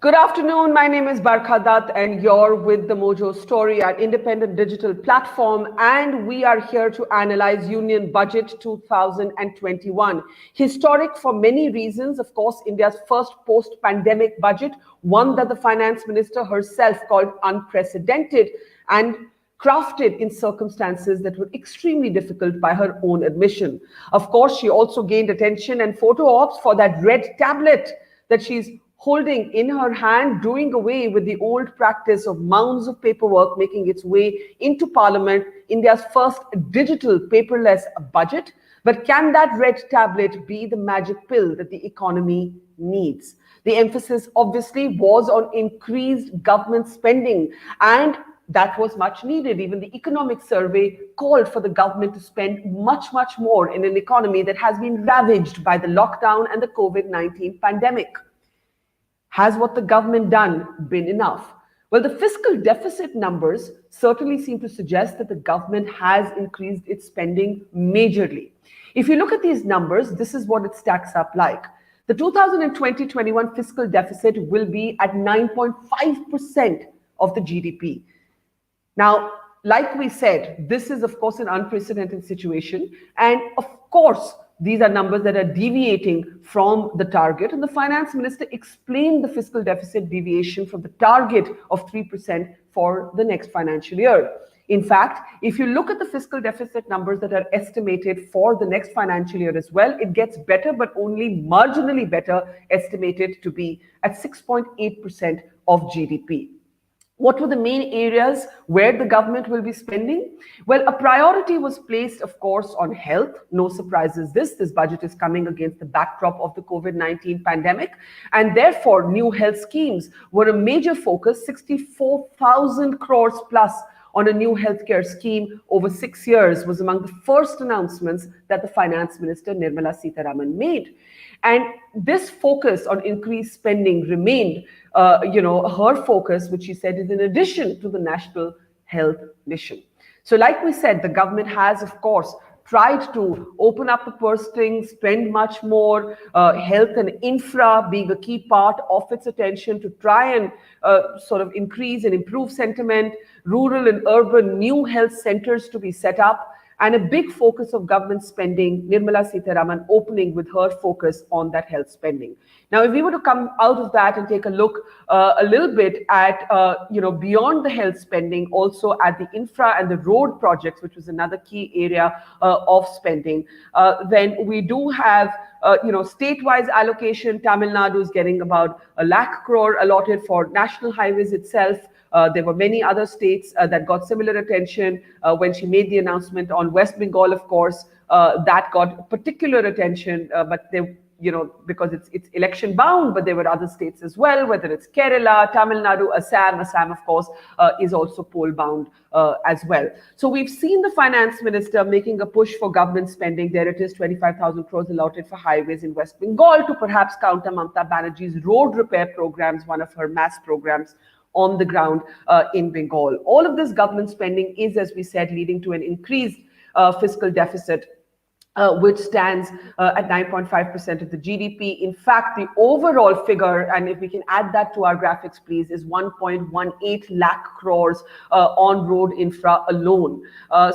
Good afternoon. My name is Barkha Dutt, and you're with the Mojo Story, our independent digital platform. And we are here to analyze Union Budget 2021. Historic for many reasons. Of course, India's first post-pandemic budget, one that the finance minister herself called unprecedented and crafted in circumstances that were extremely difficult by her own admission. Of course, she also gained attention and photo ops for that red tablet that she's holding in her hand, doing away with the old practice of mounds of paperwork making its way into Parliament, India's first digital paperless budget. But can that red tablet be the magic pill that the economy needs? The emphasis obviously was on increased government spending, and that was much needed. Even the economic survey called for the government to spend much, much more in an economy that has been ravaged by the lockdown and the COVID-19 pandemic. Has what the government done been enough? Well, the fiscal deficit numbers certainly seem to suggest that the government has increased its spending majorly. If you look at these numbers, this is what it stacks up like. The 2020-21 fiscal deficit will be at 9.5% of the GDP. Now, like we said, this is of course an unprecedented situation. And of course, these are numbers that are deviating from the target. And the finance minister explained the fiscal deficit deviation from the target of 3% for the next financial year. In fact, if you look at the fiscal deficit numbers that are estimated for the next financial year as well, it gets better, but only marginally better, estimated to be at 6.8% of GDP. What were the main areas where the government will be spending? Well, a priority was placed, of course, on health. No surprises this budget is coming against the backdrop of the COVID-19 pandemic. And therefore, new health schemes were a major focus, 64,000 crores plus on a new healthcare scheme over 6 years was among the first announcements that the finance minister, Nirmala Sitharaman, made. And this focus on increased spending remained, her focus, which she said is in addition to the national health mission. So like we said, the government has, of course, tried to open up the purse strings, spend much more, health and infra being a key part of its attention to try and sort of increase and improve sentiment, rural and urban new health centers to be set up, and a big focus of government spending, Nirmala Sitharaman opening with her focus on that health spending. Now, if we were to come out of that and take a look a little bit at, beyond the health spending, also at the infra and the road projects, which was another key area of spending, then we do have, state-wise allocation. Tamil Nadu is getting about 1 lakh crore allotted for national highways itself. There were many other states that got similar attention. When she made the announcement on West Bengal, of course, that got particular attention, but they, because it's election bound, but there were other states as well, whether it's Kerala, Tamil Nadu, Assam. Assam, of course, is also poll bound as well. So we've seen the finance minister making a push for government spending. There it is, 25,000 crores allotted for highways in West Bengal to perhaps counter Mamata Banerjee's road repair programs, one of her mass programs on the ground in Bengal. All of this government spending is, as we said, leading to an increased fiscal deficit, which stands at 9.5% of the GDP. In fact, the overall figure, and if we can add that to our graphics, please, is 1.18 lakh crores on road infra alone.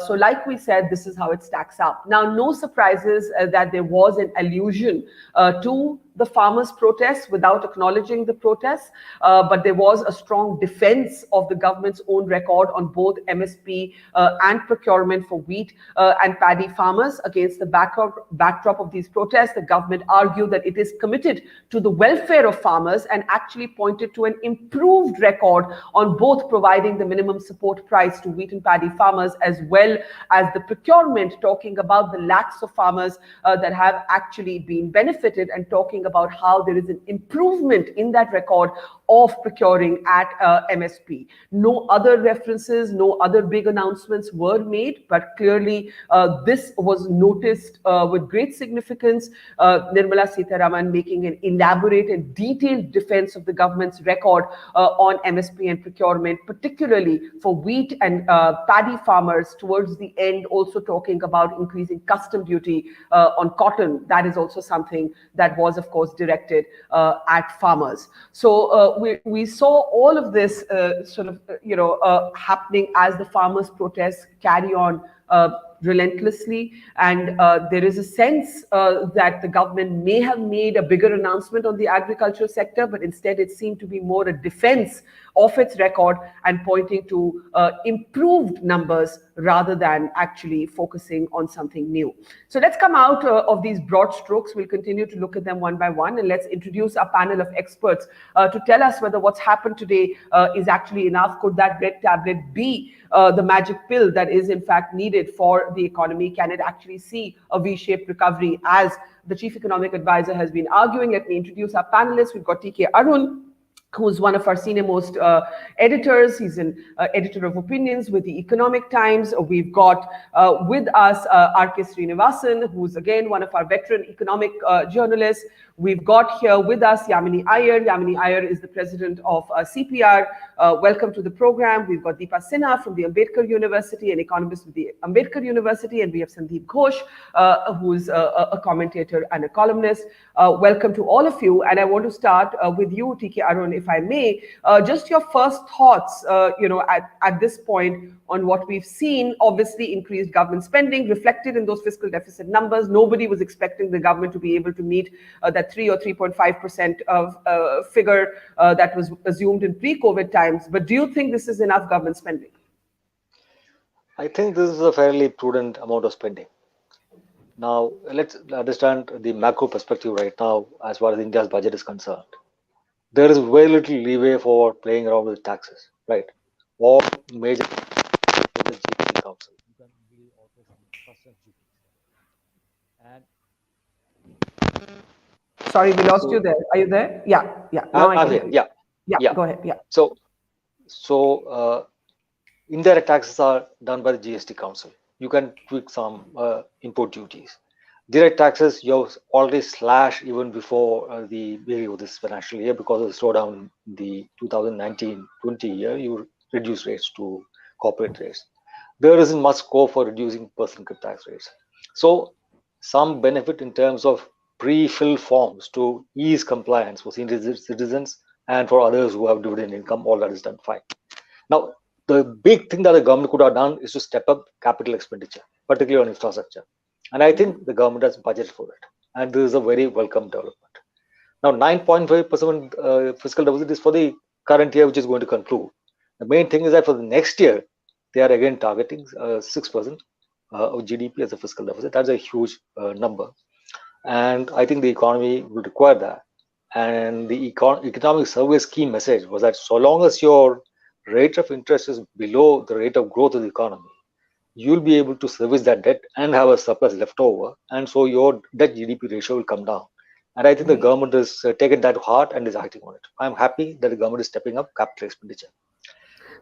So like we said, this is how it stacks up. Now, no surprises that there was an allusion to the farmers' protests without acknowledging the protests, but there was a strong defense of the government's own record on both MSP and procurement for wheat and paddy farmers. Against the backdrop of these protests, the government argued that it is committed to the welfare of farmers and actually pointed to an improved record on both providing the minimum support price to wheat and paddy farmers, as well as the procurement, talking about the lakhs of farmers that have actually been benefited, and talking about how there is an improvement in that record of procuring at MSP. No other references, no other big announcements were made, but clearly this was noticed with great significance. Nirmala Sitharaman making an elaborate and detailed defense of the government's record on MSP and procurement, particularly for wheat and paddy farmers. Towards the end, also talking about increasing custom duty on cotton. That is also something that was, of course, directed at farmers. So we saw all of this happening as the farmers' protests carry on relentlessly, and there is a sense that the government may have made a bigger announcement on the agricultural sector, but instead it seemed to be more a defense of its record and pointing to improved numbers rather than actually focusing on something new. So let's come out of these broad strokes. We'll continue to look at them one by one, and let's introduce a panel of experts to tell us whether what's happened today is actually enough. Could that red tablet be the magic pill that is in fact needed for the economy? Can it actually see a V-shaped recovery, as the chief economic advisor has been arguing? Let me introduce our panelists. We've got TK Arun, who's one of our senior most editors. He's an editor of opinions with the Economic Times. We've got with us RK Srinivasan, who's again one of our veteran economic journalists. We've got here with us Yamini Aiyar. Yamini Aiyar is the president of CPR. Welcome to the program. We've got Deepa Sinha from the Ambedkar University, an economist with the Ambedkar University, and we have Sandip Ghose, who's a commentator and a columnist. Welcome to all of you. And I want to start with you, TK Arun, if I may. Just your first thoughts, at this point on what we've seen. Obviously, increased government spending reflected in those fiscal deficit numbers. Nobody was expecting the government to be able to meet that 3 or 3.5% of figure that was assumed in pre-COVID times. But do you think this is enough government spending? I think this is a fairly prudent amount of spending. Now, let's understand the macro perspective right now as far as India's budget is concerned. There is very little leeway for playing around with taxes, right? All major the GDP Council. You can really author some percent GDP. And sorry, we lost you there. Are you there? Yeah. Now I can hear you. Yeah. Go ahead. Yeah. So indirect taxes are done by the GST Council. You can tweak some import duties. Direct taxes, you already slashed even before the beginning of this financial year because of the slowdown in the 2019-20 year. You reduce rates to corporate rates. There isn't much scope for reducing personal income tax rates. So some benefit in terms of pre-fill forms to ease compliance for senior citizens and for others who have dividend income, all that is done fine. Now, the big thing that the government could have done is to step up capital expenditure, particularly on infrastructure. And I think the government has budgeted for it. And this is a very welcome development. Now, 9.5% fiscal deficit is for the current year, which is going to conclude. The main thing is that for the next year, they are again targeting 6% of GDP as a fiscal deficit. That's a huge number. And I think the economy will require that. And the economic survey's key message was that so long as your rate of interest is below the rate of growth of the economy, you'll be able to service that debt and have a surplus left over. And so your debt GDP ratio will come down. And I think the government has taken that to heart and is acting on it. I'm happy that the government is stepping up capital expenditure.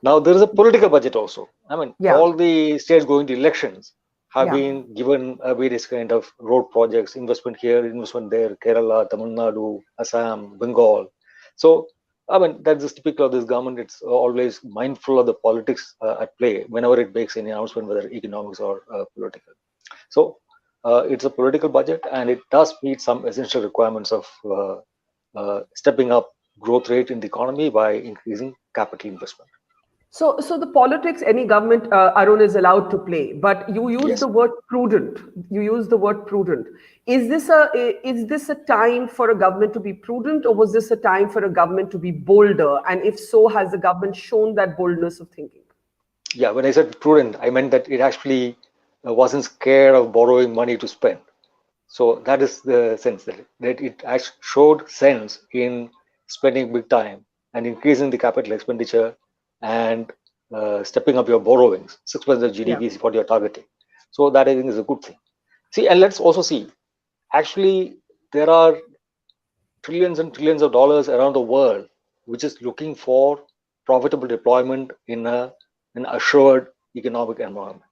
Now, there is a political budget also. I mean, all the states going to elections have been given various kind of road projects, investment here, investment there, Kerala, Tamil Nadu, Assam, Bengal. So, I mean, that's just typical of this government. It's always mindful of the politics at play whenever it makes any announcement, whether economics or political. So, it's a political budget, and it does meet some essential requirements of stepping up growth rate in the economy by increasing capital investment. So the politics any government, Arun, is allowed to play, but you use the word prudent. You use the word prudent. Is this a time for a government to be prudent, or was this a time for a government to be bolder? And if so, has the government shown that boldness of thinking? Yeah, when I said prudent, I meant that it actually wasn't scared of borrowing money to spend. So that is the sense that it actually showed sense in spending big time and increasing the capital expenditure and stepping up your borrowings. 6% of GDP is what you're targeting. So that I think is a good thing. See, and let's also see, actually, there are trillions and trillions of dollars around the world which is looking for profitable deployment in an assured economic environment.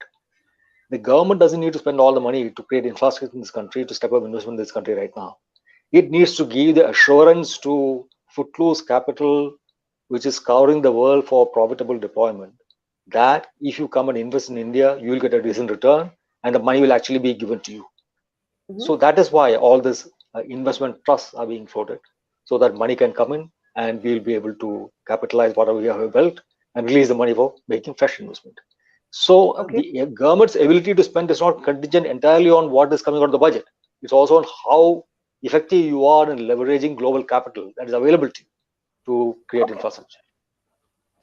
The government doesn't need to spend all the money to create infrastructure in this country, to step up investment in this country right now. It needs to give the assurance to footloose capital, which is scouring the world for profitable deployment, that if you come and invest in India, you will get a decent return and the money will actually be given to you. So that is why all this investment trusts are being floated so that money can come in and we'll be able to capitalize whatever we have built and release the money for making fresh investment. So Okay. the government's ability to spend is not contingent entirely on what is coming out of the budget. It's also on how effective you are in leveraging global capital that is available to you to create infrastructure.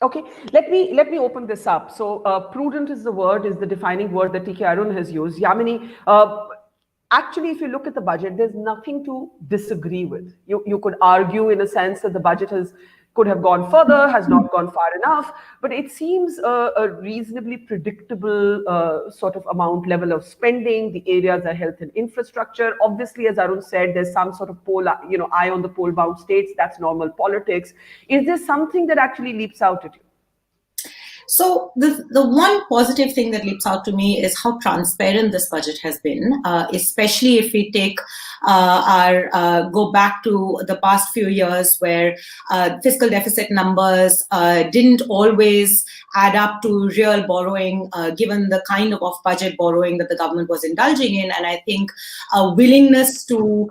Okay, let me open this up. So, prudent is the defining word that TK Arun has used. Yamini, actually, if you look at the budget, there's nothing to disagree with. You could argue in a sense that the budget could have gone further, has not gone far enough, but it seems a reasonably predictable sort of amount level of spending. The areas are health and infrastructure. Obviously, as Arun said, there's some sort of eye on the pole bound states. That's normal politics. Is there something that actually leaps out at you? So the one positive thing that leaps out to me is how transparent this budget has been, especially if we take go back to the past few years where fiscal deficit numbers didn't always add up to real borrowing, given the kind of off-budget borrowing that the government was indulging in. And I think a willingness to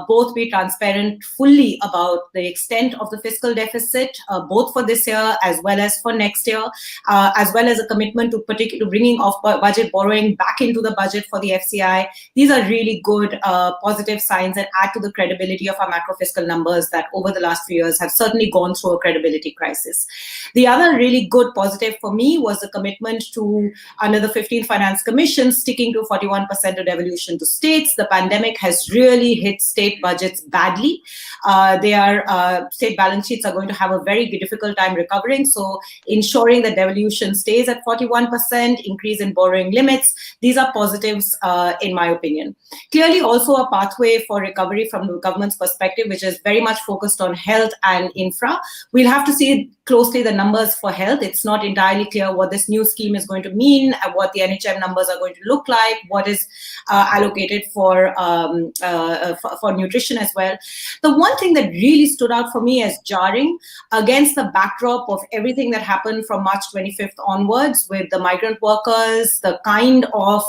both be transparent fully about the extent of the fiscal deficit, both for this year as well as for next year, as well as a commitment to bringing off-budget borrowing back into the budget for the FCI. These are really good positive signs that add to the credibility of our macro fiscal numbers that over the last few years have certainly gone through a credibility crisis. The other really good positive for me was the commitment to, under the 15th Finance Commission, sticking to 41% of devolution to states. The pandemic has really hit state budgets badly. State balance sheets are going to have a very difficult time recovering. So ensuring that devolution stays at 41%, increase in borrowing limits, these are positives in my opinion. Clearly also a pathway for recovery from the government's perspective, which is very much focused on health and infra. We'll have to see closely the numbers for health. It's not entirely clear what this new scheme is going to mean, what the NHM numbers are going to look like, what is allocated for nutrition as well. The one thing that really stood out for me as jarring against the backdrop of everything that happened from March 25th onwards with the migrant workers, the kind of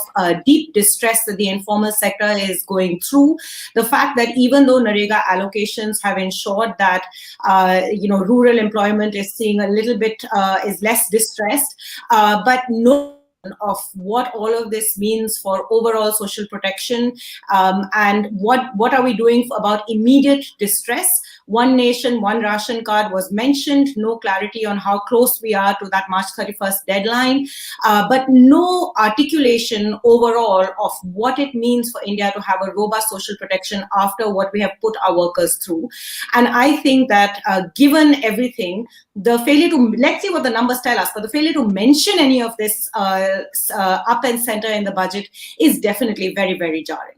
deep distress that the informal sector is going through, the fact that even though NREGA allocations have ensured that rural employment is seeing a little bit is less distressed, but no of what all of this means for overall social protection, and what are we doing about immediate distress. One nation, one ration card was mentioned, no clarity on how close we are to that March 31st deadline, but no articulation overall of what it means for India to have a robust social protection after what we have put our workers through. And I think that given everything, the failure to, let's see what the numbers tell us, but the failure to mention any of this up and center in the budget is definitely very, very jarring.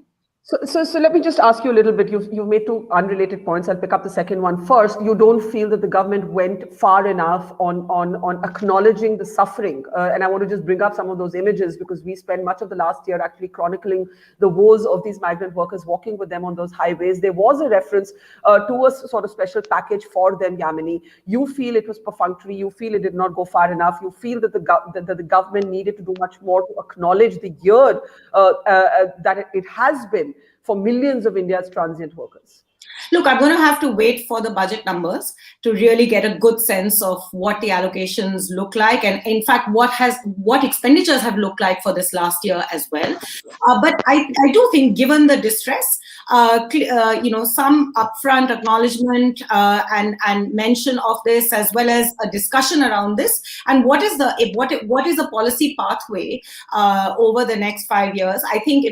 So let me just ask you a little bit. You've made two unrelated points. I'll pick up the second one first. You don't feel that the government went far enough on acknowledging the suffering, and I want to just bring up some of those images because we spent much of the last year actually chronicling the woes of these migrant workers, walking with them on those highways. There was a reference to a sort of special package for them, Yamini. You feel it was perfunctory. You feel it did not go far enough. You feel that the government needed to do much more to acknowledge the year that it has been for millions of India's transient workers. Look, I'm going to have to wait for the budget numbers to really get a good sense of what the allocations look like, and in fact, what expenditures have looked like for this last year as well. But I do think, given the distress, some upfront acknowledgement and mention of this, as well as a discussion around this, and what is the policy pathway over the next 5 years. I think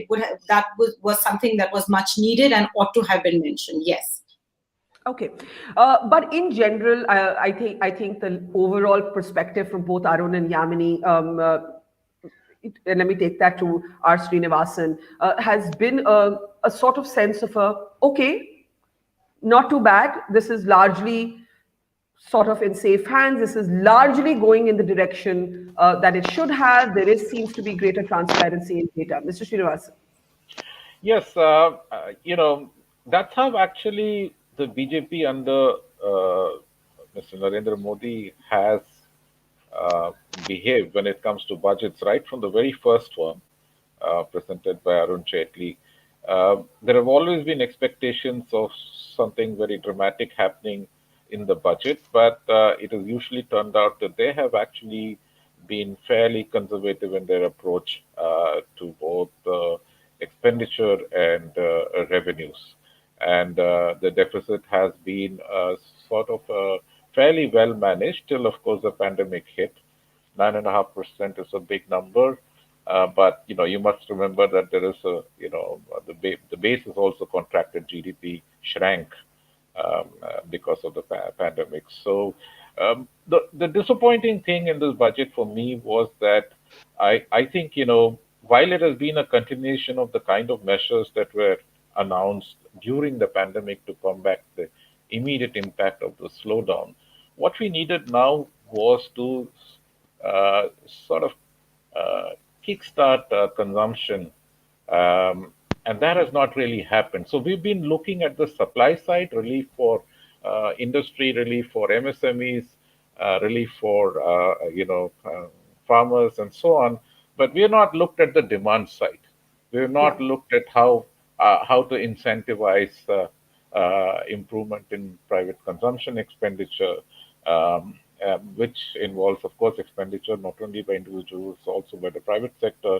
that was something that was much needed and ought to have been mentioned. Yes. Okay, but in general, I think the overall perspective from both Arun and Yamini, and let me take that to our Srinivasan, has been a sort of sense of okay, not too bad. This is largely sort of in safe hands. This is largely going in the direction that it should have. Seems to be greater transparency in data. Mr. Srinivasan. Yes, that's how actually the BJP under Mr. Narendra Modi has behaved when it comes to budgets, right from the very first one presented by Arun Jaitley. There have always been expectations of something very dramatic happening in the budget, but it has usually turned out that they have actually been fairly conservative in their approach to both expenditure and revenues. And the deficit has been sort of fairly well managed till, of course, the pandemic hit. 9.5% is a big number. But you must remember that there is the base is also contracted. GDP shrank because of the pandemic. So the disappointing thing in this budget for me was that I think while it has been a continuation of the kind of measures that were announced during the pandemic to combat the immediate impact of the slowdown, what we needed now was to sort of kickstart consumption, and that has not really happened. So we've been looking at the supply side, relief for industry, relief for MSMEs, relief for farmers, and so on. But we have not looked at the demand side. We have Yeah. not looked at how to incentivize improvement in private consumption expenditure, which involves, of course, expenditure not only by individuals, also by the private sector.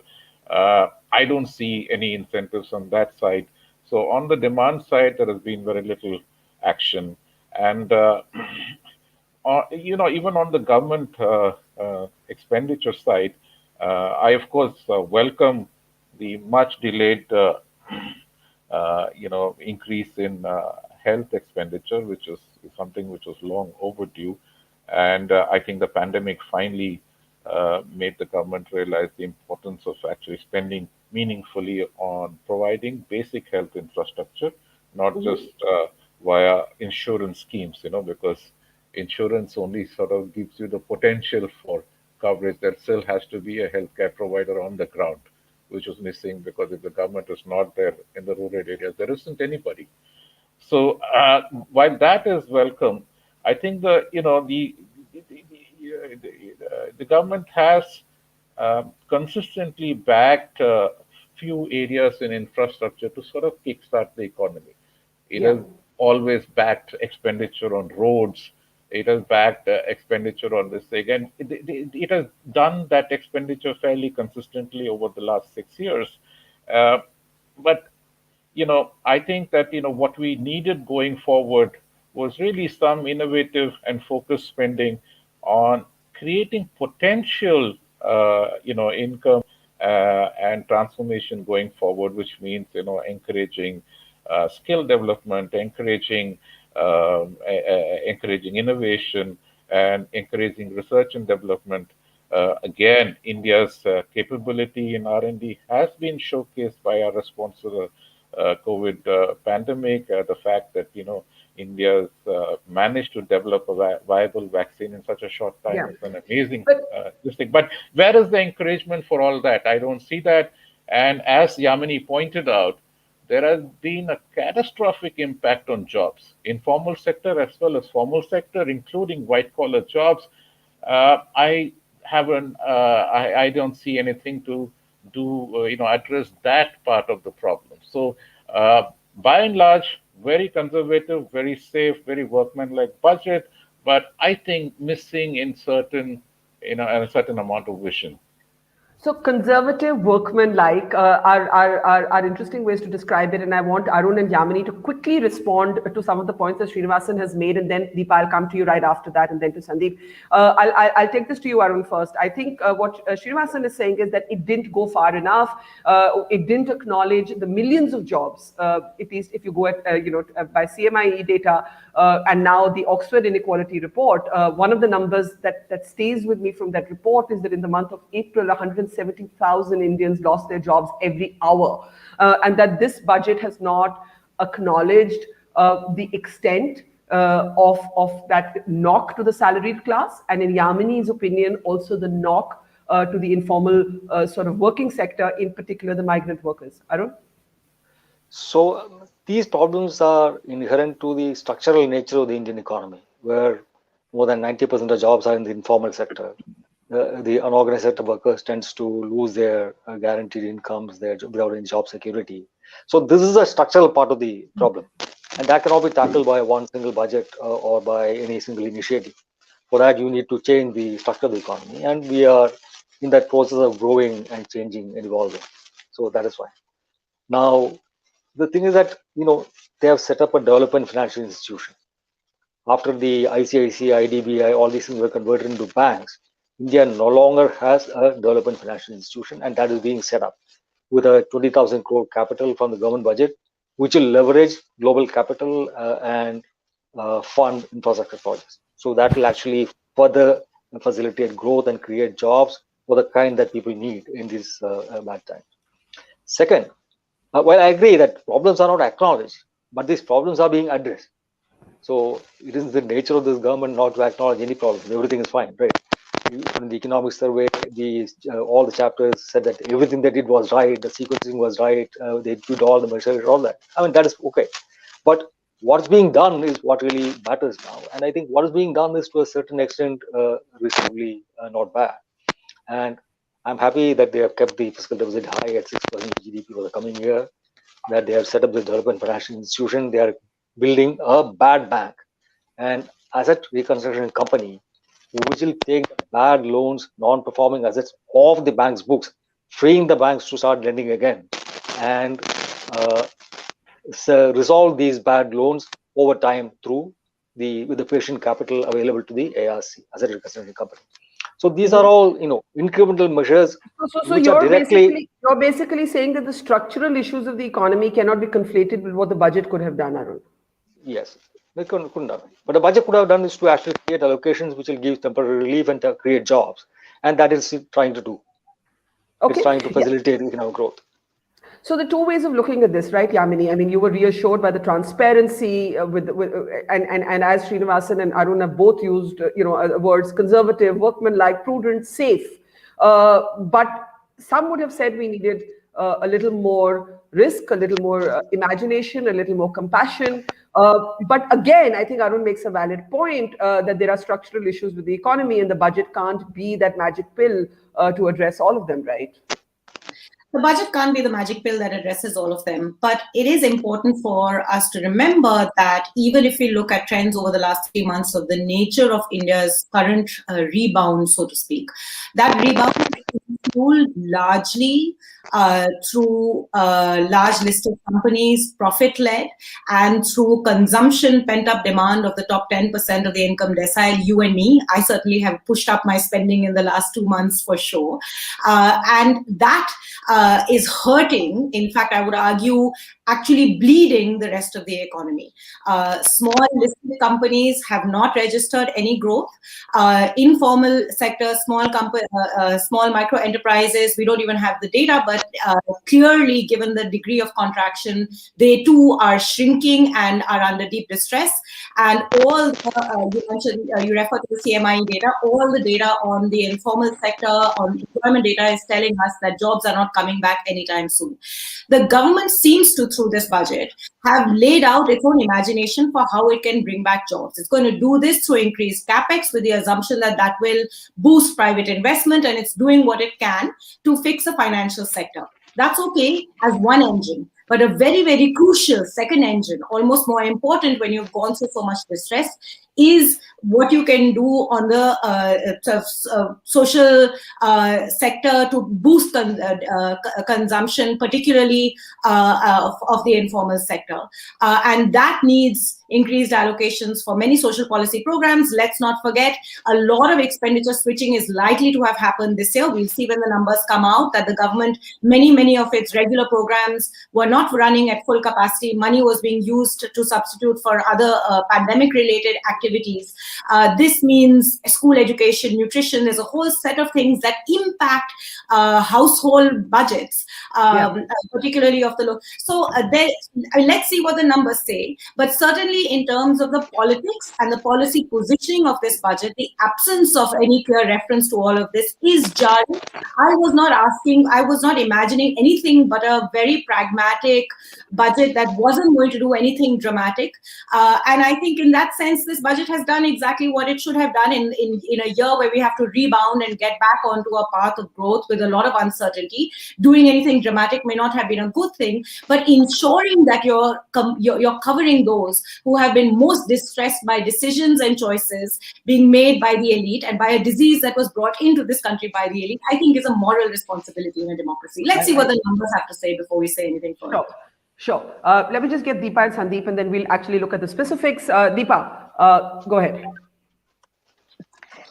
I don't see any incentives on that side. So on the demand side, there has been very little action, and even on the government expenditure side, I of course welcome the much delayed increase in health expenditure, which is something which was long overdue. And I think the pandemic finally made the government realize the importance of actually spending meaningfully on providing basic health infrastructure, not just via insurance schemes, because insurance only sort of gives you the potential for coverage. There still has to be a healthcare provider on the ground, which was missing, because if the government is not there in the rural areas, there isn't anybody. So while that is welcome, I think the government has consistently backed a few areas in infrastructure to sort of kickstart the economy. It Yeah. has always backed expenditure on roads. It has backed expenditure on this thing, and it has done that expenditure fairly consistently over the last 6 years. Uh, but I think that what we needed going forward was really some innovative and focused spending on creating potential, income and transformation going forward, which means encouraging skill development, encouraging innovation, and encouraging research and development. Again, India's capability in R&D has been showcased by our response to the COVID pandemic. The fact that India's managed to develop a viable vaccine in such a short time Yeah. is an amazing But thing. But where is the encouragement for all that? I don't see that. And as Yamini pointed out, there has been a catastrophic impact on jobs, informal sector as well as formal sector, including white collar jobs. I haven't. I don't see anything to do. Address that part of the problem. So, by and large, very conservative, very safe, very workmanlike budget, but I think missing in a certain amount of vision. so conservative, workman-like are interesting ways to describe it, and I want Arun and Yamini to quickly respond to some of the points that Srinivasan has made, and then Deepa, I'll come to you right after that, and then to Sandip. I'll take this to you, Arun, first. I think what Srinivasan is saying is that it didn't go far enough. It didn't acknowledge the millions of jobs. At least if you go at by CMIE data, and now the Oxford Inequality Report, one of the numbers that stays with me from that report is that in the month of April, 170,000 Indians lost their jobs every hour, and that this budget has not acknowledged the extent of that knock to the salaried class, and in Yamini's opinion, also the knock to the informal sort of working sector, in particular the migrant workers. Arun? So these problems are inherent to the structural nature of the Indian economy, where more than 90% of jobs are in the informal sector. The unorganized sector workers tends to lose their guaranteed incomes without any job security. So this is a structural part of the problem, and that cannot be tackled by one single budget or by any single initiative. For that, you need to change the structure of the economy, and we are in that process of growing and changing and evolving. So that is why. Now, the thing is that they have set up a development financial institution. After the ICICI, IDBI, all these things were converted into banks, India no longer has a development financial institution, and that is being set up with a 20,000 crore capital from the government budget, which will leverage global capital and fund infrastructure projects. So that will actually further facilitate growth and create jobs for the kind that people need in these bad times. Second, while I agree that problems are not acknowledged, but these problems are being addressed. So it is the nature of this government not to acknowledge any problem. Everything is fine, right? In the economic survey, all the chapters said that everything they did was right, the sequencing was right, they did all the measures, all that. I mean, that is okay. But what's being done is what really matters now. And I think what is being done is to a certain extent reasonably not bad. And I'm happy that they have kept the fiscal deficit high at 6% of GDP for the coming year, that they have set up the development financial institution, they are building a bad bank, and asset reconstruction company, which will take bad loans, non-performing assets off the bank's books, freeing the banks to start lending again, and resolve these bad loans over time through with the patient capital available to the ARC, asset reconstruction company. So these are all incremental measures. So you're basically saying that the structural issues of the economy cannot be conflated with what the budget could have done, Arun. Yes, they couldn't have. But the budget could have done is to actually create allocations which will give temporary relief and create jobs, and that is trying to do. Okay. It's trying to facilitate economic growth. So the two ways of looking at this, right, Yamini? I mean, you were reassured by the transparency and as Srinivasan and Arun have both used, words conservative, workmanlike, prudent, safe. But some would have said we needed a little more risk, a little more imagination, a little more compassion. But again, I think Arun makes a valid point that there are structural issues with the economy, and the budget can't be that magic pill to address all of them, right? The budget can't be the magic pill that addresses all of them, but it is important for us to remember that even if we look at trends over the last 3 months of the nature of India's current rebound, so to speak, that rebound is fueled largely through large listed companies, profit-led, and through consumption, pent-up demand of the top 10% of the income decile, you and me. I certainly have pushed up my spending in the last 2 months for sure. And that is hurting, in fact, I would argue, actually bleeding the rest of the economy. Small listed companies have not registered any growth. Informal sector, small micro enterprises, we don't even have the data, but clearly, given the degree of contraction, they too are shrinking and are under deep distress. And all you mentioned, you refer to the CMI data, all the data on the informal sector, on employment data is telling us that jobs are not coming back anytime soon. The government seems to, through this budget, have laid out its own imagination for how it can bring back jobs. It's going to do this through increased capex with the assumption that that will boost private investment, and it's doing what it can to fix the financial sector. That's okay as one engine, but a very, very crucial second engine, almost more important when you've gone through so much distress, is what you can do on the social sector to boost consumption, particularly of the informal sector. And that needs increased allocations for many social policy programs. Let's not forget, a lot of expenditure switching is likely to have happened this year. We'll see when the numbers come out that the government, many of its regular programs were not running at full capacity. Money was being used to substitute for other pandemic-related activities. This means school education, nutrition. There's a whole set of things that impact household budgets, particularly of the low. So let's see what the numbers say. But certainly in terms of the politics and the policy positioning of this budget, the absence of any clear reference to all of this is jarring. I was not imagining anything but a very pragmatic, static budget that wasn't going to do anything dramatic. And I think in that sense, this budget has done exactly what it should have done in a year where we have to rebound and get back onto a path of growth with a lot of uncertainty. Doing anything dramatic may not have been a good thing, but ensuring that you're covering those who have been most distressed by decisions and choices being made by the elite and by a disease that was brought into this country by the elite, I think is a moral responsibility in a democracy. Let's see what the numbers have to say before we say anything further. Sure. Let me just get Deepa and Sandip, and then we'll actually look at the specifics. Deepa, go ahead.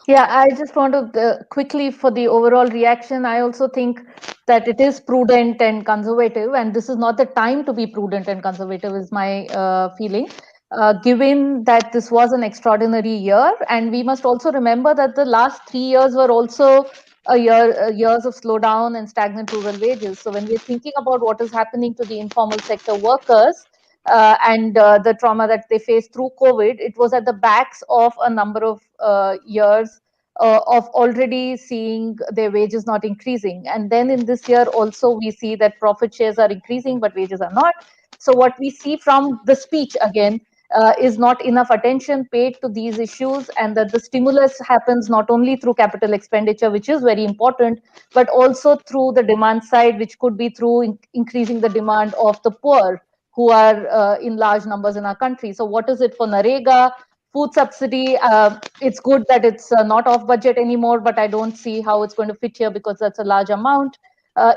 Yeah, I just want to quickly, for the overall reaction, I also think that it is prudent and conservative, and this is not the time to be prudent and conservative is my feeling, given that this was an extraordinary year. And we must also remember that the last 3 years were also years of slowdown and stagnant rural wages. So when we're thinking about what is happening to the informal sector workers, and the trauma that they faced through COVID, it was at the backs of a number of years of already seeing their wages not increasing. And then in this year also, we see that profit shares are increasing, but wages are not. So what we see from the speech again is not enough attention paid to these issues, and that the stimulus happens not only through capital expenditure, which is very important, but also through the demand side, which could be through increasing the demand of the poor, who are in large numbers in our country. So what is it for Narega? Food subsidy, it's good that it's not off budget anymore, but I don't see how it's going to fit here because that's a large amount.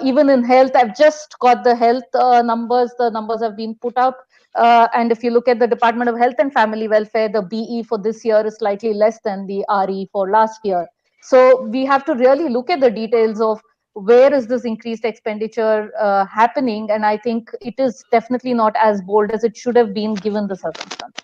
Even in health, I've just got the health numbers. The numbers have been put out. And if you look at the Department of Health and Family Welfare, the BE for this year is slightly less than the RE for last year. So we have to really look at the details of where is this increased expenditure happening? And I think it is definitely not as bold as it should have been given the circumstances.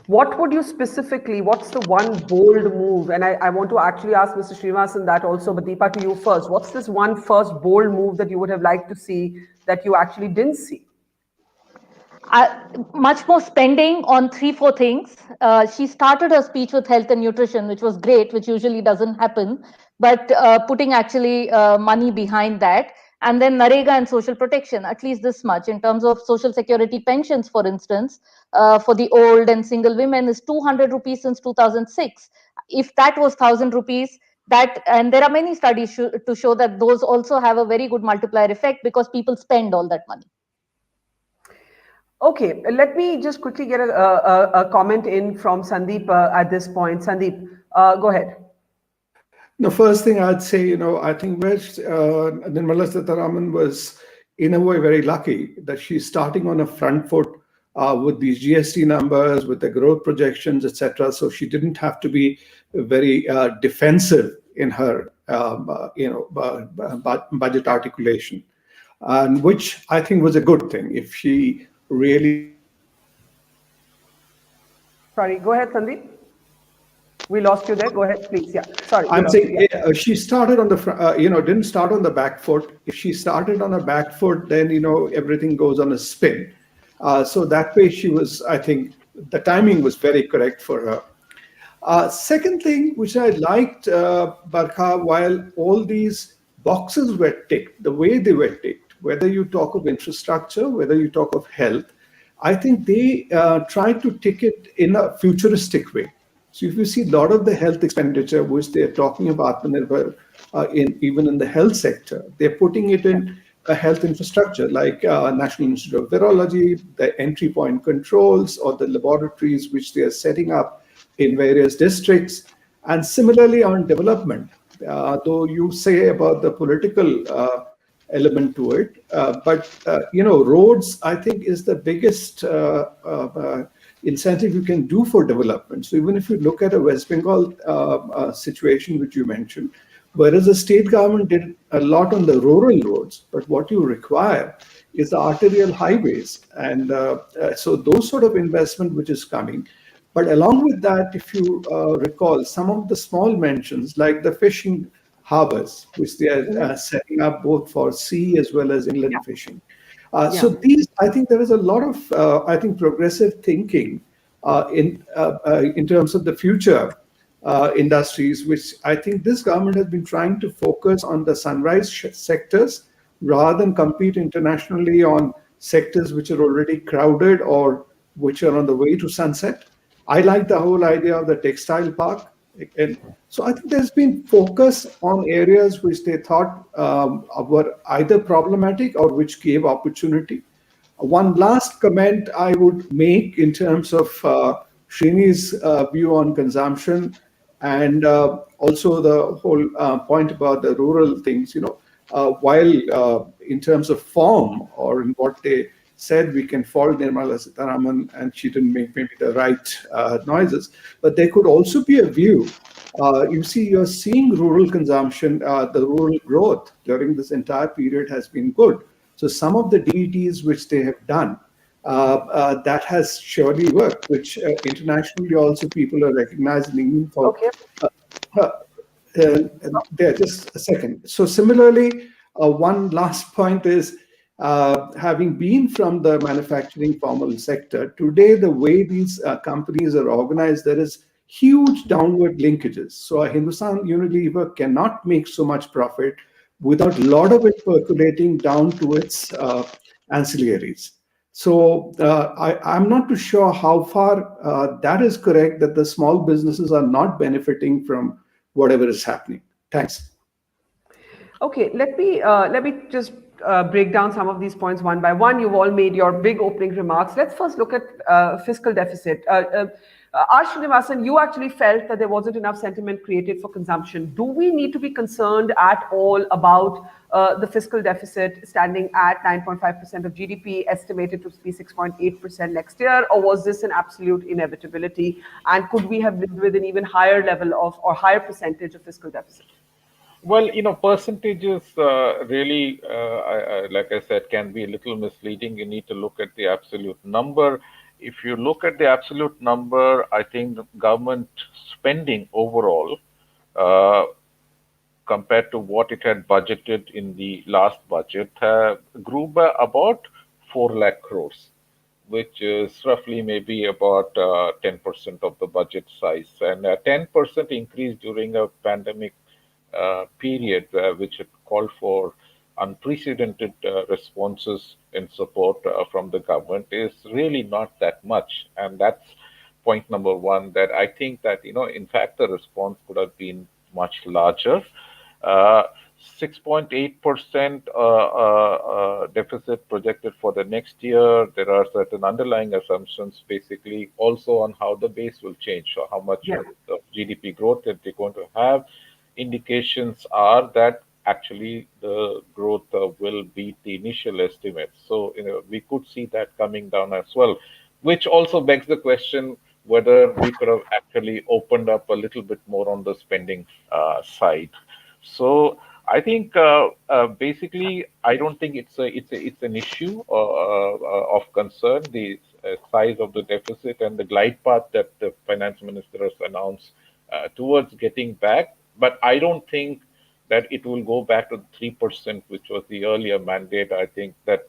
What would you specifically, what's the one bold move? And I want to actually ask Mr. Srinivasan that also, but Deepa, to you first. What's this one first bold move that you would have liked to see that you actually didn't see? Much more spending on 3-4 things. She started her speech with health and nutrition, which was great, which usually doesn't happen, but putting actually money behind that. And then Narega and social protection, at least this much in terms of social security pensions, for instance, for the old and single women is 200 rupees since 2006. If that was 1,000 rupees, that, and there are many studies to show that those also have a very good multiplier effect because people spend all that money. Okay, let me just quickly get a comment in from Sandip at this point. Sandip, go ahead. The first thing I'd say, I think Nirmala Sitharaman was in a way very lucky that she's starting on a front foot with these GST numbers, with the growth projections, etc. So she didn't have to be very defensive in her, budget articulation, and which I think was a good thing. If she really, sorry, go ahead, Sandip. We lost you there. Go ahead, please. Yeah, sorry. I'm saying she started on the didn't start on the back foot. If she started on a back foot, then everything goes on a spin. So that way she was, I think, the timing was very correct for her. Second thing, which I liked, Barkha, while all these boxes were ticked, the way they were ticked, whether you talk of infrastructure, whether you talk of health, I think they tried to tick it in a futuristic way. So if you see a lot of the health expenditure, which they're talking about even in the health sector, they're putting it in a health infrastructure like National Institute of Virology, the entry point controls, or the laboratories which they are setting up in various districts. And similarly on development, though you say about the political element to it, but roads, I think, is the biggest incentive you can do for development. So even if you look at a West Bengal situation, which you mentioned, whereas the state government did a lot on the rural roads, but what you require is the arterial highways. And so those sort of investment which is coming. But along with that, if you recall, some of the small mentions like the fishing harbors, which they are setting up both for sea as well as inland fishing. So these, I think there is a lot of, progressive thinking in terms of the future industries, which I think this government has been trying to focus on the sunrise sectors, rather than compete internationally on sectors which are already crowded or which are on the way to sunset. I like the whole idea of the textile park. And so I think there's been focus on areas which they thought were either problematic or which gave opportunity. One last comment I would make in terms of Srini's view on consumption and also the whole point about the rural things, while in terms of form or in what they said, we can fault Nirmala Sitharaman and she didn't make maybe the right noises, but there could also be a view. You're seeing rural consumption, the rural growth during this entire period has been good. So some of the DBTs which they have done, that has surely worked, which internationally also people are recognizing for. Okay. There, just a second. So similarly, one last point is, having been from the manufacturing formal sector, today the way these companies are organized, there is huge downward linkages. So a Hindustan Unilever cannot make so much profit without a lot of it percolating down to its ancillaries. So I'm not too sure how far that is correct, that the small businesses are not benefiting from whatever is happening. Thanks. Okay, let me just break down some of these points one by one. You've all made your big opening remarks. Let's first look at fiscal deficit. Srinivasan, you actually felt that there wasn't enough sentiment created for consumption. Do we need to be concerned at all about the fiscal deficit standing at 9.5% of GDP, estimated to be 6.8% next year, or was this an absolute inevitability? And could we have lived with an even higher level of or higher percentage of fiscal deficit? Well, percentages really, like I said, can be a little misleading. You need to look at the absolute number. If you look at the absolute number, I think the government spending overall, compared to what it had budgeted in the last budget, grew by about 4 lakh crores, which is roughly maybe about 10% of the budget size. And a 10% increase during a pandemic period, which had called for unprecedented responses in support from the government, is really not that much. And that's point number one, that I think that, in fact, the response could have been much larger. 6.8% deficit projected for the next year. There are certain underlying assumptions, basically, also on how the base will change, or how much of GDP growth that they're going to have. Indications are that actually the growth will beat the initial estimates. So, we could see that coming down as well, which also begs the question whether we could have actually opened up a little bit more on the spending side. So I think basically I don't think it's an issue of concern, the size of the deficit and the glide path that the finance minister has announced towards getting back. But I don't think that it will go back to 3%, which was the earlier mandate. I think that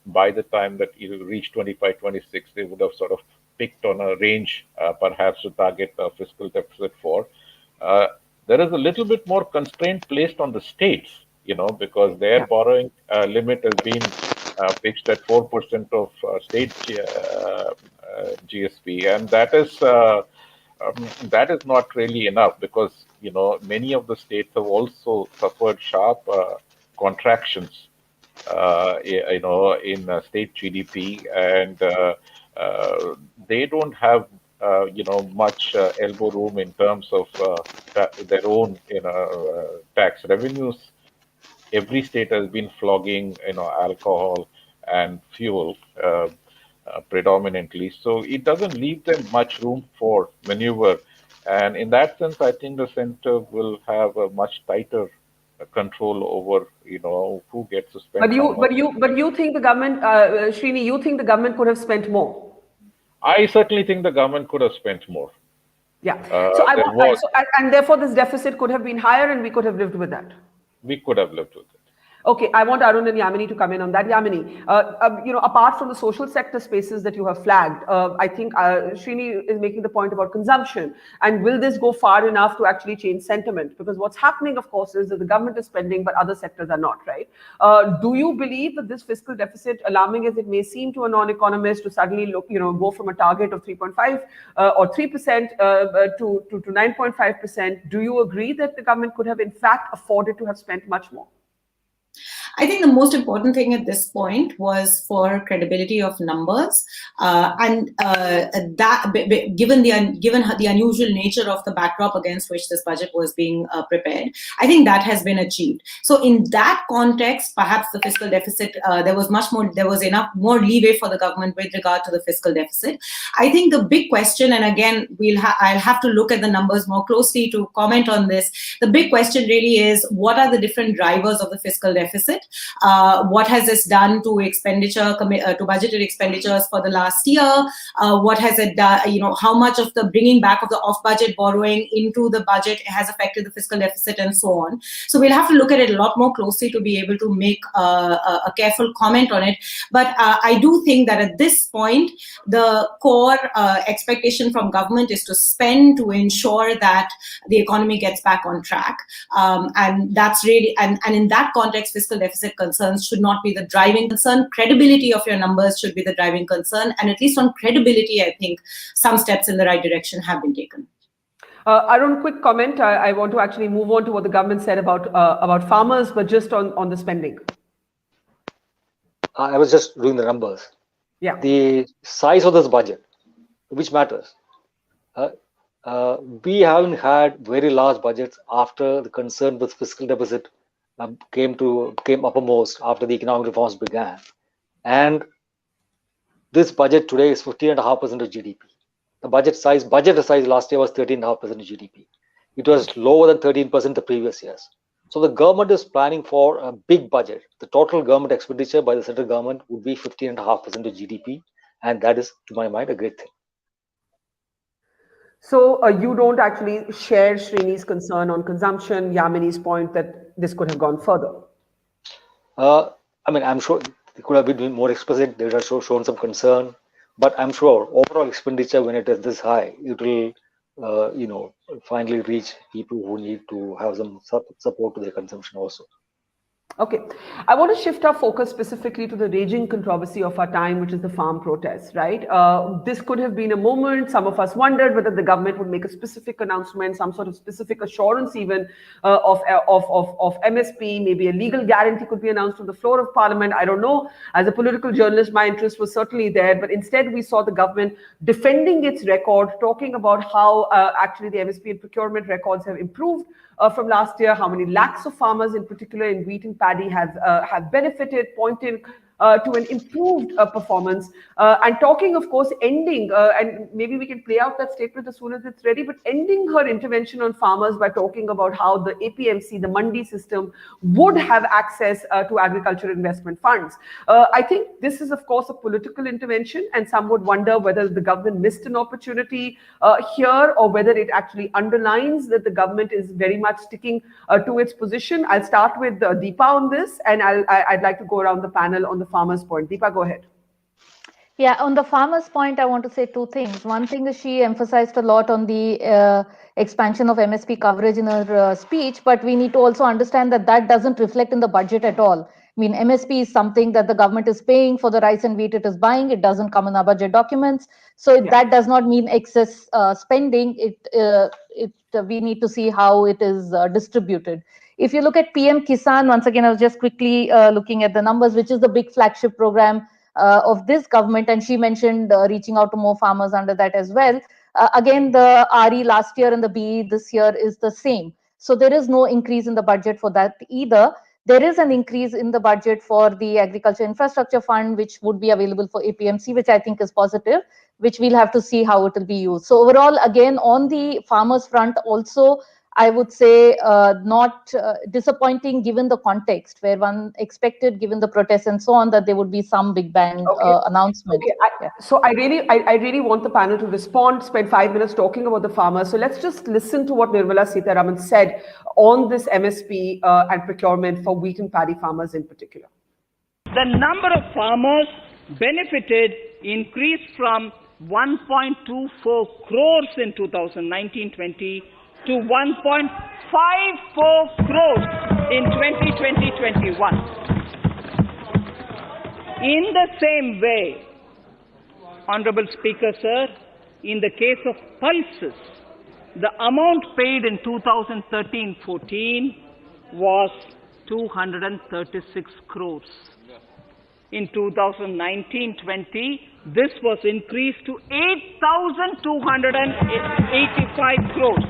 by the time that it will reach 25, 26, they would have sort of picked on a range, perhaps to target the fiscal deficit for. There is a little bit more constraint placed on the states, because their borrowing limit has been fixed at 4% of state GSP, and that is not really enough, because many of the states have also suffered sharp contractions, in state GDP, and they don't have much elbow room in terms of their own tax revenues. Every state has been flogging alcohol and fuel predominantly, so it doesn't leave them much room for maneuver. And in that sense, I think the center will have a much tighter control over who gets to spend. But you think the government, Srini, you think the government could have spent more? I certainly think the government could have spent more. Yeah. And therefore this deficit could have been higher, and we could have lived with that. We could have lived with it. Okay, I want Arun and Yamini to come in on that. Yamini, apart from the social sector spaces that you have flagged, I think Srini is making the point about consumption. And will this go far enough to actually change sentiment? Because what's happening, of course, is that the government is spending, but other sectors are not, right? Do you believe that this fiscal deficit, alarming as it may seem to a non-economist, to suddenly go from a target of 3.5 or 3% to 9.5%, do you agree that the government could have in fact afforded to have spent much more? I think the most important thing at this point was for credibility of numbers, and that given the unusual nature of the backdrop against which this budget was being prepared, I think that has been achieved. So in that context, perhaps the fiscal deficit, there was enough more leeway for the government with regard to the fiscal deficit. I think the big question, and again, I'll have to look at the numbers more closely to comment on this. The big question really is, what are the different drivers of the fiscal deficit? What has this done to expenditure, to budgeted expenditures for the last year? What has it done? How much of the bringing back of the off-budget borrowing into the budget has affected the fiscal deficit, and so on. So we'll have to look at it a lot more closely to be able to make a careful comment on it. But I do think that at this point, the core expectation from government is to spend to ensure that the economy gets back on track, and that's really and in that context, fiscal deficit concerns should not be the driving concern. Credibility of your numbers should be the driving concern, and at least on credibility, I think some steps in the right direction have been taken. Arun, quick comment. I want to actually move on to what the government said about farmers, but just on the spending. I was just doing the numbers. Yeah. The size of this budget, which matters. We haven't had very large budgets after the concern with fiscal deficit came uppermost after the economic reforms began. And this budget today is 15.5% of GDP. The budget size last year was 13.5% of GDP. It was lower than 13% the previous years. So the government is planning for a big budget. The total government expenditure by the central government would be 15.5% of GDP. And that is, to my mind, a great thing. So you don't actually share Srini's concern on consumption, Yamini's point that this could have gone further? I'm sure they could have been more explicit. They would have shown some concern. But I'm sure overall expenditure, when it is this high, it will, finally reach people who need to have some support to their consumption also. Okay, I want to shift our focus specifically to the raging controversy of our time, which is the farm protests, right? This could have been a moment. Some of us wondered whether the government would make a specific announcement, some sort of specific assurance even of MSP, maybe a legal guarantee could be announced on the floor of parliament. I don't know. As a political journalist, my interest was certainly there, but instead we saw the government defending its record, talking about how actually the MSP and procurement records have improved from last year, how many lakhs of farmers in particular in wheat and paddy have benefited, pointing to an improved performance, and talking, of course, ending, and maybe we can play out that statement as soon as it's ready, but ending her intervention on farmers by talking about how the APMC, the Mandi system, would have access to agriculture investment funds. I think this is, of course, a political intervention, and some would wonder whether the government missed an opportunity here, or whether it actually underlines that the government is very much sticking to its position. I'll start with Deepa on this, and I'd like to go around the panel on the farmers' point. Deepa, go ahead. Yeah, on the farmers' point, I want to say two things. One thing is she emphasized a lot on the expansion of MSP coverage in her speech, but we need to also understand that that doesn't reflect in the budget at all. I mean, MSP is something that the government is paying for the rice and wheat it is buying. It doesn't come in our budget documents. So that does not mean excess spending. We need to see how it is distributed. If you look at PM Kisan, once again, I was just quickly looking at the numbers, which is the big flagship program of this government, and she mentioned reaching out to more farmers under that as well. Again, the RE last year and the BE this year is the same. So there is no increase in the budget for that either. There is an increase in the budget for the Agriculture Infrastructure Fund, which would be available for APMC, which I think is positive, which we'll have to see how it will be used. So overall, again, on the farmers front also, I would say not disappointing given the context, where one expected, given the protests and so on, that there would be some big bang announcement. Okay. So I really want the panel to respond, spend 5 minutes talking about the farmers. So let's just listen to what Nirmala Sitharaman said on this MSP and procurement for wheat and paddy farmers in particular. The number of farmers benefited increased from 1.24 crores in 2019-20 to 1.54 crores in 2020-21. In the same way, Honorable Speaker, sir, in the case of pulses, the amount paid in 2013-14 was 236 crores. In 2019-20, this was increased to 8,285 crores.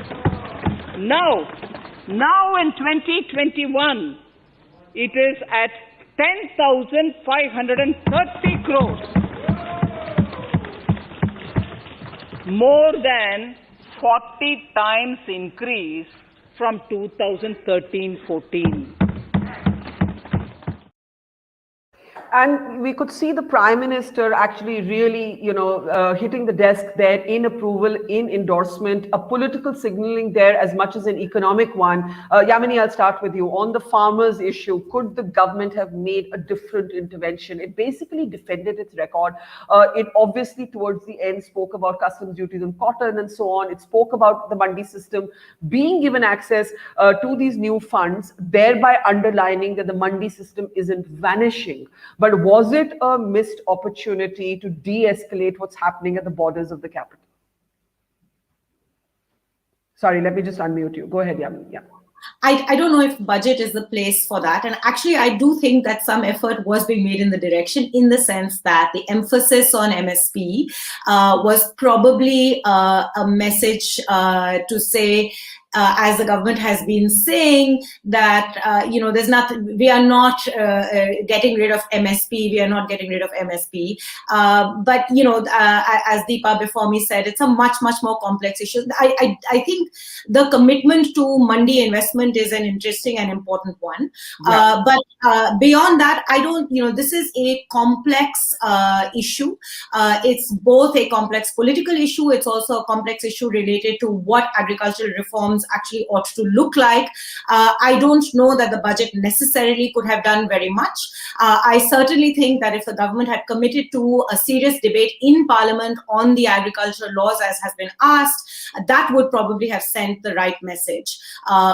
Now in 2021, it is at 10,530 crores. More than 40 times increase from 2013-14. And we could see the Prime Minister actually really, hitting the desk there in approval, in endorsement, a political signaling there as much as an economic one. Yamini, I'll start with you. On the farmers issue, could the government have made a different intervention? It basically defended its record. It obviously towards the end spoke about customs duties on cotton and so on. It spoke about the mandi system being given access to these new funds, thereby underlining that the mandi system isn't vanishing. But was it a missed opportunity to de-escalate what's happening at the borders of the capital? Sorry, let me just unmute you. Go ahead, Yamini. Yeah. I don't know if budget is the place for that. And actually, I do think that some effort was being made in the direction, in the sense that the emphasis on MSP was probably a message to say, as the government has been saying, that there's nothing. We are not getting rid of MSP. We are not getting rid of MSP. But as Dipa before me said, it's a much more complex issue. I think the commitment to mandi investment is an interesting and important one. Yeah. But beyond that, I don't. This is a complex issue. It's both a complex political issue. It's also a complex issue related to what agricultural reforms actually ought to look like. I don't know that the budget necessarily could have done very much. I certainly think that if the government had committed to a serious debate in Parliament on the agricultural laws, as has been asked, that would probably have sent the right message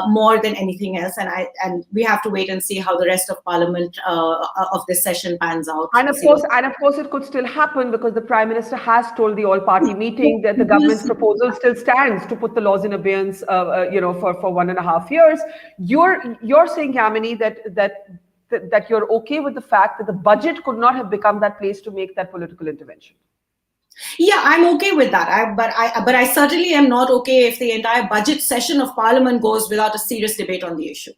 more than anything else. And we have to wait and see how the rest of Parliament of this session pans out. And of course, it could still happen, because the Prime Minister has told the all-party meeting that the government's proposal still stands to put the laws in abeyance, for 1.5 years. You're saying, Yamini, that you're okay with the fact that the budget could not have become that place to make that political intervention. Yeah, I'm okay with that. But I certainly am not okay if the entire budget session of Parliament goes without a serious debate on the issue.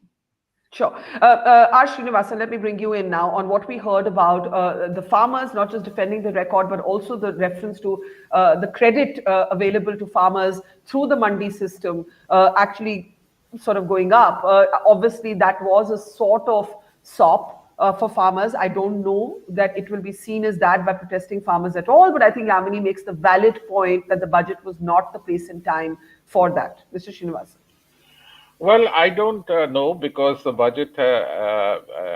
Sure. Srinivasan, let me bring you in now on what we heard about the farmers, not just defending the record, but also the reference to the credit available to farmers through the mandi system actually sort of going up. Obviously, that was a sort of sop for farmers. I don't know that it will be seen as that by protesting farmers at all, but I think Yamini makes the valid point that the budget was not the place and time for that. Mr. Srinivasan. Well, I don't know, because the budget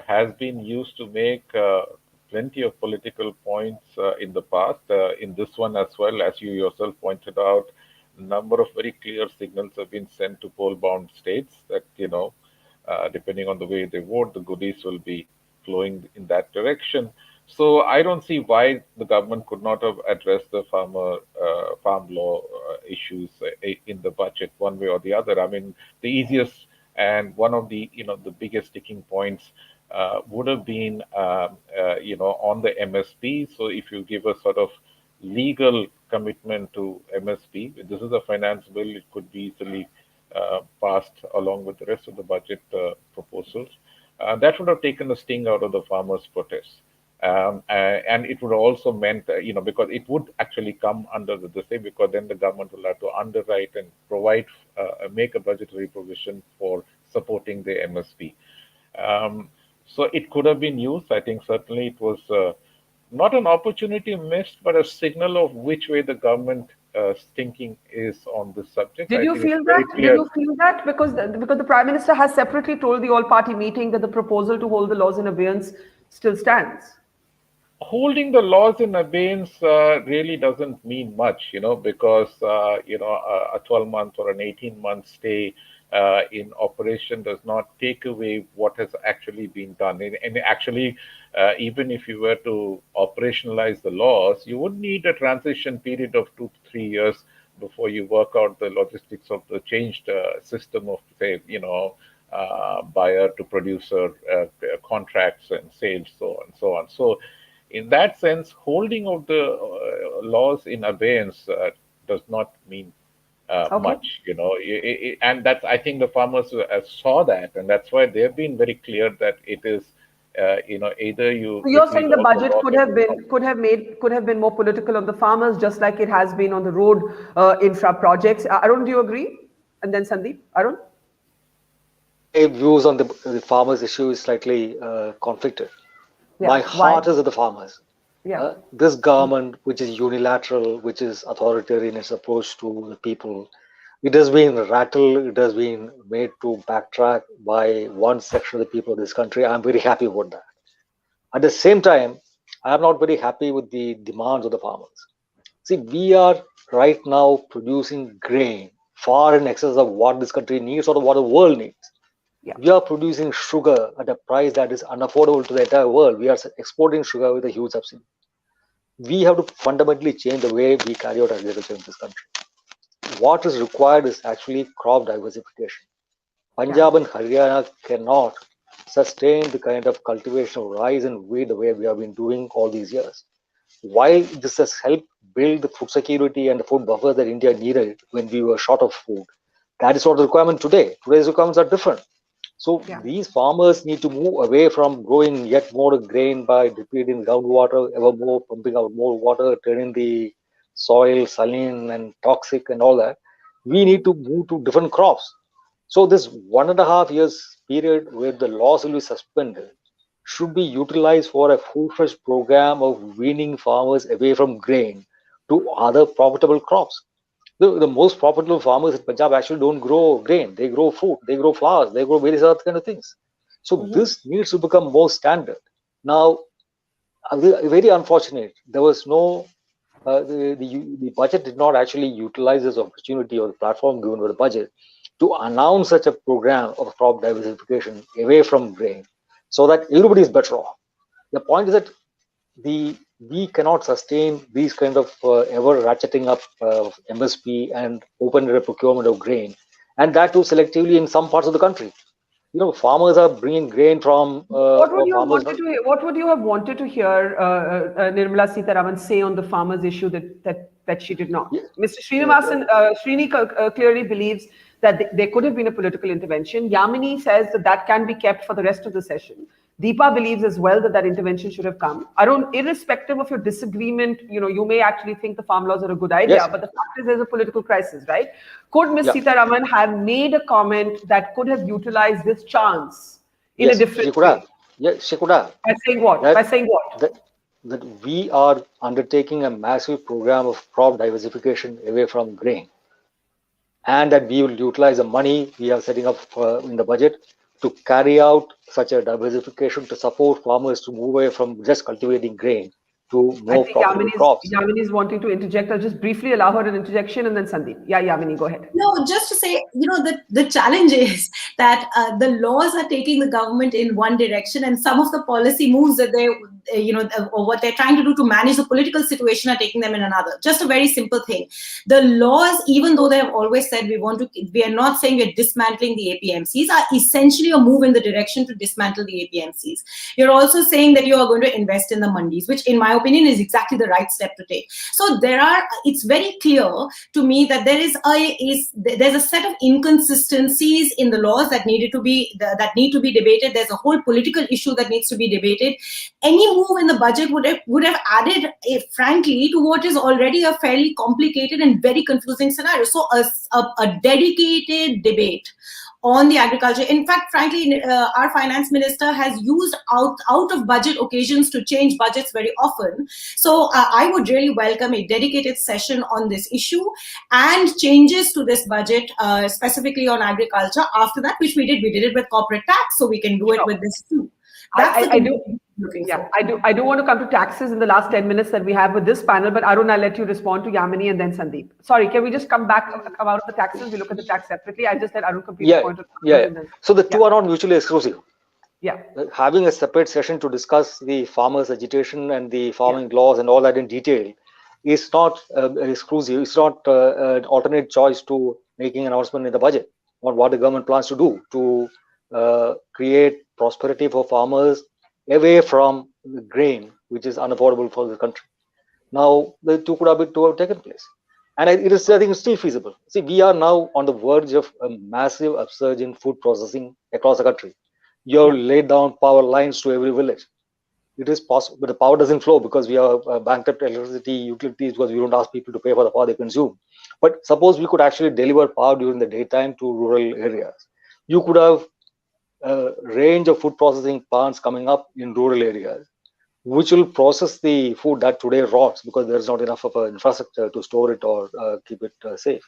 has been used to make plenty of political points in the past. In this one as well, as you yourself pointed out, a number of very clear signals have been sent to poll-bound states that, depending on the way they vote, the goodies will be flowing in that direction. So I don't see why the government could not have addressed the farm law issues in the budget one way or the other. I mean, the easiest and one of the the biggest sticking points would have been on the MSP. So if you give a sort of legal commitment to MSP, this is a finance bill, it could be easily passed along with the rest of the budget proposals. That would have taken the sting out of the farmers' protests. And it would also meant, because it would actually come under the same, because then the government will have to underwrite and provide, make a budgetary provision for supporting the MSP. So it could have been used. I think certainly it was not an opportunity missed, but a signal of which way the government thinking is on this subject. Did you feel that? Did you feel that? Because the Prime Minister has separately told the all-party meeting that the proposal to hold the laws in abeyance still stands. Holding the laws in abeyance really doesn't mean much, because a 12-month or an 18-month stay in operation does not take away what has actually been done. And actually, even if you were to operationalize the laws, you would need a transition period of 2 to 3 years before you work out the logistics of the changed system of, say, buyer to producer contracts and sales, so on and so on. So in that sense, holding of the laws in abeyance does not mean much, and that's, I think the farmers saw that, and that's why they've been very clear that it is, either you. So you're saying the budget could have been more political on the farmers, just like it has been on the road infra projects. Arun, do you agree? And then Sandip, Arun. My views on the farmers issue is slightly conflicted. Yeah, my heart is with the farmers. Yeah. This government, which is unilateral, which is authoritarian in its approach to the people, it has been rattled, it has been made to backtrack by one section of the people of this country. I'm very happy about that. At the same time, I'm not very happy with the demands of the farmers. See, we are right now producing grain far in excess of what this country needs or what the world needs. Yeah. We are producing sugar at a price that is unaffordable to the entire world. We are exporting sugar with a huge subsidy. We have to fundamentally change the way we carry out agriculture in this country. What is required is actually crop diversification. Punjab and Haryana cannot sustain the kind of cultivation of rice and wheat the way we have been doing all these years. While this has helped build the food security and the food buffer that India needed when we were short of food, that is not the requirement today. Today's requirements are different. So these farmers need to move away from growing yet more grain by depleting groundwater ever more, pumping out more water, turning the soil saline and toxic and all that. We need to move to different crops. So this 1.5 years period where the laws will be suspended should be utilized for a full-fledged program of weaning farmers away from grain to other profitable crops. The most profitable farmers in Punjab actually don't grow grain. They grow fruit, they grow flowers, they grow various other kind of things. So this needs to become more standard. Now, very unfortunate, there was no, the budget did not actually utilize this opportunity or the platform given by the budget to announce such a program of crop diversification away from grain so that everybody is better off. The point is that we cannot sustain these kind of ever ratcheting up MSP and open procurement of grain, and that too selectively in some parts of the country. Farmers are bringing grain from. What would you have wanted to hear Nirmala Sitharaman say on the farmers' issue that she did not? Mr. Srinivasan, Srini clearly believes that there could have been a political intervention. Yamini says that can be kept for the rest of the session. Deepa believes as well that intervention should have come. Arun, irrespective of your disagreement, you may actually think the farm laws are a good idea, but the fact is there's a political crisis, right? Could Ms. Sitharaman have made a comment that could have utilized this chance in a different way? Yes, she could have. By saying what? That we are undertaking a massive program of crop diversification away from grain, and that we will utilize the money we are setting up in the budget to carry out such a diversification to support farmers to move away from just cultivating grain to more profitable crops. Yamini is wanting to interject. I'll just briefly allow her an interjection and then Sandip. Yeah, Yamini, go ahead. No, just to say, the challenge is that the laws are taking the government in one direction, and some of the policy moves that they, or what they're trying to do to manage the political situation are taking them in another. Just a very simple thing. The laws, even though they have always said we are not saying we're dismantling the APMCs, are essentially a move in the direction to dismantle the APMCs. You're also saying that you are going to invest in the mandis, which in my opinion, is exactly the right step to take. So it's very clear to me that there's a set of inconsistencies in the laws that need to be debated. There's a whole political issue that needs to be debated. Any move in the budget would have added, frankly, to what is already a fairly complicated and very confusing scenario. So a dedicated debate on the agriculture. In fact, frankly, our finance minister has used out of budget occasions to change budgets very often. So I would really welcome a dedicated session on this issue and changes to this budget, specifically on agriculture. After that, which we did it with corporate tax, so we can do it with this too. I do want to come to taxes in the last 10 minutes that we have with this panel, but Arun, I'll let you respond to Yamini and then Sandip. Sorry, can we just come out of the taxes? We look at the tax separately. I just let Arun complete the point. So the two are not mutually exclusive. Yeah. Having a separate session to discuss the farmers' agitation and the farming laws and all that in detail is not exclusive. It's not an alternate choice to making an announcement in the budget on what the government plans to do to create prosperity for farmers away from the grain, which is unaffordable for the country. Now, the two could have taken place. And I think it's still feasible. See, we are now on the verge of a massive upsurge in food processing across the country. You have laid down power lines to every village. It is possible, but the power doesn't flow because we are bankrupt electricity utilities, because we don't ask people to pay for the power they consume. But suppose we could actually deliver power during the daytime to rural areas. You could have a range of food processing plants coming up in rural areas, which will process the food that today rots because there's not enough of an infrastructure to store it or keep it safe.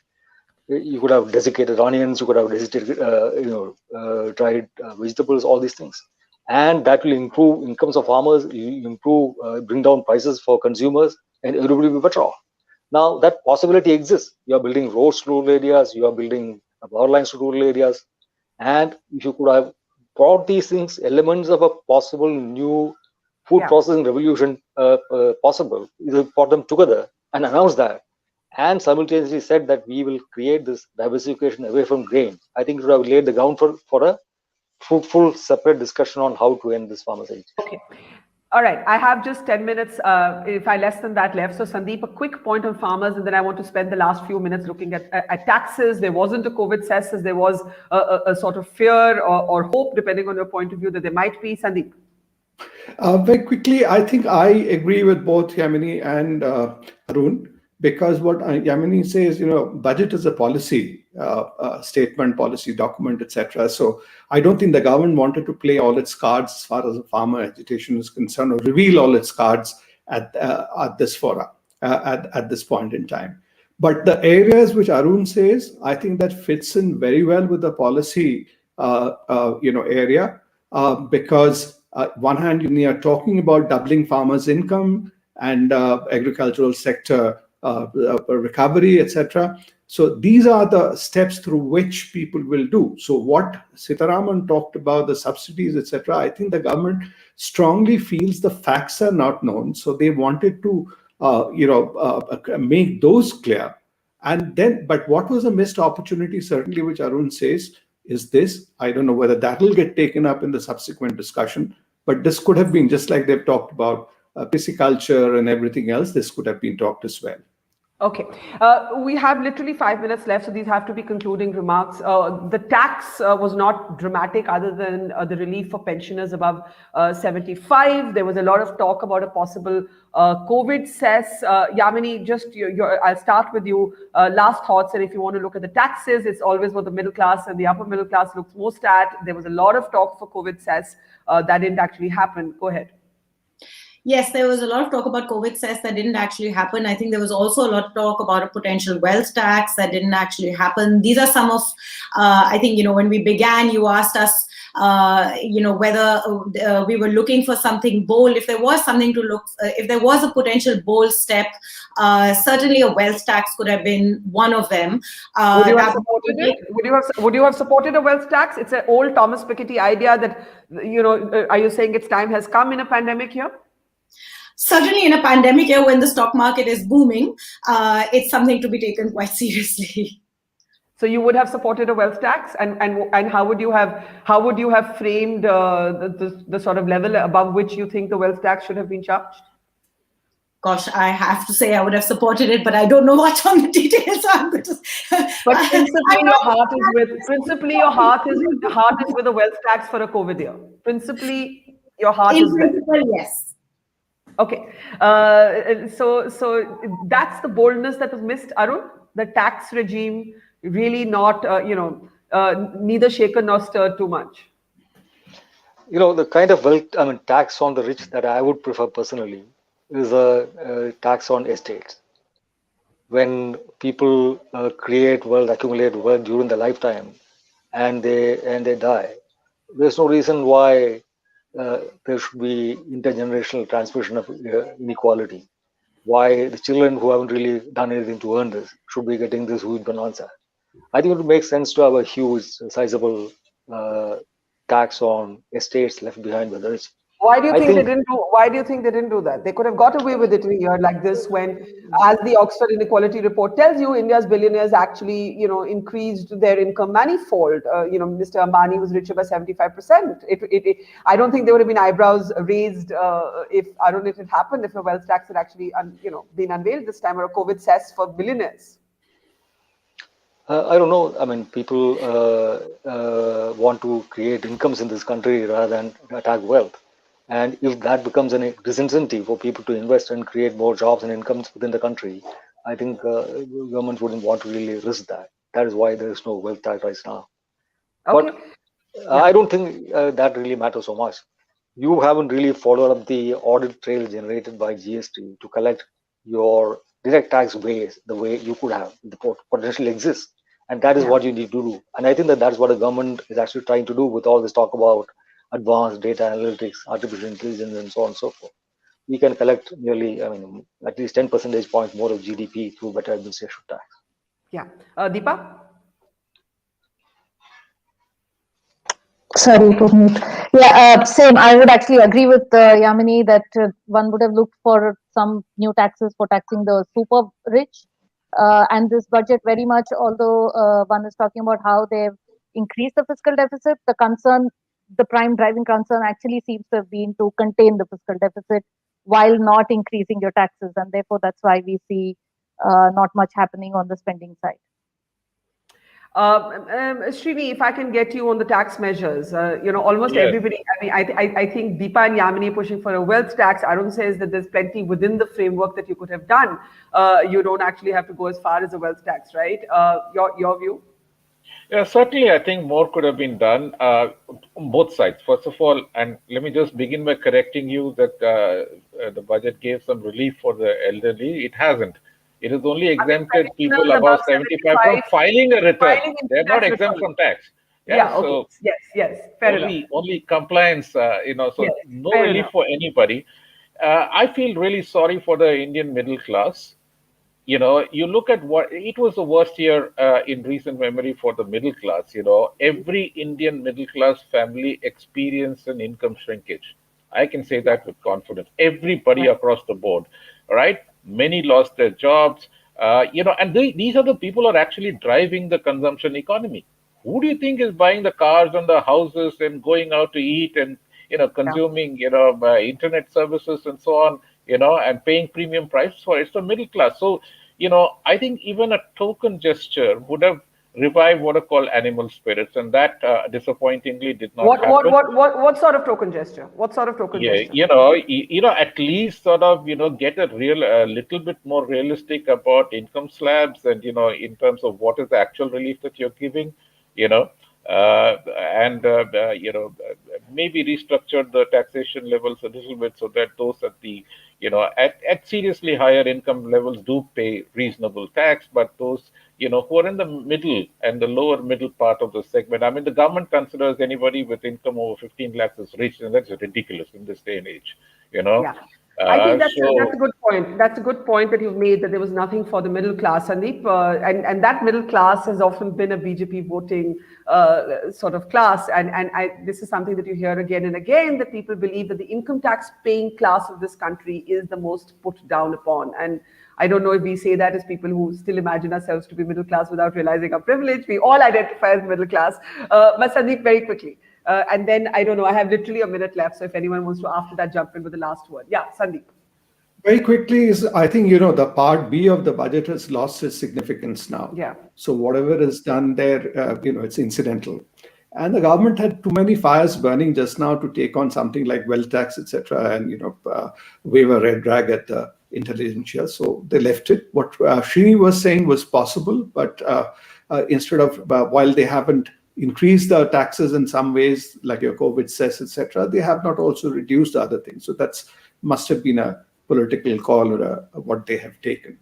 You could have desiccated onions, you could have desiccated, dried vegetables, all these things. And that will improve incomes of farmers, bring down prices for consumers, and everybody will be better off. Now, that possibility exists. You are building roads to rural areas, you are building power lines to rural areas. And if you could have brought these things, elements of a possible new food processing revolution possible, either put them together and announce that, and simultaneously said that we will create this diversification away from grain, I think it would have laid the ground for a fruitful separate discussion on how to end this farmers' agitation. Okay. All right, I have just 10 minutes, if I less than that left. So Sandip, a quick point on farmers, and then I want to spend the last few minutes looking at taxes. There wasn't a COVID cess, as there was a sort of fear or hope, depending on your point of view, that there might be. Sandip. Very quickly, I think I agree with both Yamini and Arun, because what Yamini says, budget is a policy statement, policy document, etc. So I don't think the government wanted to play all its cards as far as the farmer agitation is concerned, or reveal all its cards at this forum, at this point in time. But the areas which Arun says, I think that fits in very well with the policy, area, because one hand, you are talking about doubling farmers' income and agricultural sector recovery, etc. So these are the steps through which people will do. So what Sitharaman talked about, the subsidies, etc., I think the government strongly feels the facts are not known. So they wanted to, make those clear. And then, but what was a missed opportunity, certainly, which Arun says, is this. I don't know whether that will get taken up in the subsequent discussion, but this could have been, just like they've talked about pisciculture and everything else, this could have been talked as well. Okay, we have literally 5 minutes left, so these have to be concluding remarks. The tax was not dramatic, other than the relief for pensioners above 75. There was a lot of talk about a possible COVID cess. Yamini, just I'll start with you. Last thoughts, and if you want to look at the taxes, it's always what the middle class and the upper middle class looks most at. There was a lot of talk for COVID cess. That didn't actually happen. Go ahead. Yes, there was a lot of talk about COVID cess that didn't actually happen. I think there was also a lot of talk about a potential wealth tax that didn't actually happen. These are some of, I think, when we began, you asked us, whether we were looking for something bold. If there was something to look, if there was a potential bold step, certainly a wealth tax could have been one of them. Would you have supported it? Would you have supported a wealth tax? It's an old Thomas Piketty idea that, are you saying its time has come in a pandemic year? Certainly in a pandemic year when the stock market is booming, it's something to be taken quite seriously. So you would have supported a wealth tax, and how would you have framed the sort of level above which you think the wealth tax should have been charged? gosh, I have to say I would have supported it, but I don't know much on the details. So I'm going to. But principally, your heart is with a wealth tax for a COVID year. Principally, your heart In is there. principle, yes. Okay, so that's the boldness that was missed, Arun. The tax regime really not, neither shaken nor stirred too much. The kind of tax on the rich that I would prefer personally is a tax on estates. When people create wealth, accumulate wealth during their lifetime, and they die, there's no reason why there should be intergenerational transmission of inequality. Why the children who haven't really done anything to earn this should be getting this huge bonanza. I think it would make sense to have a huge, sizable tax on estates left behind by the rich. Why do you think they didn't do? Why do you think they didn't do that? They could have got away with it in a year like this, when, as the Oxford Inequality Report tells you, India's billionaires actually, increased their income manifold. Mr. Ambani was richer by 75%. I don't think there would have been eyebrows raised if Arun, it had happened, if a wealth tax had actually, been unveiled this time, or a COVID cess for billionaires. I don't know. I mean, people want to create incomes in this country rather than attack wealth. And if that becomes a disincentive for people to invest and create more jobs and incomes within the country, I think governments wouldn't want to really risk that. That is why there is no wealth tax right now. Okay. But I don't think that really matters so much. You haven't really followed up the audit trail generated by GST to collect your direct tax base the way you could have. The potential exists. And that is what you need to do. And I think that's what the government is actually trying to do with all this talk about advanced data analytics, artificial intelligence, and so on and so forth. We can collect nearly, at least 10 percentage points more of GDP through better administration of tax. Yeah. Deepa? Sorry, to mute. Yeah, same. I would actually agree with Yamini that one would have looked for some new taxes for taxing the super rich. And this budget very much, although one is talking about how they've increased the fiscal deficit, the prime driving concern actually seems to have been to contain the fiscal deficit while not increasing your taxes. And therefore, that's why we see not much happening on the spending side. Srini, if I can get you on the tax measures, almost everybody, I think Deepa and Yamini pushing for a wealth tax. Arun says that there's plenty within the framework that you could have done. You don't actually have to go as far as a wealth tax, right? Your view? Yeah, certainly, I think more could have been done on both sides. First of all, and let me just begin by correcting you that the budget gave some relief for the elderly. It hasn't. It has only exempted people above 75 from filing a return. They're not exempt from tax. Yeah, okay. So yes, fair enough. Only compliance, so no relief for anybody. I feel really sorry for the Indian middle class. You look at what it was the worst year in recent memory for the middle class. Every Indian middle class family experienced an income shrinkage. I can say that with confidence. Everybody across the board, right? Many lost their jobs, and these are the people who are actually driving the consumption economy. Who do you think is buying the cars and the houses and going out to eat and, consuming, internet services and so on, and paying premium prices for it? It's the middle class. So, I think even a token gesture would have revived what are called animal spirits, and that disappointingly did not happen. What sort of token gesture? What sort of token gesture? At least sort of, get a little bit more realistic about income slabs and, in terms of what is the actual relief that you're giving, maybe restructure the taxation levels a little bit so that those at the, at seriously higher income levels do pay reasonable tax, but those, who are in the middle and the lower middle part of the segment. I mean, the government considers anybody with income over 15 lakhs as rich, and that's ridiculous in this day and age, Yeah. I think that's a good point. That's a good point that you've made, that there was nothing for the middle class, Sandip. And that middle class has often been a BJP voting sort of class. And this is something that you hear again and again, that people believe that the income tax paying class of this country is the most put down upon. And I don't know if we say that as people who still imagine ourselves to be middle class without realizing our privilege. We all identify as middle class. But Sandip, very quickly. And then, I don't know, I have literally a minute left. So if anyone wants to, after that, jump in with the last word. Yeah, Sandip. Very quickly is, I think, the part B of the budget has lost its significance now. Yeah. So whatever is done there, it's incidental. And the government had too many fires burning just now to take on something like wealth tax, etc., and wave a red rag at the intelligentsia. So they left it. What Srini was saying was possible, but instead of while they haven't increased the taxes in some ways, like your COVID cess, etc., they have not also reduced the other things. So that's must have been a political call or what they have taken.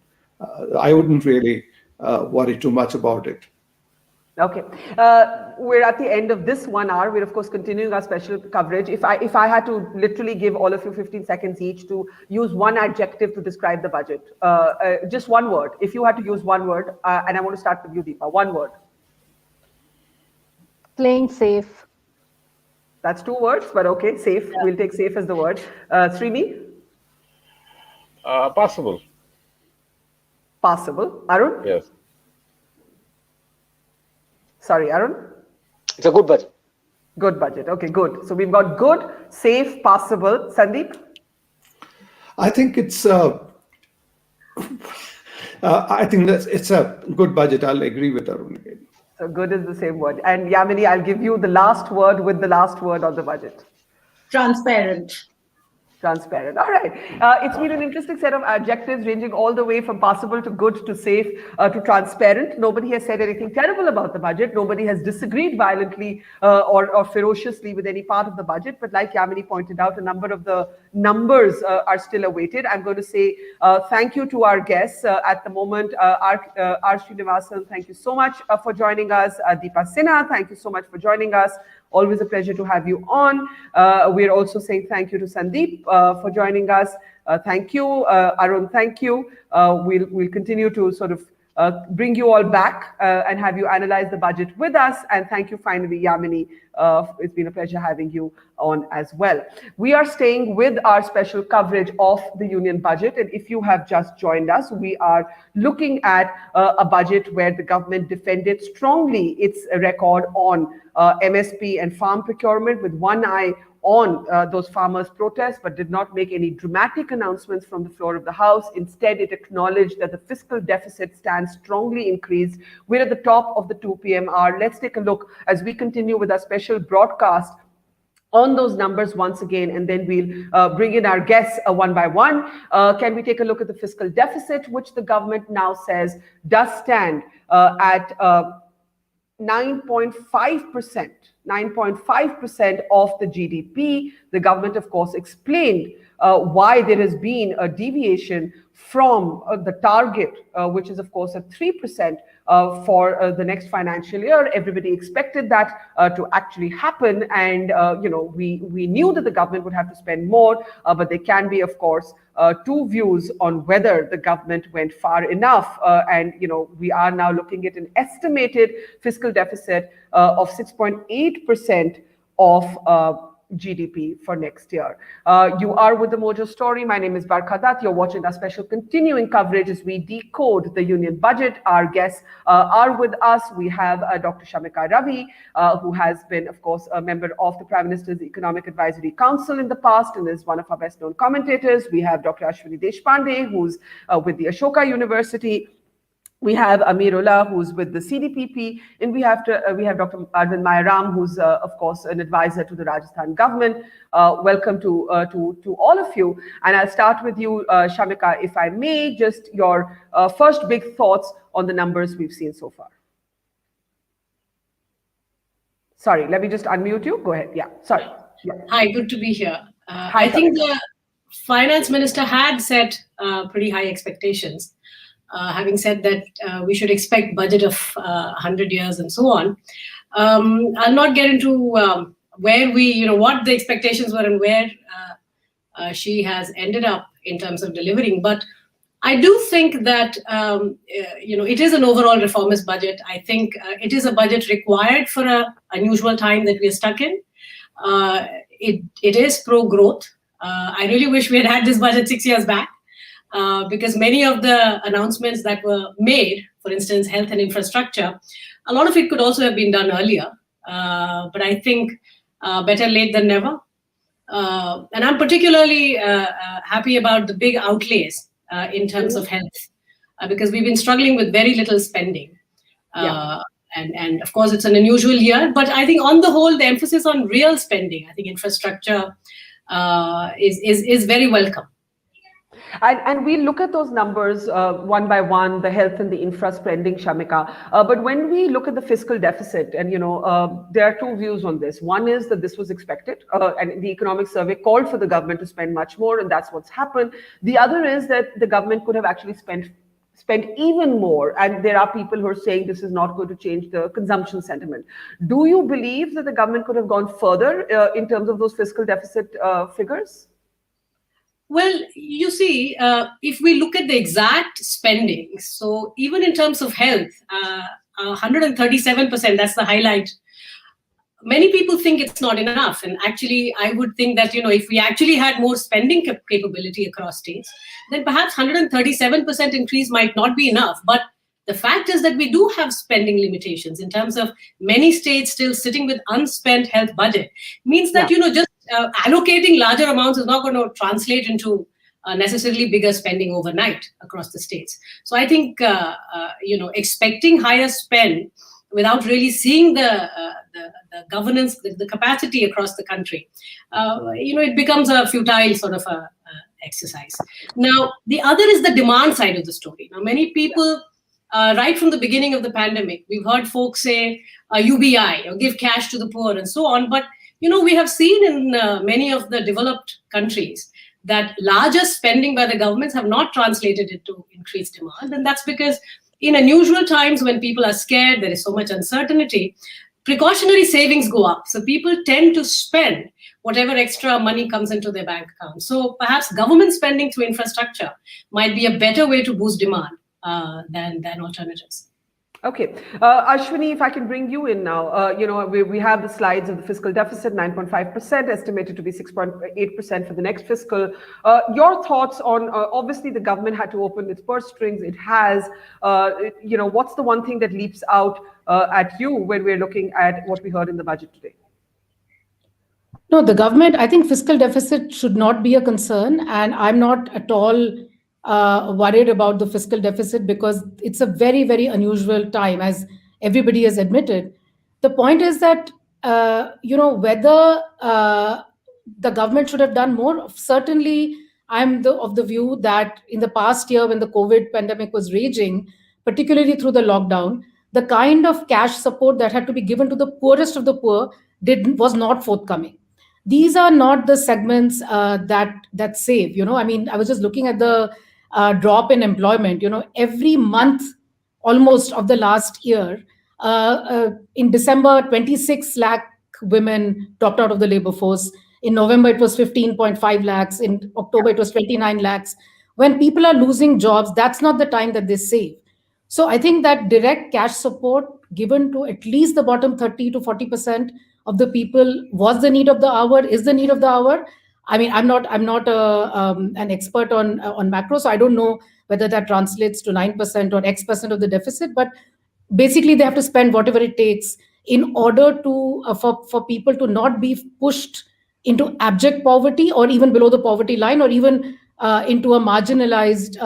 I wouldn't really worry too much about it. Okay, we're at the end of this 1 hour. We're of course continuing our special coverage. If I had to literally give all of you 15 seconds each to use one adjective to describe the budget, just one word. If you had to use one word, and I want to start with you, Deepa. One word. Playing safe. That's 2 words, but okay, safe. We'll take safe as the word. Srini. Possible. Possible. Arun? Yes. Sorry, Arun? It's a good budget. Good budget. Okay, good. So we've got good, safe, possible. Sandip? I think it's I think it's a good budget. I'll agree with Arun again. So good is the same word. And Yamini, I'll give you the last word with the last word on the budget. Transparent. Transparent. All right. It's been an interesting set of adjectives ranging all the way from possible to good to safe to transparent. Nobody has said anything terrible about the budget. Nobody has disagreed violently or ferociously with any part of the budget. But like Yamini pointed out, a number of the numbers are still awaited. I'm going to say thank you to our guests at the moment. Srinivasan, thank you so much for joining us. Deepa Sinha, thank you so much for joining us. Always a pleasure to have you on. We're also saying thank you to Sandip for joining us. Thank you, Arun. Thank you. We'll continue to sort of bring you all back and have you analyze the budget with us. And thank you finally, Yamini. It's been a pleasure having you on as well. We are staying with our special coverage of the union budget. And if you have just joined us, we are looking at a budget where the government defended strongly its record on MSP and farm procurement with one eye on those farmers' protests, but did not make any dramatic announcements from the floor of the House. Instead, it acknowledged that the fiscal deficit stands strongly increased. We're at the top of the 2 p.m. hour. Let's take a look as we continue with our special broadcast on those numbers once again, and then we'll bring in our guests one by one. Can we take a look at the fiscal deficit, which the government now says does stand at 9.5%. 9.5% of the GDP. The government, of course, explained why there has been a deviation from the target, which is, of course, at 3% for the next financial year. Everybody expected that to actually happen. And, we knew that the government would have to spend more, but there can be, of course, 2 views on whether the government went far enough. And, we are now looking at an estimated fiscal deficit of 6.8% of GDP for next year. You are with the Mojo Story. My name is Barkha Dutt. You're watching our special continuing coverage as we decode the union budget. Our guests are with us. We have Dr. Shamika Ravi, who has been, of course, a member of the Prime Minister's Economic Advisory Council in the past and is one of our best-known commentators. We have Dr. Ashwini Deshpande, who's with the Ashoka University. We have Amirullah, who's with the CDPP, and we have Dr. Arvind Mayaram, who's of course an advisor to the Rajasthan government. Welcome to all of you, and I'll start with you, Shamika, if I may. Just your first big thoughts on the numbers we've seen so far. Sorry, let me just unmute you. Go ahead. Yeah, sorry. Yeah. Hi, good to be here. Hi, I think the finance minister had set pretty high expectations. Having said that, we should expect budget of 100 years and so on. I'll not get into where what the expectations were and where she has ended up in terms of delivering. But I do think that, it is an overall reformist budget. I think it is a budget required for an unusual time that we are stuck in. It is pro-growth. I really wish we had had this budget 6 years back. Because many of the announcements that were made, for instance, health and infrastructure, a lot of it could also have been done earlier. But I think better late than never. And I'm particularly happy about the big outlays in terms of health, because we've been struggling with very little spending. And of course, it's an unusual year, but I think on the whole, the emphasis on real spending, I think infrastructure is very welcome. And we look at those numbers one by one, the health and the infra spending, Shamika. But when we look at the fiscal deficit, and there are two views on this. One is that this was expected, and the economic survey called for the government to spend much more, and that's what's happened. The other is that the government could have actually spent even more, and there are people who are saying this is not going to change the consumption sentiment. Do you believe that the government could have gone further in terms of those fiscal deficit figures? Well, you see, if we look at the exact spending, so even in terms of health, 137%, that's the highlight. Many people think it's not enough. And actually, I would think that, if we actually had more spending capability across states, then perhaps 137% increase might not be enough. But the fact is that we do have spending limitations in terms of many states still sitting with unspent health budget. Means that, just allocating larger amounts is not going to translate into necessarily bigger spending overnight across the states. So I think, expecting higher spend without really seeing the governance, the capacity across the country, it becomes a futile sort of a exercise. Now, the other is the demand side of the story. Now, many people, right from the beginning of the pandemic, we've heard folks say UBI, or give cash to the poor and so on. But, we have seen in many of the developed countries that larger spending by the governments have not translated into increased demand. And that's because in unusual times when people are scared, there is so much uncertainty, precautionary savings go up. So people tend to spend whatever extra money comes into their bank account. So perhaps government spending through infrastructure might be a better way to boost demand than alternatives. Okay. Ashwini, if I can bring you in now, we have the slides of the fiscal deficit, 9.5%, estimated to be 6.8% for the next fiscal. Your thoughts on, obviously the government had to open its purse strings, it has, what's the one thing that leaps out at you when we're looking at what we heard in the budget today? No, the government, I think fiscal deficit should not be a concern, and I'm not at all worried about the fiscal deficit because it's a very, very unusual time, as everybody has admitted. The point is that, whether the government should have done more, certainly I'm of the view that in the past year when the COVID pandemic was raging, particularly through the lockdown, the kind of cash support that had to be given to the poorest of the poor was not forthcoming. These are not the segments that save. I was just looking at the drop in employment. Every month almost of the last year, in December, 26 lakh women dropped out of the labor force. In November, it was 15.5 lakhs. In October, it was 29 lakhs. When people are losing jobs, that's not the time that they save. So I think that direct cash support given to at least the bottom 30 to 40% of the people was the need of the hour, is the need of the hour. I'm not an expert on macro, so I don't know whether that translates to 9% or X% of the deficit. But basically, they have to spend whatever it takes in order to for people to not be pushed into abject poverty or even below the poverty line or even into a marginalized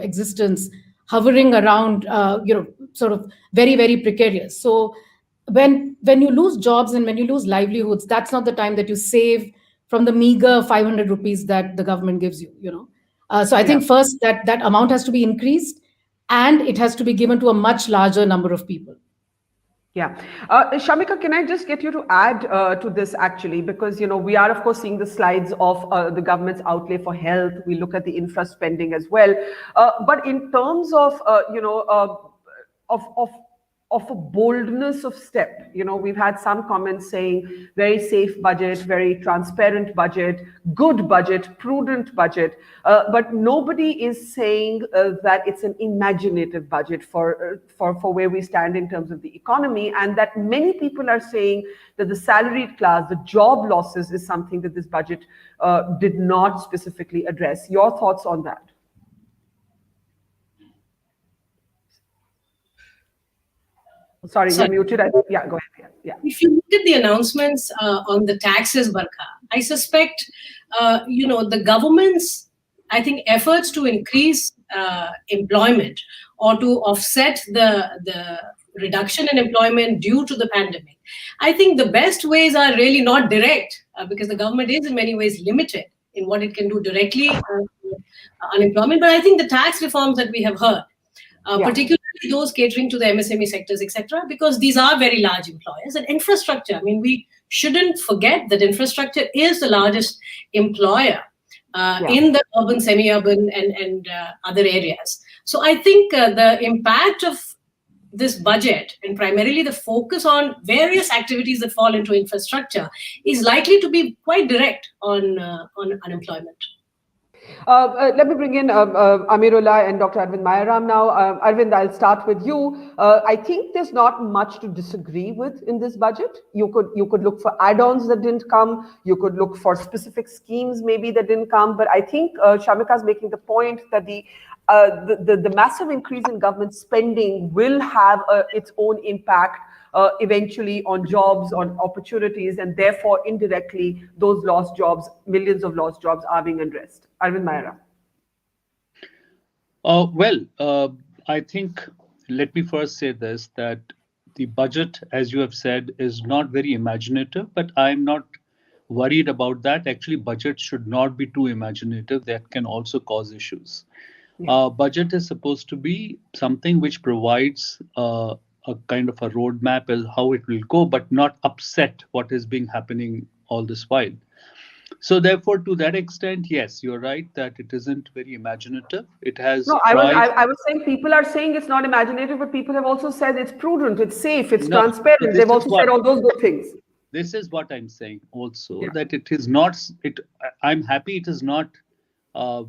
existence, hovering around sort of very, very precarious. So when you lose jobs and when you lose livelihoods, that's not the time that you save from the meager 500 rupees that the government gives you. So I think first that amount has to be increased and it has to be given to a much larger number of people. Yeah. Shamika, can I just get you to add to this actually, because, we are, of course, seeing the slides of the government's outlay for health. We look at the infra spending as well. But in terms of, of a boldness of step, we've had some comments saying very safe budget, very transparent budget, good budget, prudent budget, but nobody is saying that it's an imaginative budget for where we stand in terms of the economy, and that many people are saying that the salaried class, the job losses is something that this budget did not specifically address. Your thoughts on that? Sorry, you're muted. Yeah, go ahead. Yeah. If you look at the announcements on the taxes, Barkha, I suspect, the government's, I think, efforts to increase employment or to offset the reduction in employment due to the pandemic. I think the best ways are really not direct, because the government is in many ways limited in what it can do directly unemployment. But I think the tax reforms that we have heard, particularly those catering to the MSME sectors, etc., because these are very large employers. And infrastructure, I mean, we shouldn't forget that infrastructure is the largest employer in the urban, semi-urban, and other areas. So I think the impact of this budget, and primarily the focus on various activities that fall into infrastructure, is likely to be quite direct on unemployment. Let me bring in Amirullah and Dr. Arvind Mayaram now. Arvind, I'll start with you. I think there's not much to disagree with in this budget. You could look for add-ons that didn't come. You could look for specific schemes maybe that didn't come. But I think Shamika is making the point that the massive increase in government spending will have its own impact eventually on jobs, on opportunities, and therefore indirectly those lost jobs, millions of lost jobs are being addressed. Arvind Mayaram. I think, let me first say this, that the budget, as you have said, is not very imaginative, but I'm not worried about that. Actually, budgets should not be too imaginative. That can also cause issues. Budget is supposed to be something which provides a kind of a roadmap as how it will go, but not upset what is being happening all this while. So therefore, to that extent, yes, you're right that it isn't very imaginative. It has. No, I was saying people are saying it's not imaginative, but people have also said it's prudent, it's safe, it's transparent. They've also said all those good things. This is what I'm saying also, that it is not. I'm happy it is not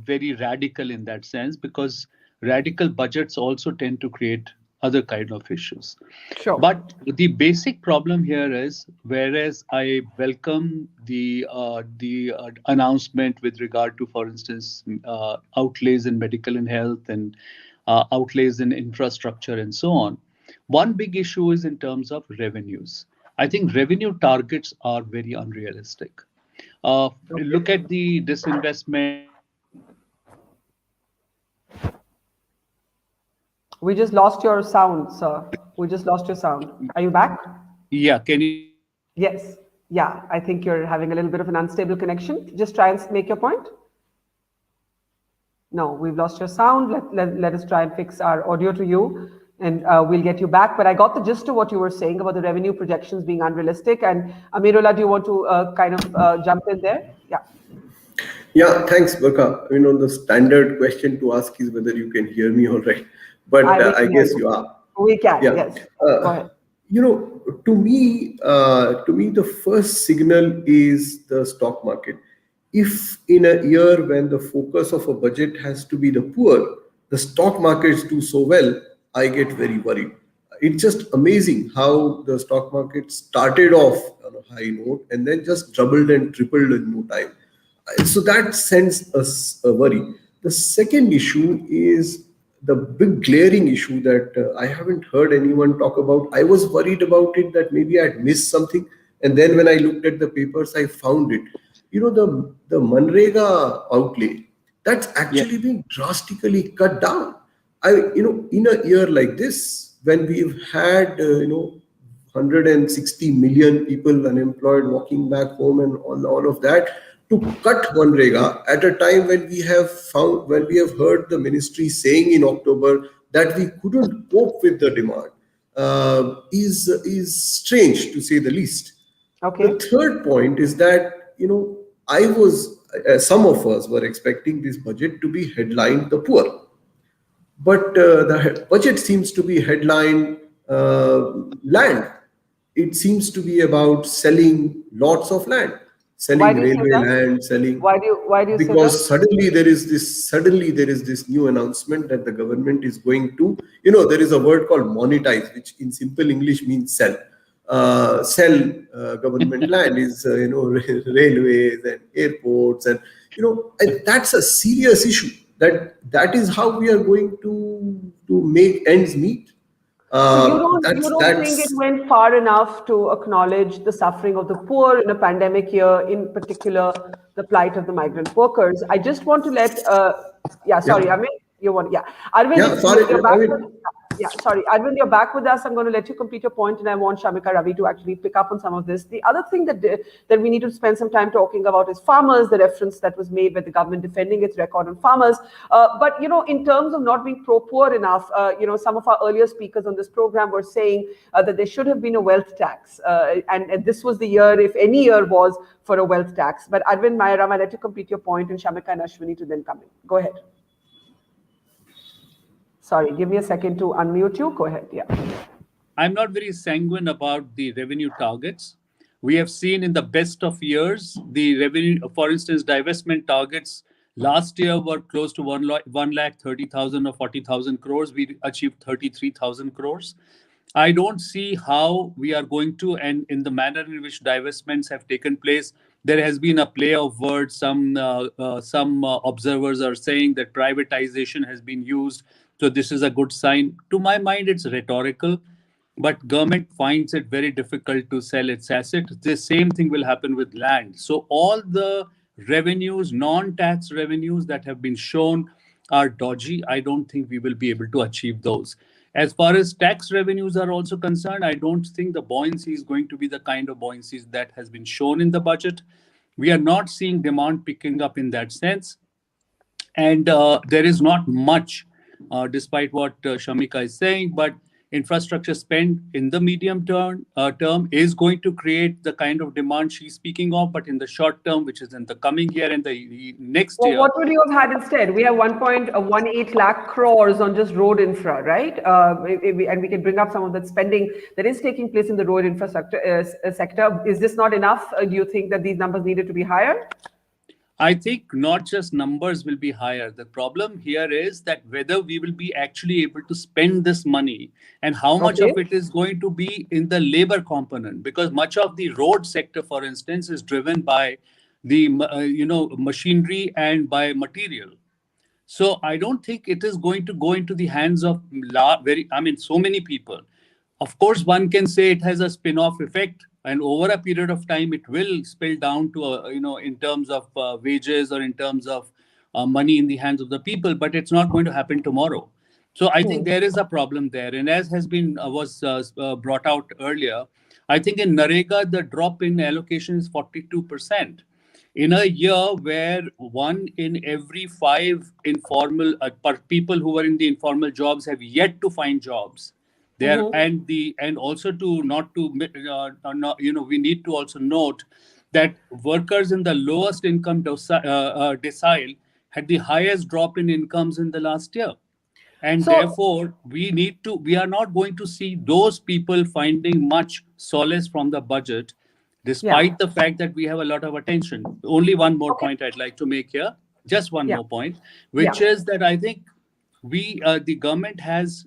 very radical in that sense, because radical budgets also tend to create other kind of issues. Sure. But the basic problem here is, whereas I welcome the announcement with regard to, for instance, outlays in medical and health and outlays in infrastructure and so on, one big issue is in terms of revenues. I think revenue targets are very unrealistic. Look at the disinvestment. We just lost your sound, sir. We just lost your sound. Are you back? Yeah, can you? Yes. Yeah, I think you're having a little bit of an unstable connection. Just try and make your point. No, we've lost your sound. Let us try and fix our audio to you, and we'll get you back. But I got the gist of what you were saying about the revenue projections being unrealistic. And Amirullah, do you want to kind of jump in there? Yeah. Yeah, thanks, Barkha. I mean, on the standard question to ask is whether you can hear me all right. But I guess you are. We can, yes. Go ahead. To me, the first signal is the stock market. If in a year when the focus of a budget has to be the poor, the stock markets do so well, I get very worried. It's just amazing how the stock market started off on a high note and then just doubled and tripled in no time. So that sends us a worry. The second issue is the big glaring issue that I haven't heard anyone talk about. I was worried about it, that maybe I'd missed something. And then when I looked at the papers, I found it. The Manrega outlay, that's actually been drastically cut down. In a year like this, when we've had, 160 million people unemployed, walking back home and all of that, to cut Manrega at a time when we have heard the ministry saying in October that we couldn't cope with the demand is strange, to say the least. Okay. The third point is that, some of us were expecting this budget to be headlined the poor. But the budget seems to be headlined land. It seems to be about selling lots of land. Selling railway land, selling. Why do you because say that? Suddenly there is this new announcement that the government is going to, there is a word called monetize, which in simple English means sell. Government land is railways and airports, and and that's a serious issue. That is how we are going to make ends meet. So you don't think it went far enough to acknowledge the suffering of the poor in a pandemic year, in particular the plight of the migrant workers? I just want to let, Arvind, Arvind, sorry, you're back. I mean, Arvind, you're back with us. I'm going to let you complete your point, and I want Shamika, Ravi to actually pick up on some of this. The other thing that we need to spend some time talking about is farmers, the reference that was made by the government defending its record on farmers. But, in terms of not being pro-poor enough, some of our earlier speakers on this program were saying that there should have been a wealth tax. And this was the year, if any year was, for a wealth tax. But Arvind, Mayram, I'll let you complete your point, and Shamika and Ashwini to then come in. Go ahead. Sorry, give me a second to unmute you. Go ahead. Yeah. I'm not very sanguine about the revenue targets. We have seen in the best of years, the revenue, for instance, divestment targets last year were close to 1,30,000 or 40,000 crores. We achieved 33,000 crores. I don't see how we are going to, and in the manner in which divestments have taken place, there has been a play of words. Some observers are saying that privatization has been used. So this is a good sign. To my mind, it's rhetorical, but government finds it very difficult to sell its assets. The same thing will happen with land. So all the revenues, non-tax revenues that have been shown are dodgy. I don't think we will be able to achieve those. As far as tax revenues are also concerned, I don't think the buoyancy is going to be the kind of buoyancy that has been shown in the budget. We are not seeing demand picking up in that sense. And there is not much, despite what Shamika is saying, but infrastructure spend in the medium term is going to create the kind of demand she's speaking of, but in the short term, which is in the coming year and the next year. What would you have had instead? We have 1.18 lakh crores on just road infra, right? And we can bring up some of that spending that is taking place in the road infrastructure sector. Is this not enough? Do you think that these numbers needed to be higher? I think not just numbers will be higher. The problem here is that whether we will be actually able to spend this money and how much of it is going to be in the labor component, because much of the road sector, for instance, is driven by the machinery and by material. So I don't think it is going to go into the hands of so many people. Of course, one can say it has a spin-off effect, and over a period of time, it will spill down to, in terms of wages or in terms of money in the hands of the people, but it's not going to happen tomorrow. So I think there is a problem there. And as has been was brought out earlier, I think in Narega, the drop in allocation is 42%. In a year where 1 in every 5 informal people who are in the informal jobs have yet to find jobs. There and also we need to also note that workers in the lowest income decile had the highest drop in incomes in the last year, and therefore we are not going to see those people finding much solace from the budget, despite the fact that we have a lot of attention. Only one more point I'd like to make here, just one more point, which is that I think the government has,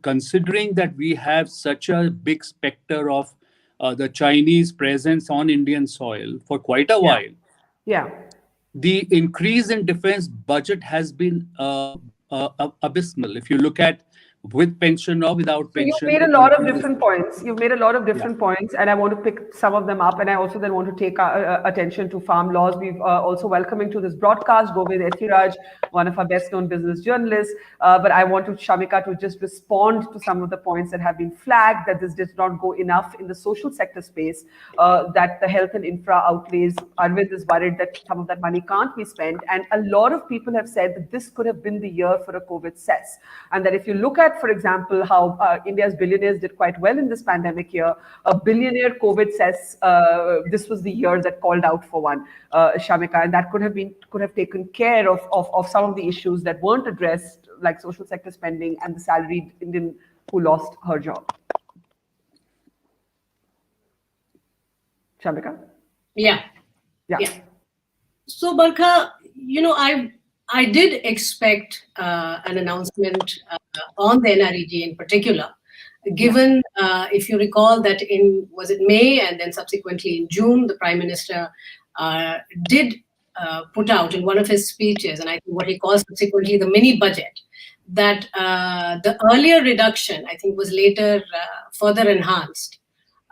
considering that we have such a big specter of the Chinese presence on Indian soil for quite a while. The increase in defense budget has been abysmal. If you look at with pension or without pension. You've made a lot of different points. Points, and I want to pick some of them up. And I also then want to take attention to farm laws. We've also welcoming to this broadcast Govind Ethiraj, one of our best-known business journalists. But I want Shamika to just respond to some of the points that have been flagged, that this does not go enough in the social sector space, that the health and infra outlays, Arvind is worried that some of that money can't be spent. And a lot of people have said that this could have been the year for a COVID cess. And that if you look at, for example, how India's billionaires did quite well in this pandemic year, a billionaire COVID cess, this was the year that called out for one, Shamika, and that could have taken care of some of the issues that weren't addressed, like social sector spending and the salaried Indian who lost her job. Shamika? Yeah. So, Barkha, I did expect an announcement on the NREG in particular, given, if you recall, that was it May and then subsequently in June, the Prime Minister did put out in one of his speeches, and I think what he calls subsequently the mini budget, that the earlier reduction, I think, was later further enhanced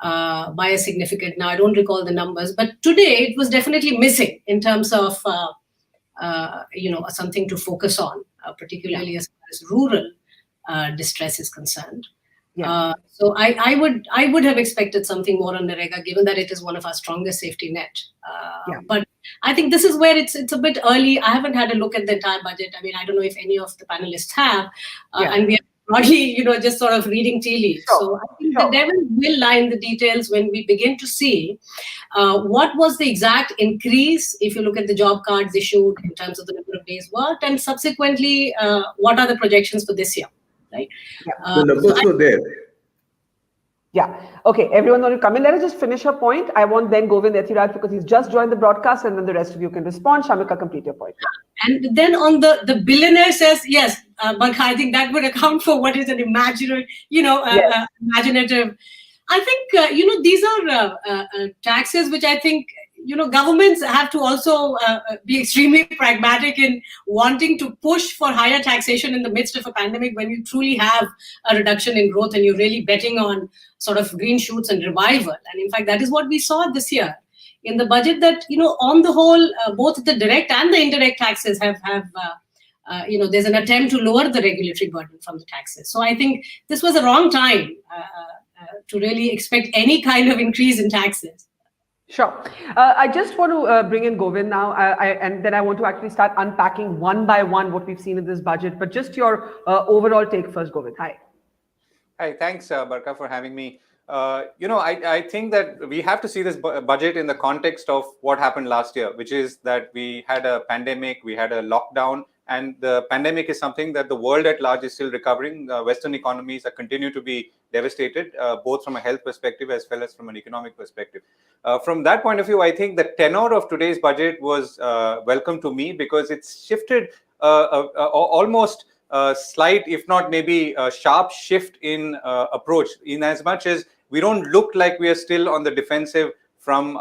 by a significant. Now I don't recall the numbers, but today it was definitely missing in terms of something to focus on, particularly as far as rural distress is concerned. So I would have expected something more on Narega, given that it is one of our strongest safety net. But I think this is where it's a bit early. I haven't had a look at the entire budget. I mean, I don't know if any of the panelists have, and we are broadly, just sort of reading tea leaves. So I think the devil will lie in the details when we begin to see what was the exact increase, if you look at the job cards issued in terms of the number of days worked, and subsequently, what are the projections for this year, right? The numbers were there. Yeah. Okay. Everyone want to come in? Let us just finish her point. I want then Govind Ethiraj, because he's just joined the broadcast, and then the rest of you can respond. Shamika, complete your point. And then on the billionaire says, yes, Barkha, I think that would account for what is an imaginative. I think, these are taxes which I think, governments have to also be extremely pragmatic in wanting to push for higher taxation in the midst of a pandemic, when you truly have a reduction in growth and you're really betting on sort of green shoots and revival. And in fact, that is what we saw this year in the budget, that, on the whole, both the direct and the indirect taxes have there's an attempt to lower the regulatory burden from the taxes. So I think this was a wrong time to really expect any kind of increase in taxes. Sure. I just want to bring in Govind now, and then I want to actually start unpacking one by one what we've seen in this budget. But just your overall take first, Govind. Hi. Hi, thanks, Barkha, for having me. I think that we have to see this budget in the context of what happened last year, which is that we had a pandemic, we had a lockdown, and the pandemic is something that the world at large is still recovering. Western economies continue to be devastated, both from a health perspective as well as from an economic perspective. From that point of view, I think the tenor of today's budget was welcome to me, because it's shifted almost a slight, if not maybe a sharp shift in approach, in as much as we don't look like we are still on the defensive from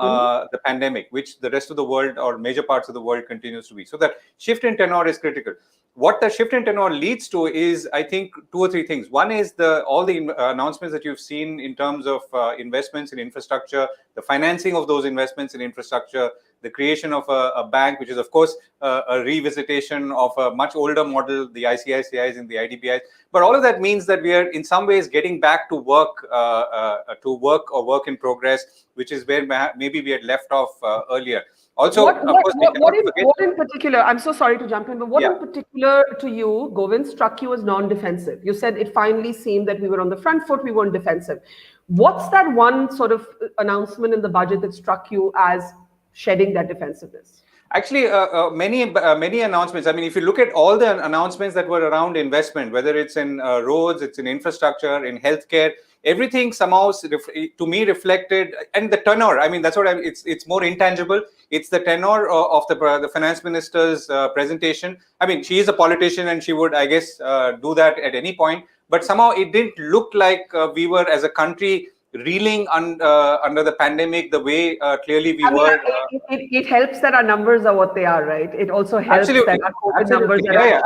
the pandemic, which the rest of the world or major parts of the world continues to be. So that shift in tenor is critical. What the shift in tenor leads to is, I think, two or three things. One is all the announcements that you've seen in terms of investments in infrastructure, the financing of those investments in infrastructure, the creation of a bank, which is, of course, a revisitation of a much older model, the ICICIs and the IDBIs. But all of that means that we are in some ways getting back to work or work in progress, which is where maybe we had left off earlier. Also, what in particular, I'm so sorry to jump in, but what in particular to you, Govind, struck you as non-defensive? You said it finally seemed that we were on the front foot, we weren't defensive. What's that one sort of announcement in the budget that struck you as shedding that defensiveness? Actually, many announcements. I mean, if you look at all the announcements that were around investment, whether it's in roads, it's in infrastructure, in healthcare, everything somehow to me reflected, and the tenor. I mean, that's what it's more intangible. It's the tenor of the finance minister's presentation. I mean, she is a politician and she would, I guess, do that at any point. But somehow it didn't look like we were as a country reeling under the pandemic the way clearly we were. It helps that our numbers are what they are, right? It also helps that our COVID numbers are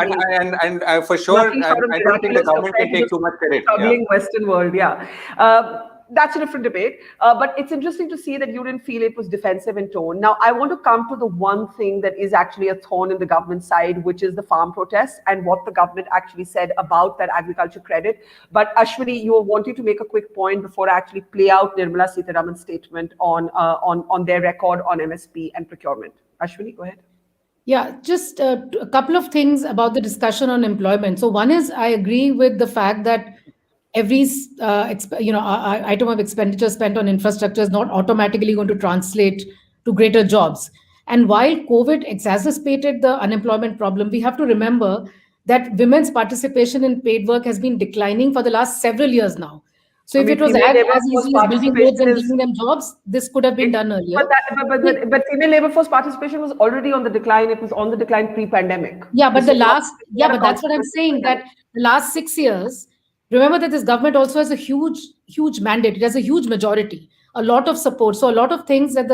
and for sure, I don't think the government can take too much credit. Struggling Western world, that's a different debate. But it's interesting to see that you didn't feel it was defensive in tone. Now, I want to come to the one thing that is actually a thorn in the government side, which is the farm protests and what the government actually said about that agriculture credit. But Ashwini, you were wanting to make a quick point before I actually play out Nirmala Sitharaman's statement on their record on MSP and procurement. Ashwini, go ahead. Yeah, just a couple of things about the discussion on employment. So one is, I agree with the fact that every item of expenditure spent on infrastructure is not automatically going to translate to greater jobs. And while COVID exacerbated the unemployment problem, we have to remember that women's participation in paid work has been declining for the last several years now. So if it was as easy as building roads and giving them jobs, this could have been done earlier. But female labor force participation was already on the decline. It was on the decline pre-pandemic. Yeah, but that's what I'm saying, that the last 6 years, remember that this government also has a huge mandate. It has a huge majority, a lot of support. So a lot of things that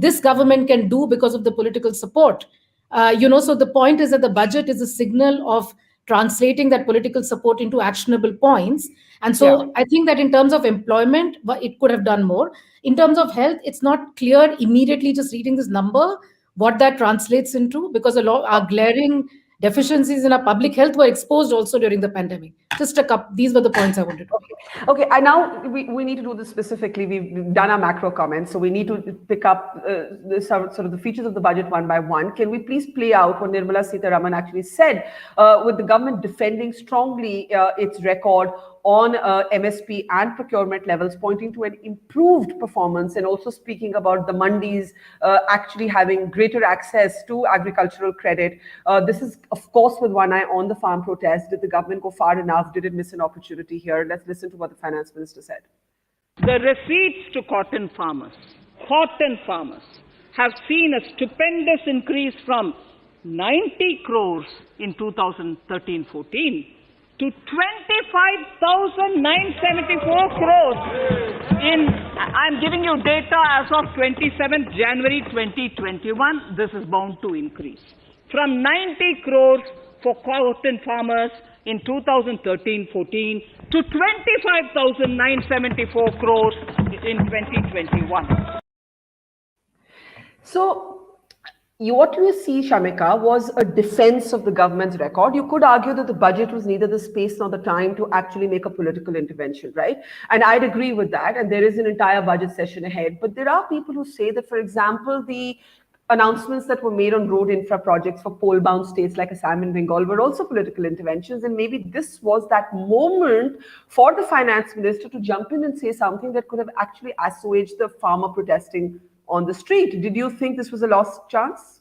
this government can do because of the political support. So the point is that the budget is a signal of translating that political support into actionable points. And so I think that in terms of employment, it could have done more. In terms of health, it's not clear immediately just reading this number what that translates into, because a lot our glaring deficiencies in our public health were exposed also during the pandemic. Just a couple, these were the points I wanted to make. Okay, and now we need to do this specifically. We've done our macro comments, so we need to pick up sort of the features of the budget one by one. Can we please play out what Nirmala Sitharaman actually said, with the government defending strongly its record on MSP and procurement levels, pointing to an improved performance, and also speaking about the mandis actually having greater access to agricultural credit. This is, of course, with one eye on the farm protest. Did the government go far enough? Did it miss an opportunity here? Let's listen to what the finance minister said. The receipts to cotton farmers have seen a stupendous increase from 90 crores in 2013-14 to 25,974 crores I'm giving you data as of 27th January 2021. This is bound to increase from 90 crores for cotton farmers in 2013-14 to 25,974 crores in 2021. So, what you see, Shamika, was a defense of the government's record. You could argue that the budget was neither the space nor the time to actually make a political intervention, right? And I'd agree with that. And there is an entire budget session ahead. But there are people who say that, for example, the announcements that were made on road infra projects for pole-bound states like Assam and Bengal were also political interventions. And maybe this was that moment for the finance minister to jump in and say something that could have actually assuaged the farmer protesting on the street. Did you think this was a lost chance?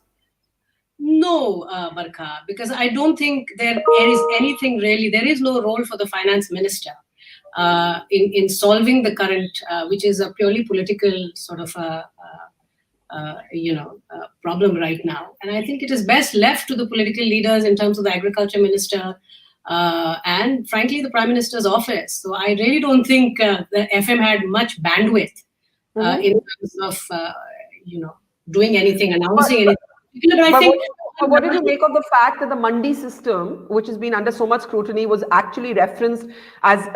No, Barkha, because I don't think there is anything really. There is no role for the finance minister in solving the current, which is a purely political sort of problem right now. And I think it is best left to the political leaders in terms of the agriculture minister and, frankly, the prime minister's office. So I really don't think the FM had much bandwidth in terms of doing anything, announcing anything. But what did you make of the fact that the mandi system, which has been under so much scrutiny, was actually referenced as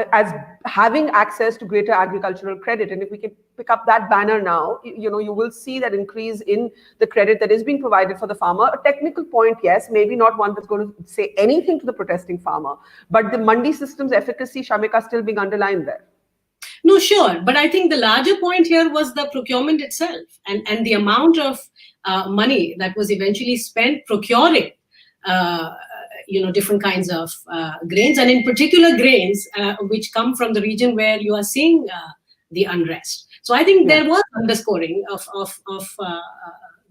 having access to greater agricultural credit? And if we can pick up that banner now, you will see that increase in the credit that is being provided for the farmer. A technical point, yes, maybe not one that's going to say anything to the protesting farmer, but the mandi system's efficacy, Shamika, still being underlined there. No, sure. But I think the larger point here was the procurement itself and the amount of money that was eventually spent procuring, different kinds of grains, and in particular grains which come from the region where you are seeing the unrest. So I think there was underscoring of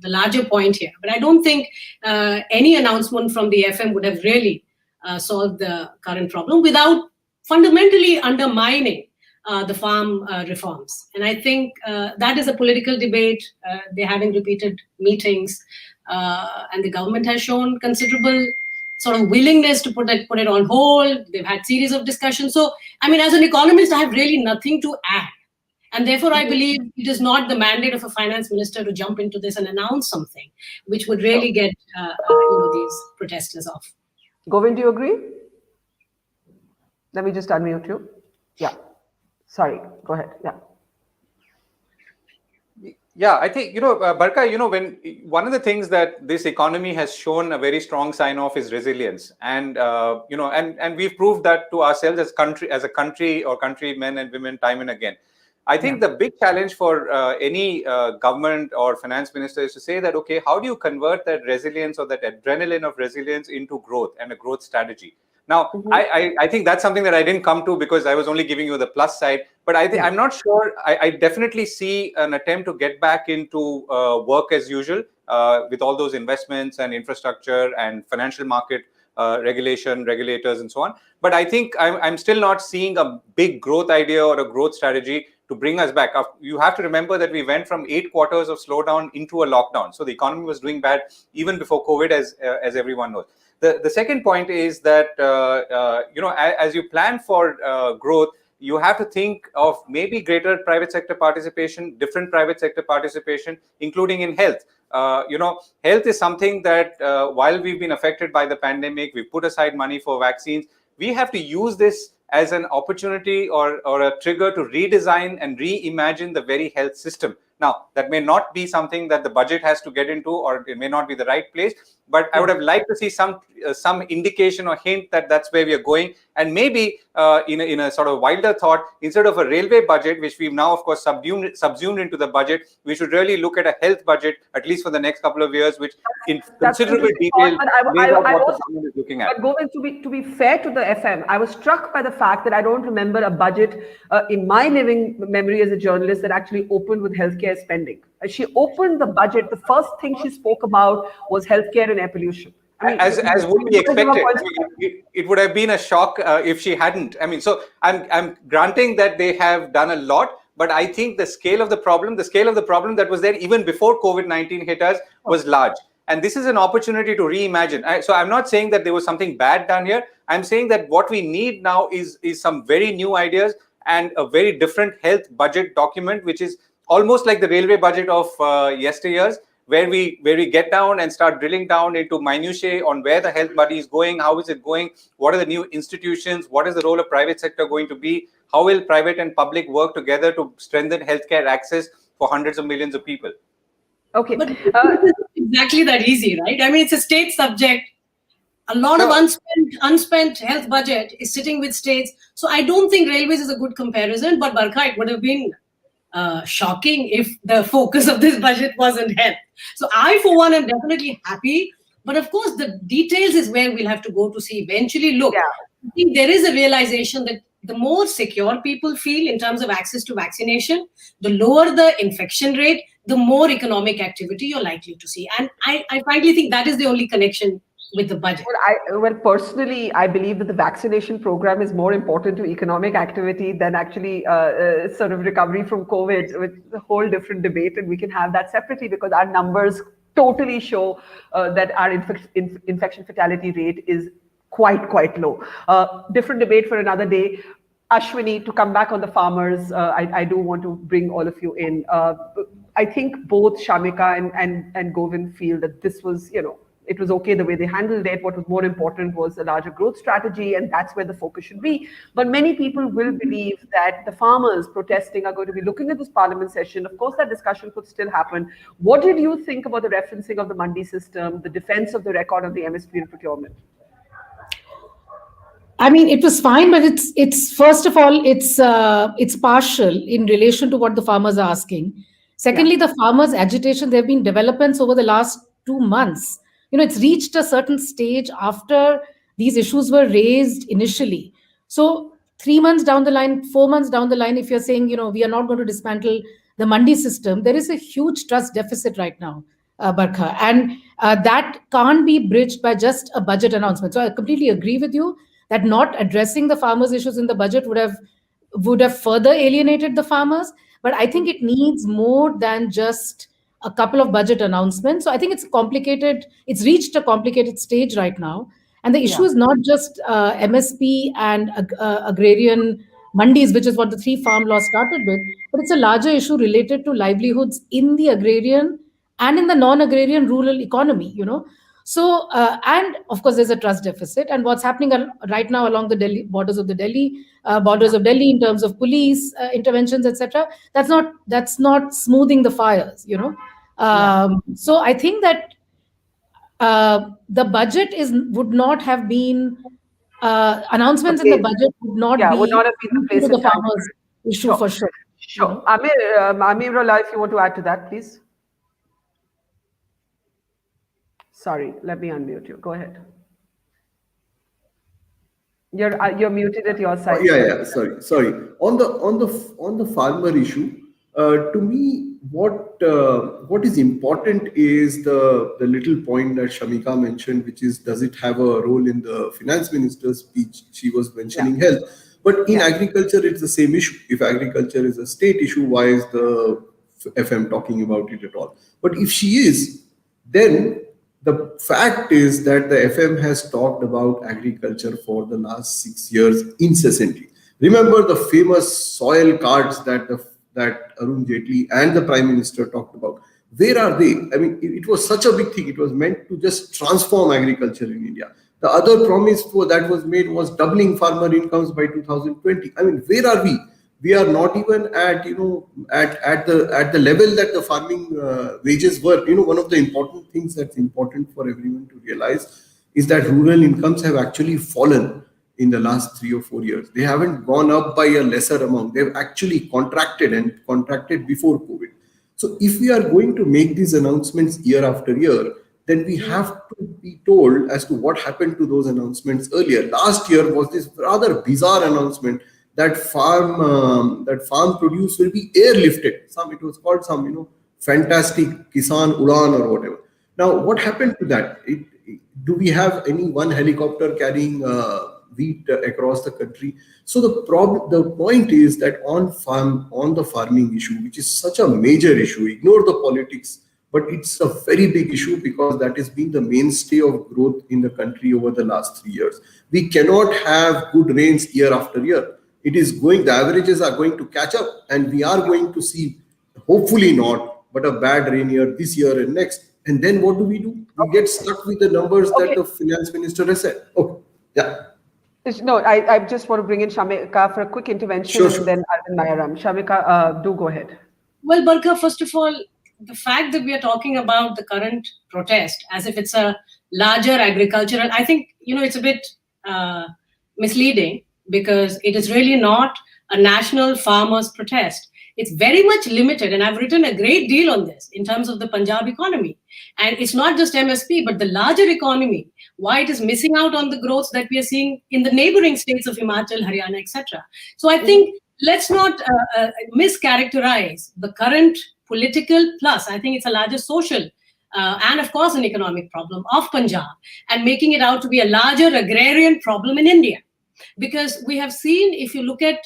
the larger point here. But I don't think any announcement from the FM would have really solved the current problem without fundamentally undermining the farm reforms. And I think that is a political debate. They're having repeated meetings, and the government has shown considerable sort of willingness to put it on hold. They've had series of discussions. So, I mean, as an economist, I have really nothing to add. And therefore, I believe it is not the mandate of a finance minister to jump into this and announce something which would really get these protesters off. Govind, do you agree? Let me just unmute you. Yeah. Sorry, go ahead. Yeah, I think, Barkha, when one of the things that this economy has shown a very strong sign of is resilience. And, and we've proved that to ourselves as a country or countrymen and women time and again. I think the big challenge for any government or finance minister is to say that, okay, how do you convert that resilience or that adrenaline of resilience into growth and a growth strategy? Now, I think that's something that I didn't come to because I was only giving you the plus side. But I'm not sure. I definitely see an attempt to get back into work as usual with all those investments and infrastructure and financial market regulators and so on. But I think I'm still not seeing a big growth idea or a growth strategy to bring us back. You have to remember that we went from 8 quarters of slowdown into a lockdown. So the economy was doing bad even before COVID, as everyone knows. The second point is that, as you plan for growth, you have to think of maybe greater private sector participation, different private sector participation, including in health. Health is something that while we've been affected by the pandemic, we put aside money for vaccines. We have to use this as an opportunity or a trigger to redesign and reimagine the very health system. Now, that may not be something that the budget has to get into, or it may not be the right place, but I would have liked to see some indication or hint that that's where we are going. And maybe in a sort of wilder thought, instead of a railway budget, which we've now, of course, subsumed into the budget, we should really look at a health budget, at least for the next couple of years, which in considerable detail lays out what the government is looking at. But Govind, to be fair to the FM, I was struck by the fact that I don't remember a budget in my living memory as a journalist that actually opened with healthcare spending. As she opened the budget, the first thing she spoke about was healthcare and air pollution. I mean, as would be expected, it would have been a shock if she hadn't. I mean, so I'm granting that they have done a lot, but I think the scale of the problem that was there even before COVID-19 hit us was large. And this is an opportunity to reimagine. So I'm not saying that there was something bad done here. I'm saying that what we need now is some very new ideas and a very different health budget document, which is almost like the railway budget of yesteryears, where we get down and start drilling down into minutiae on where the health money is going, how is it going, what are the new institutions, what is the role of private sector going to be, how will private and public work together to strengthen healthcare access for hundreds of millions of people. Okay. But exactly that easy, right? I mean, it's a state subject. A lot of unspent health budget is sitting with states. So I don't think railways is a good comparison, but Barkha, it would have been shocking if the focus of this budget wasn't health. So I, for one, am definitely happy. But of course, the details is where we'll have to go to see eventually. Look, I think there is a realization that the more secure people feel in terms of access to vaccination, the lower the infection rate, the more economic activity you're likely to see. And I frankly think that is the only connection with the budget. Well, personally, I believe that the vaccination program is more important to economic activity than actually sort of recovery from COVID, which is a whole different debate, and we can have that separately because our numbers totally show that our infection fatality rate is quite low. Different debate for another day. Ashwini, to come back on the farmers, I do want to bring all of you in. I think both Shamika and Govind feel that this was, it was okay the way they handled it. What was more important was a larger growth strategy, and that's where the focus should be. But many people will believe that the farmers protesting are going to be looking at this parliament session. Of course, that discussion could still happen. What did you think about the referencing of the mandi system, the defense of the record of the MSP and procurement? I mean, it was fine, but it's first of all, it's partial in relation to what the farmers are asking. Secondly, the farmers' agitation, there have been developments over the last 2 months. It's reached a certain stage after these issues were raised initially. So 3 months down the line, 4 months down the line, if you're saying, we are not going to dismantle the mandi system, there is a huge trust deficit right now, Barkha. And that can't be bridged by just a budget announcement. So I completely agree with you that not addressing the farmers' issues in the budget would have further alienated the farmers. But I think it needs more than just a couple of budget announcements. So I think it's complicated. It's reached a complicated stage right now. And the issue is not just MSP and agrarian mandis, which is what the 3 farm laws started with, but it's a larger issue related to livelihoods in the agrarian and in the non-agrarian rural economy, So, and of course, there's a trust deficit. And what's happening right now along the borders of Delhi in terms of police interventions, etc., that's not smoothing the fires, So I think that the budget would not have been announcements in the budget would not have been the place the farmers' issue for sure. Sure. Amirullah, if you want to add to that, please. Sorry, let me unmute you. Go ahead. You're muted at your side. Sorry. On the farmer issue, to me, what is important is the little point that Shamika mentioned, which is, does it have a role in the finance minister's speech? She was mentioning health, but in agriculture, it's the same issue. If agriculture is a state issue, why is the FM talking about it at all? But if she is, then the fact is that the FM has talked about agriculture for the last 6 years incessantly. Remember the famous soil cards that Arun Jaitley and the Prime Minister talked about. Where are they? I mean, it was such a big thing. It was meant to just transform agriculture in India. The other promise that was made was doubling farmer incomes by 2020. I mean, where are we? We are not even at at the level that the farming wages were. One of the important things that's important for everyone to realize is that rural incomes have actually fallen in the last 3 or 4 years. They haven't gone up by a lesser amount. They've actually contracted before COVID. So if we are going to make these announcements year after year, then we have to be told as to what happened to those announcements earlier. Last year was this rather bizarre announcement that farm produce will be airlifted. It was called some fantastic Kisan Udan or whatever. Now, what happened to that? Do we have any one helicopter carrying wheat across the country? So the point is that on the farming issue, which is such a major issue, ignore the politics, but it's a very big issue because that has been the mainstay of growth in the country over the last 3 years. We cannot have good rains year after year. The averages are going to catch up, and we are going to see, hopefully not, but a bad rain year this year and next. And then what do? We get stuck with the numbers that the finance minister has said. Okay, yeah. No, I just want to bring in Shamika for a quick intervention, Sure. and then Arun Mayaram. Shamika, do go ahead. Well, Barkha, first of all, the fact that we are talking about the current protest as if it's a larger agricultural, I think, it's a bit misleading, because it is really not a national farmers' protest. It's very much limited, and I've written a great deal on this in terms of the Punjab economy. And it's not just MSP, but the larger economy, why it is missing out on the growth that we are seeing in the neighboring states of Himachal, Haryana, etc. So I think let's not mischaracterize the current political, plus I think it's a larger social and of course an economic problem of Punjab, and making it out to be a larger agrarian problem in India. Because we have seen, if you look at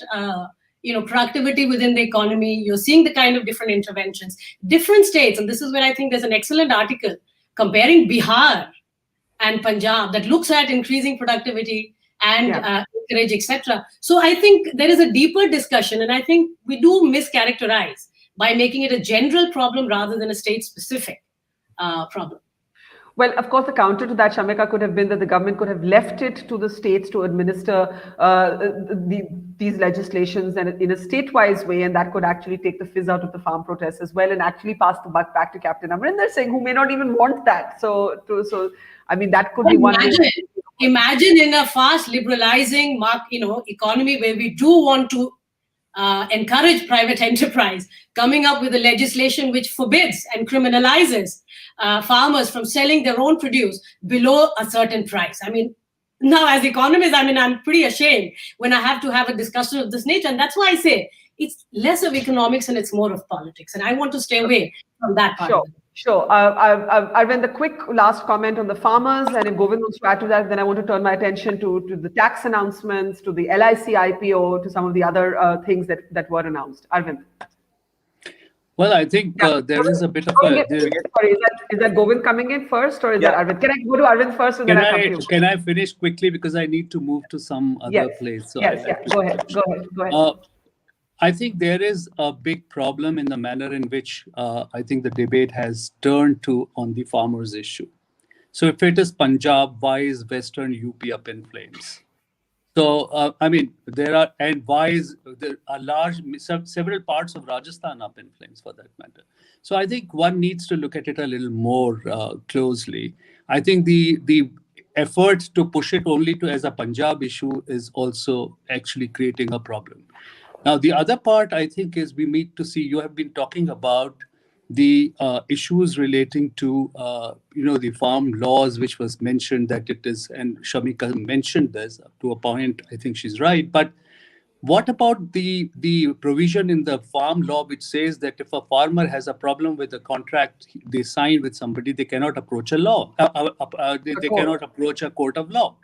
productivity within the economy, you're seeing the kind of different interventions, different states, and this is where I think there's an excellent article comparing Bihar and Punjab that looks at increasing productivity and encourage, etc. So I think there is a deeper discussion, and I think we do mischaracterize by making it a general problem rather than a state-specific problem. Well, of course, the counter to that, Shamika, could have been that the government could have left it to the states to administer these legislations and in a state-wise way, and that could actually take the fizz out of the farm protests as well, and actually pass the buck back to Captain Amarinder Singh, who may not even want that. So I mean, that could be one. Imagine in a fast liberalizing economy where we do want to encourage private enterprise, coming up with a legislation which forbids and criminalizes farmers from selling their own produce below a certain price. I mean, now as economists, I'm pretty ashamed when I have to have a discussion of this nature. And that's why I say it's less of economics and it's more of politics. And I want to stay away from that part. Sure. Arvind, the quick last comment on the farmers, and if Govind wants to add to that, then I want to turn my attention to the tax announcements, to the LIC IPO, to some of the other things that were announced. Arvind. Well, I think there is a bit of a... Sorry, is that Govind coming in first, or is that Arvind? Can I go to Arvind first, and then I come to you? Can I finish quickly, because I need to move to some other place? So Go ahead. I think there is a big problem in the manner in which I think the debate has turned to on the farmers' issue. So if it is Punjab, why is Western UP up in flames? So, why is there are several parts of Rajasthan up in flames for that matter? So I think one needs to look at it a little more closely. I think the effort to push it only to as a Punjab issue is also actually creating a problem. Now, the other part, I think, is we need to see, you have been talking about the issues relating to, the farm laws, which was mentioned that it is, and Shamika mentioned this to a point, I think she's right. But what about the provision in the farm law, which says that if a farmer has a problem with the contract they sign with somebody, they cannot approach a law, they cannot approach a court of law.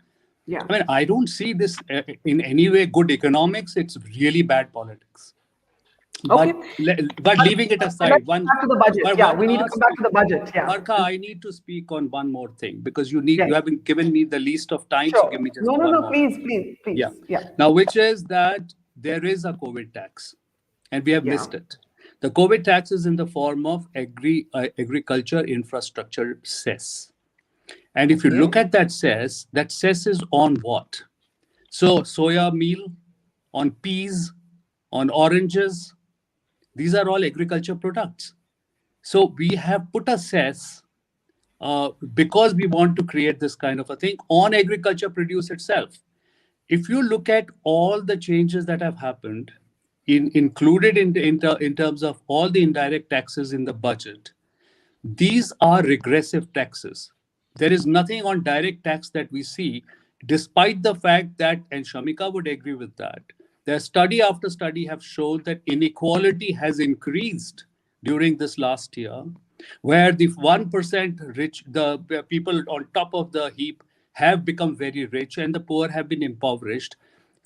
Yeah. I mean, I don't see this in any way good economics. It's really bad politics. Okay. But leaving it aside, back to the budget. We need to come back to the budget. Barkha, I need to speak on one more thing, because you haven't given me the least of time. Sure. So give me just No, please. Yeah. Now, which is that there is a COVID tax, and we have missed it. The COVID tax is in the form of agriculture infrastructure cess. And if you look at that cess is on what? So soya meal, on peas, on oranges, these are all agriculture products. So we have put a cess because we want to create this kind of a thing on agriculture produce itself. If you look at all the changes that have happened, included in terms of all the indirect taxes in the budget, these are regressive taxes. There is nothing on direct tax that we see, despite the fact that, and Shamika would agree with that, the study after study have shown that inequality has increased during this last year, where the 1% rich, the people on top of the heap have become very rich and the poor have been impoverished.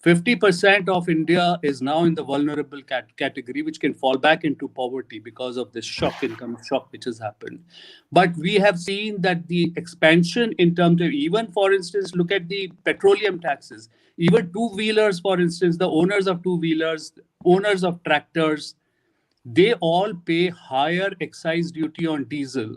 50% of India is now in the vulnerable category, which can fall back into poverty because of this income shock which has happened. But we have seen that the expansion in terms of, even for instance, look at the petroleum taxes, even two-wheelers, for instance, the owners of two-wheelers, owners of tractors, they all pay higher excise duty on diesel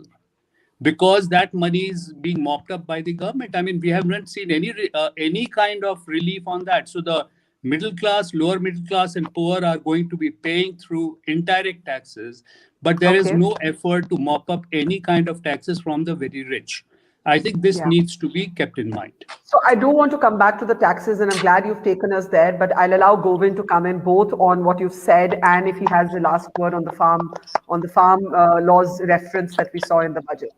because that money is being mopped up by the government. I mean, we haven't seen any kind of relief on that. So the middle class, lower middle class, and poor are going to be paying through indirect taxes, but there is no effort to mop up any kind of taxes from the very rich. I think this needs to be kept in mind. So I do want to come back to the taxes, and I'm glad you've taken us there, but I'll allow Govind to come in both on what you've said and if he has the last word on the farm laws reference that we saw in the budget.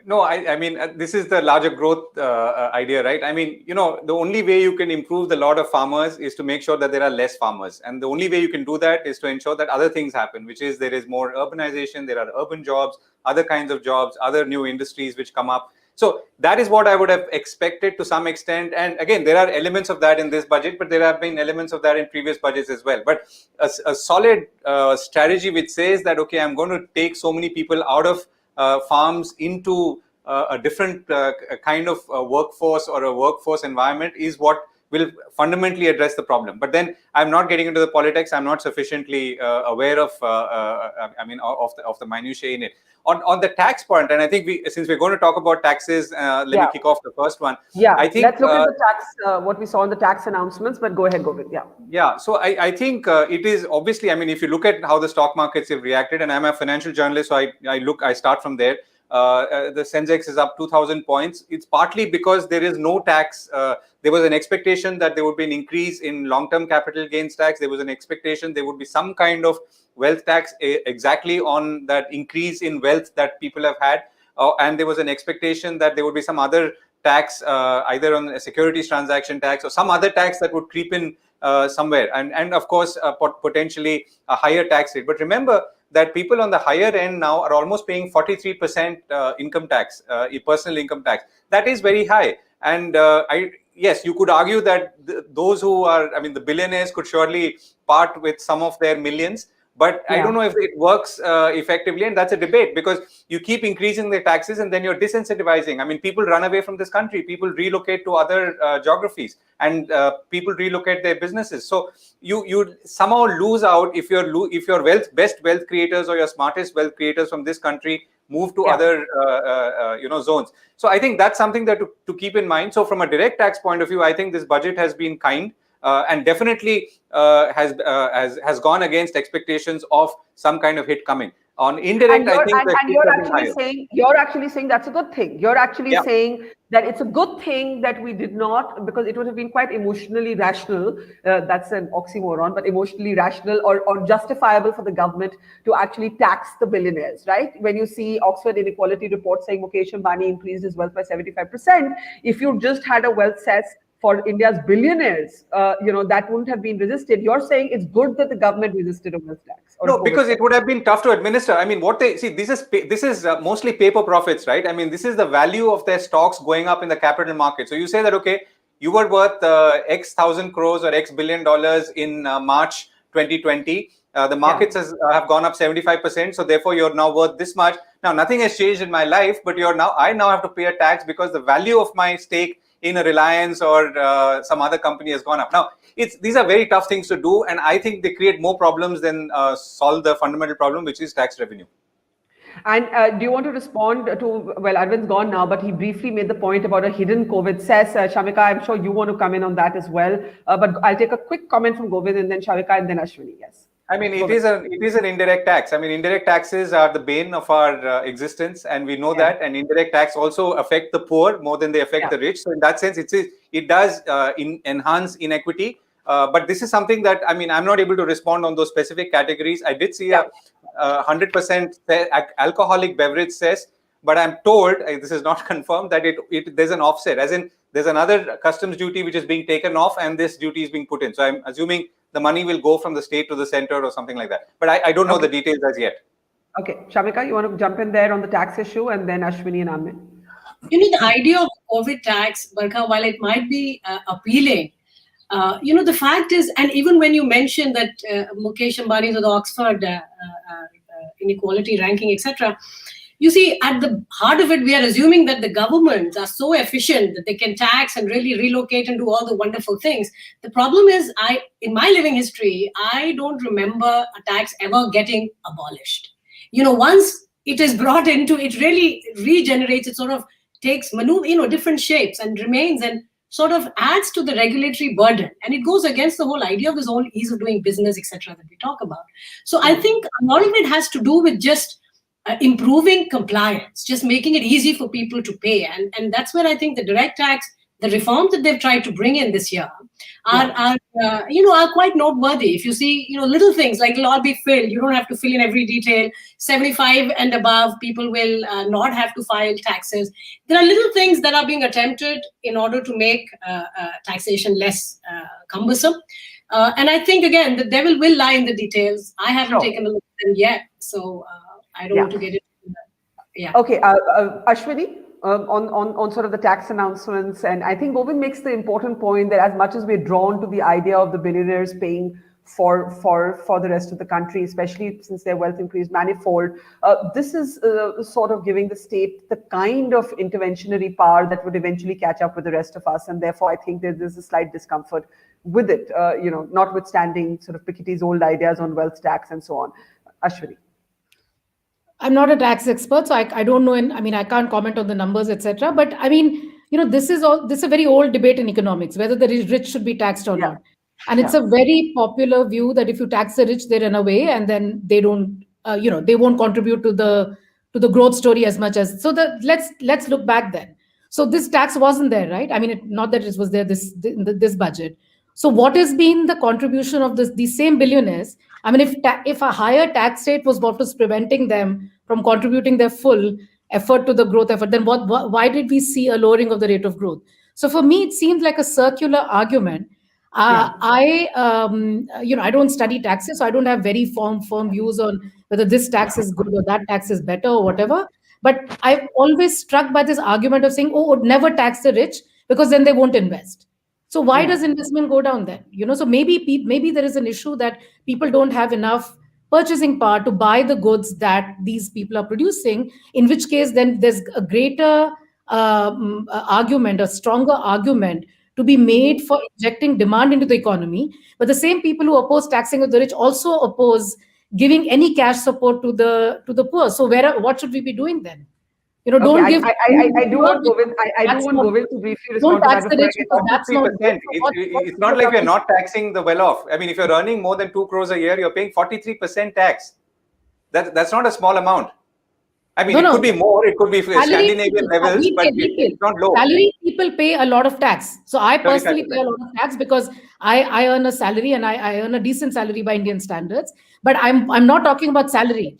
No, I mean, this is the larger growth idea, right? I mean, you know, the only way you can improve the lot of farmers is to make sure that there are less farmers. And the only way you can do that is to ensure that other things happen, which is there is more urbanization, there are urban jobs, other kinds of jobs, other new industries which come up. So that is what I would have expected to some extent. And again, there are elements of that in this budget, but there have been elements of that in previous budgets as well. But a solid strategy which says that, okay, I'm going to take so many people out of farms into a different kind of workforce or a workforce environment is what will fundamentally address the problem. But then I'm not getting into the politics. I'm not sufficiently aware of, of the minutiae in it. On the tax point, and I think since we're going to talk about taxes, let me kick off the first one. Yeah, I think, let's look at the tax, what we saw in the tax announcements, but go ahead, Govind. Yeah, so I think it is obviously, I mean, if you look at how the stock markets have reacted, and I'm a financial journalist, so I start from there. The Sensex is up 2,000 points. It's partly because there is no tax. There was an expectation that there would be an increase in long-term capital gains tax. There was an expectation there would be some kind of wealth tax exactly on that increase in wealth that people have had. And there was an expectation that there would be some other tax, either on a securities transaction tax or some other tax that would creep in somewhere. And of course, potentially a higher tax rate. But remember that people on the higher end now are almost paying 43% income tax, personal income tax. That is very high. And yes, you could argue that those who are, I mean, the billionaires could surely part with some of their millions. But I don't know if it works effectively, and that's a debate because you keep increasing the taxes and then you're disincentivizing. I mean, people run away from this country, people relocate to other geographies, and people relocate their businesses. So you somehow lose out if your best wealth creators or your smartest wealth creators from this country move to other zones. So I think that's something that to keep in mind. So from a direct tax point of view, I think this budget has been kind. And definitely has gone against expectations of some kind of hit coming. On indirect, I think you're actually saying that's a good thing. You're actually saying that it's a good thing that we did not, because it would have been quite emotionally rational. That's an oxymoron, but emotionally rational or justifiable for the government to actually tax the billionaires, right? When you see Oxford Inequality Report saying Mukesh Ambani increased his wealth by 75%, if you just had a wealth cess for India's billionaires, that wouldn't have been resisted. You're saying it's good that the government resisted a wealth tax. No, because it would have been tough to administer. I mean, what they see, this is mostly paper profits, right? I mean, this is the value of their stocks going up in the capital market. So you say that, okay, you were worth X thousand crores or X $1 billion in March 2020. The markets have gone up 75%. So therefore, you're now worth this much. Now, nothing has changed in my life, but I now have to pay a tax because the value of my stake in a Reliance or some other company has gone up. Now, these are very tough things to do, and I think they create more problems than solve the fundamental problem, which is tax revenue. And do you want to respond to, well, Arvind's gone now, but he briefly made the point about a hidden COVID cess. Shamika, I'm sure you want to come in on that as well. But I'll take a quick comment from Govind and then Shamika and then Ashwini. Yes. I mean, it is an indirect tax. I mean, indirect taxes are the bane of our existence, and we know that. And indirect tax also affect the poor more than they affect the rich. So in that sense, it does enhance inequity. But this is something that, I mean, I'm not able to respond on those specific categories. I did see a 100% alcoholic beverage cess, but I'm told, this is not confirmed, that there's an offset, as in there's another customs duty which is being taken off and this duty is being put in. So I'm assuming the money will go from the state to the center or something like that. But I don't know the details as yet. Okay. Shamika, you want to jump in there on the tax issue, and then Ashwini and Amit? The idea of COVID tax, Barkha, while it might be appealing, the fact is, and even when you mention that Mukesh Ambani or the Oxford inequality ranking, etc., you see, at the heart of it, we are assuming that the governments are so efficient that they can tax and really relocate and do all the wonderful things. The problem is, in my living history, I don't remember a tax ever getting abolished. Once it is brought into, it really regenerates, it sort of takes different shapes and remains and sort of adds to the regulatory burden. And it goes against the whole idea of this whole ease of doing business, etc., that we talk about. So I think a lot of it has to do with just improving compliance, just making it easy for people to pay. And that's where I think the direct tax, the reforms that they've tried to bring in this year are quite noteworthy. If you see, little things like it'll all be filled. You don't have to fill in every detail. 75 and above, people will not have to file taxes. There are little things that are being attempted in order to make taxation less cumbersome. And I think, again, the devil will lie in the details. I haven't taken a look at them yet, so I don't want to get it. Okay, Ashwini, on sort of the tax announcements, and I think Govind makes the important point that as much as we're drawn to the idea of the billionaires paying for the rest of the country, especially since their wealth increased manifold, this is sort of giving the state the kind of interventionary power that would eventually catch up with the rest of us, and therefore I think there's a slight discomfort with it, notwithstanding sort of Piketty's old ideas on wealth tax and so on. Ashwini. I'm not a tax expert, so I don't know. I can't comment on the numbers, etc. But this is a very old debate in economics, whether the rich should be taxed or not. And it's a very popular view that if you tax the rich, they run away, and then they don't, they won't contribute to the growth story as much as. So let's look back then. So this tax wasn't there, right? Not that it was there this budget. So what has been the contribution of these same billionaires? If a higher tax rate was what was preventing them from contributing their full effort to the growth effort, then why did we see a lowering of the rate of growth? So for me, it seems like a circular argument. I don't study taxes, so I don't have very firm views on whether this tax is good or that tax is better or whatever. But I'm always struck by this argument of saying, never tax the rich because then they won't invest. So why does investment go down then? So maybe there is an issue that people don't have enough purchasing power to buy the goods that these people are producing, in which case then there's a greater argument, a stronger argument to be made for injecting demand into the economy. But the same people who oppose taxing of the rich also oppose giving any cash support to the poor. So what should we be doing then? Don't give. I do want Govind to briefly respond to that. It's not like we're not taxing the well-off. If you're earning more than 2 crores a year, you're paying 43% tax. That's not a small amount. It could be more, it could be Scandinavian levels, but it's not low. Salary people pay a lot of tax. So I personally pay a lot of tax because I earn a salary and I earn a decent salary by Indian standards. But I'm not talking about salary.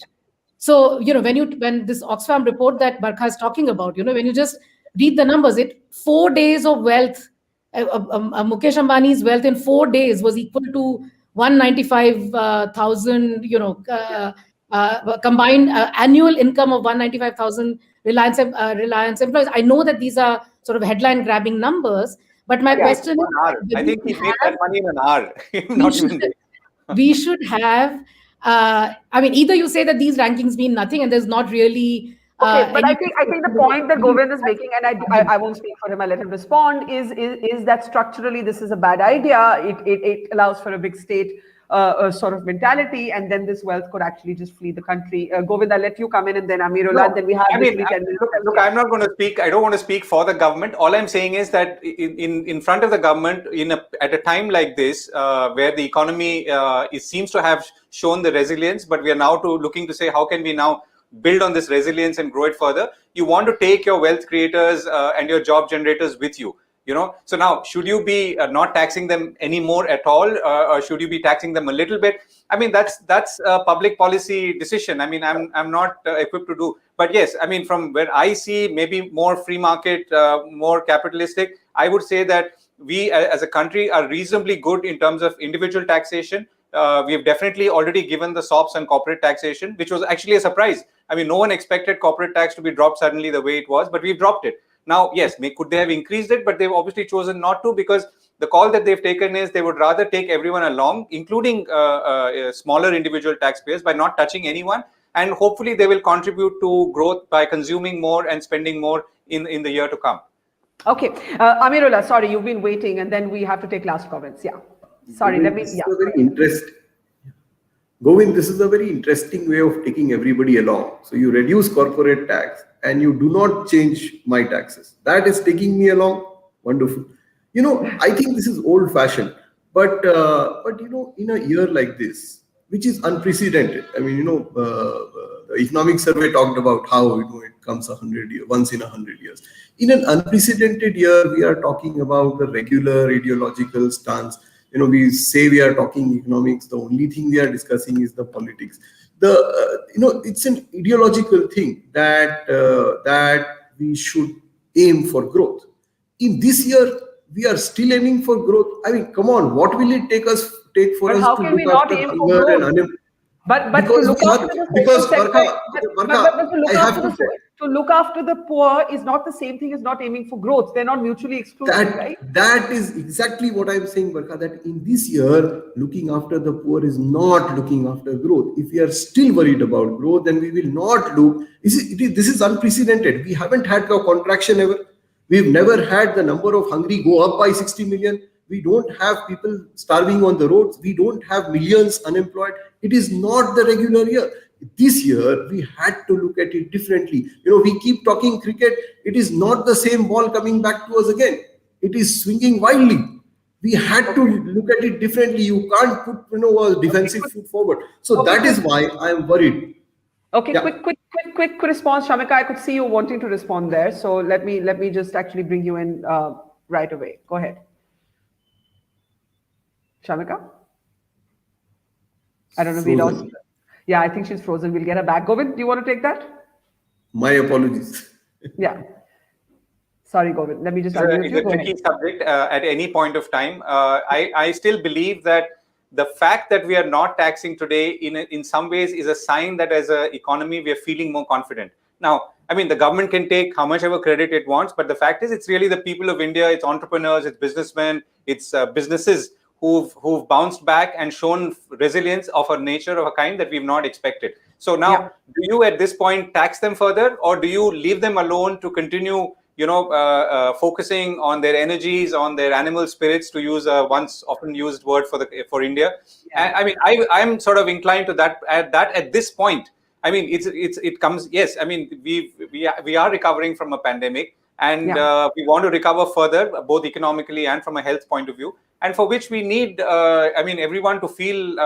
So, when this Oxfam report that Barkha is talking about, when you just read the numbers, 4 days of wealth, Mukesh Ambani's wealth in 4 days was equal to 195,000, combined annual income of 195,000 Reliance employees. I know that these are sort of headline grabbing numbers, but my question is, I think he made that money in an hour. We should have. Either you say that these rankings mean nothing and there's not really Okay, but I think the point that Govind is making, and I won't speak for him, I let him respond, is that structurally this is a bad idea. It allows for a big state sort of mentality, and then this wealth could actually just flee the country. Govind, I'll let you come in, and then Amirullah, and then we have look, I'm not going to speak. I don't want to speak for the government. All I'm saying is that in front of the government, at a time like this, where the economy seems to have shown the resilience, but we are now looking to say how can we now build on this resilience and grow it further. You want to take your wealth creators and your job generators with you. So now, should you be not taxing them anymore at all, or should you be taxing them a little bit? I mean, that's a public policy decision. I mean, I'm not equipped to do, but yes, I mean, from where I see maybe more free market, more capitalistic, I would say that we as a country are reasonably good in terms of individual taxation. We have definitely already given the SOPs on corporate taxation, which was actually a surprise. I mean, no one expected corporate tax to be dropped suddenly the way it was, but we've dropped it. Now, yes, could they have increased it? But they've obviously chosen not to, because the call that they've taken is they would rather take everyone along, including smaller individual taxpayers, by not touching anyone. And hopefully they will contribute to growth by consuming more and spending more in the year to come. Okay. Amirullah, sorry, you've been waiting, and then we have to take last comments. Yeah. Sorry, Govind, Govind, this is a very interesting way of taking everybody along. So you reduce corporate tax and you do not change my taxes. That is taking me along. Wonderful. I think this is old fashioned, but in a year like this, which is unprecedented. I mean, the economic survey talked about how, it comes once in 100 years. In an unprecedented year, we are talking about the regular ideological stance. We say we are talking economics. The only thing we are discussing is the politics. It's an ideological thing that we should aim for growth. In this year, we are still aiming for growth. I mean, come on, what will it take for us how to can we look not after aim for hunger growth? and unemployment? But to look after the poor is not the same thing as not aiming for growth. They're not mutually exclusive, right? That is exactly what I'm saying, Barkha, that in this year, looking after the poor is not looking after growth. If we are still worried about growth, then we will not look. This is unprecedented. We haven't had a contraction ever. We've never had the number of hungry go up by 60 million. We don't have people starving on the roads. We don't have millions unemployed. It is not the regular year. This year, we had to look at it differently. We keep talking cricket. It is not the same ball coming back to us again. It is swinging wildly. We had to look at it differently. You can't put a defensive foot forward. So that is why I am worried. Okay, yeah. Quick response, Shamika. I could see you wanting to respond there. So let me just actually bring you in right away. Go ahead. Shamika? I don't know if we lost. Yeah, I think she's frozen. We'll get her back. Govind, do you want to take that? My apologies. Yeah. Sorry, Govind. Let me just unmute you. It's a tricky subject at any point of time. I still believe that the fact that we are not taxing today in some ways is a sign that as an economy, we are feeling more confident. Now, I mean, the government can take how much ever credit it wants, but the fact is it's really the people of India, it's entrepreneurs, it's businessmen, it's businesses who've bounced back and shown resilience of a nature of a kind that we've not expected. So now, do you at this point tax them further, or do you leave them alone to continue, focusing on their energies, on their animal spirits, to use a once often used word for India? Yeah. I mean, I'm sort of inclined to that at this point. I mean, it comes. Yes, I mean, we are recovering from a pandemic, and we want to recover further, both economically and from a health point of view. And for which we need, everyone to feel,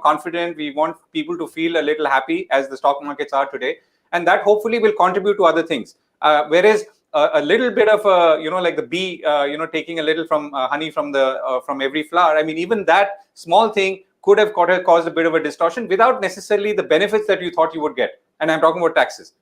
confident. We want people to feel a little happy, as the stock markets are today, and that hopefully will contribute to other things. Whereas a little bit of like the bee, taking a little from honey from every flower. I mean, even that small thing could have caused a bit of a distortion without necessarily the benefits that you thought you would get. And I'm talking about taxes.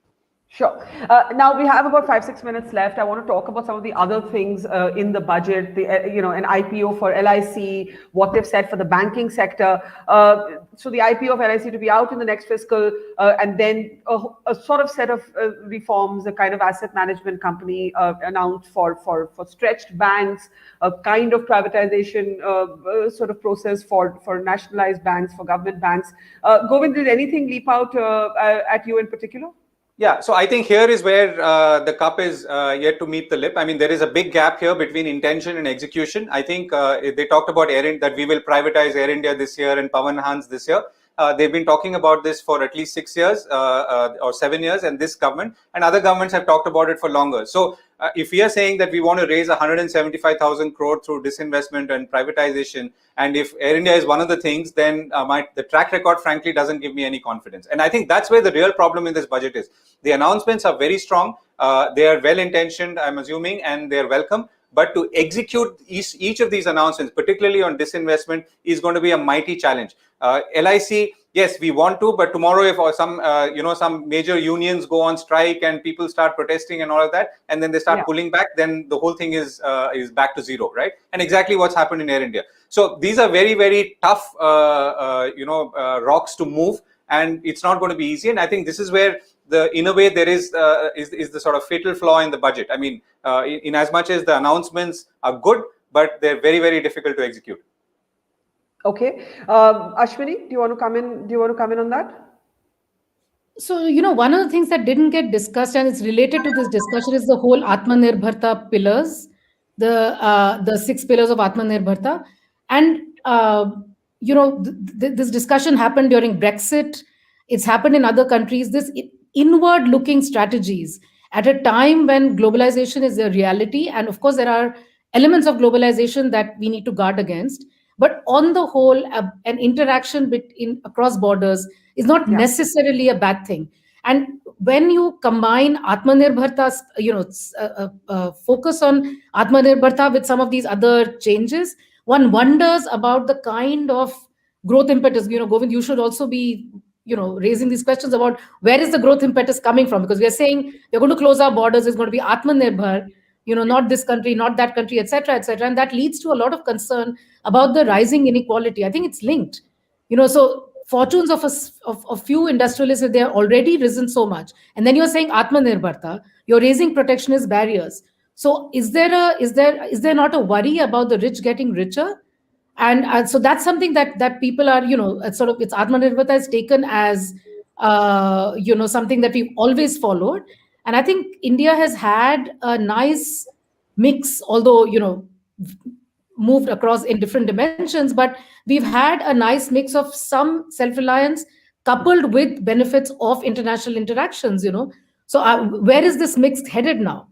Sure. Now we have about 5-6 minutes left. I want to talk about some of the other things in the budget. An IPO for LIC, what they've said for the banking sector. So the IPO of LIC to be out in the next fiscal, and then a sort of set of reforms, a kind of asset management company announced for stretched banks, a kind of privatization sort of process for nationalized banks, for government banks. Govind, did anything leap out at you in particular? Yeah, so I think here is where the cup is yet to meet the lip. I mean, there is a big gap here between intention and execution. I think they talked about Air India, that we will privatize Air India this year and Pawan Hans this year. They've been talking about this for at least 6 years or 7 years, and this government and other governments have talked about it for longer. So if we are saying that we want to raise 175,000 crore through disinvestment and privatization, and if Air India is one of the things, then the track record, frankly, doesn't give me any confidence. And I think that's where the real problem in this budget is. The announcements are very strong. They are well-intentioned, I'm assuming, and they're welcome. But to execute each of these announcements, particularly on disinvestment, is going to be a mighty challenge. LIC, yes, we want to, but tomorrow if some major unions go on strike and people start protesting and all of that, and then they start pulling back, then the whole thing is back to zero, right? And exactly what's happened in Air India. So these are very, very tough, rocks to move, and it's not going to be easy. And I think this is where in a way there is the sort of fatal flaw in the budget. I mean, in as much as the announcements are good, but they're very, very difficult to execute. Okay, Ashwini, do you want to come in? Do you want to come in on that? So, one of the things that didn't get discussed, and it's related to this discussion, is the whole Atmanirbharta pillars, the 6 pillars of Atmanirbharta. And, this discussion happened during Brexit. It's happened in other countries. This inward-looking strategies at a time when globalization is a reality. And of course, there are elements of globalization that we need to guard against. But on the whole, an interaction across borders is not necessarily a bad thing. And when you combine Atmanirbharta, focus on Atmanirbharta with some of these other changes, one wonders about the kind of growth impetus. Govind, you should also be raising these questions about where is the growth impetus coming from, because we are saying we're going to close our borders, it's going to be Atmanirbhar, not this country, not that country, etc., etc. And that leads to a lot of concern about the rising inequality. I think it's linked. So fortunes of a few industrialists, they are already risen so much. And then you're saying Atmanirbharta, you're raising protectionist barriers. So is there not a worry about the rich getting richer? And so that's something that people are, it's Atmanirbharta is taken as, something that we've always followed. And I think India has had a nice mix, although, moved across in different dimensions, but we've had a nice mix of some self-reliance coupled with benefits of international interactions, So where is this mix headed now?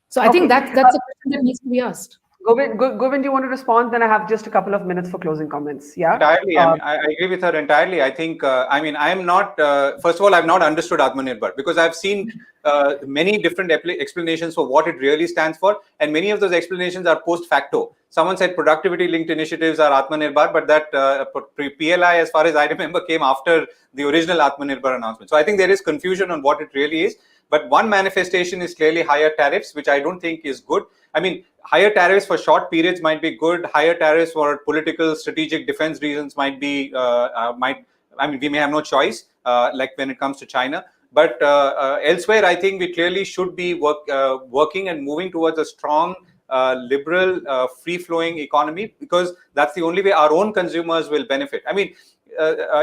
So I think that's a question that needs to be asked. Govind, do you want to respond? Then I have just a couple of minutes for closing comments. Yeah, entirely. I agree with her entirely. I think. I am not. First of all, I've not understood Atmanirbhar, because I've seen many different explanations for what it really stands for, and many of those explanations are post facto. Someone said productivity-linked initiatives are Atmanirbhar, but that PLI, as far as I remember, came after the original Atmanirbhar announcement. So I think there is confusion on what it really is. But one manifestation is clearly higher tariffs, which I don't think is good. I mean, higher tariffs for short periods might be good. Higher tariffs for political, strategic defense reasons might be, we may have no choice, like when it comes to China. But elsewhere, I think we clearly should be working and moving towards a strong, liberal, free-flowing economy, because that's the only way our own consumers will benefit. I mean,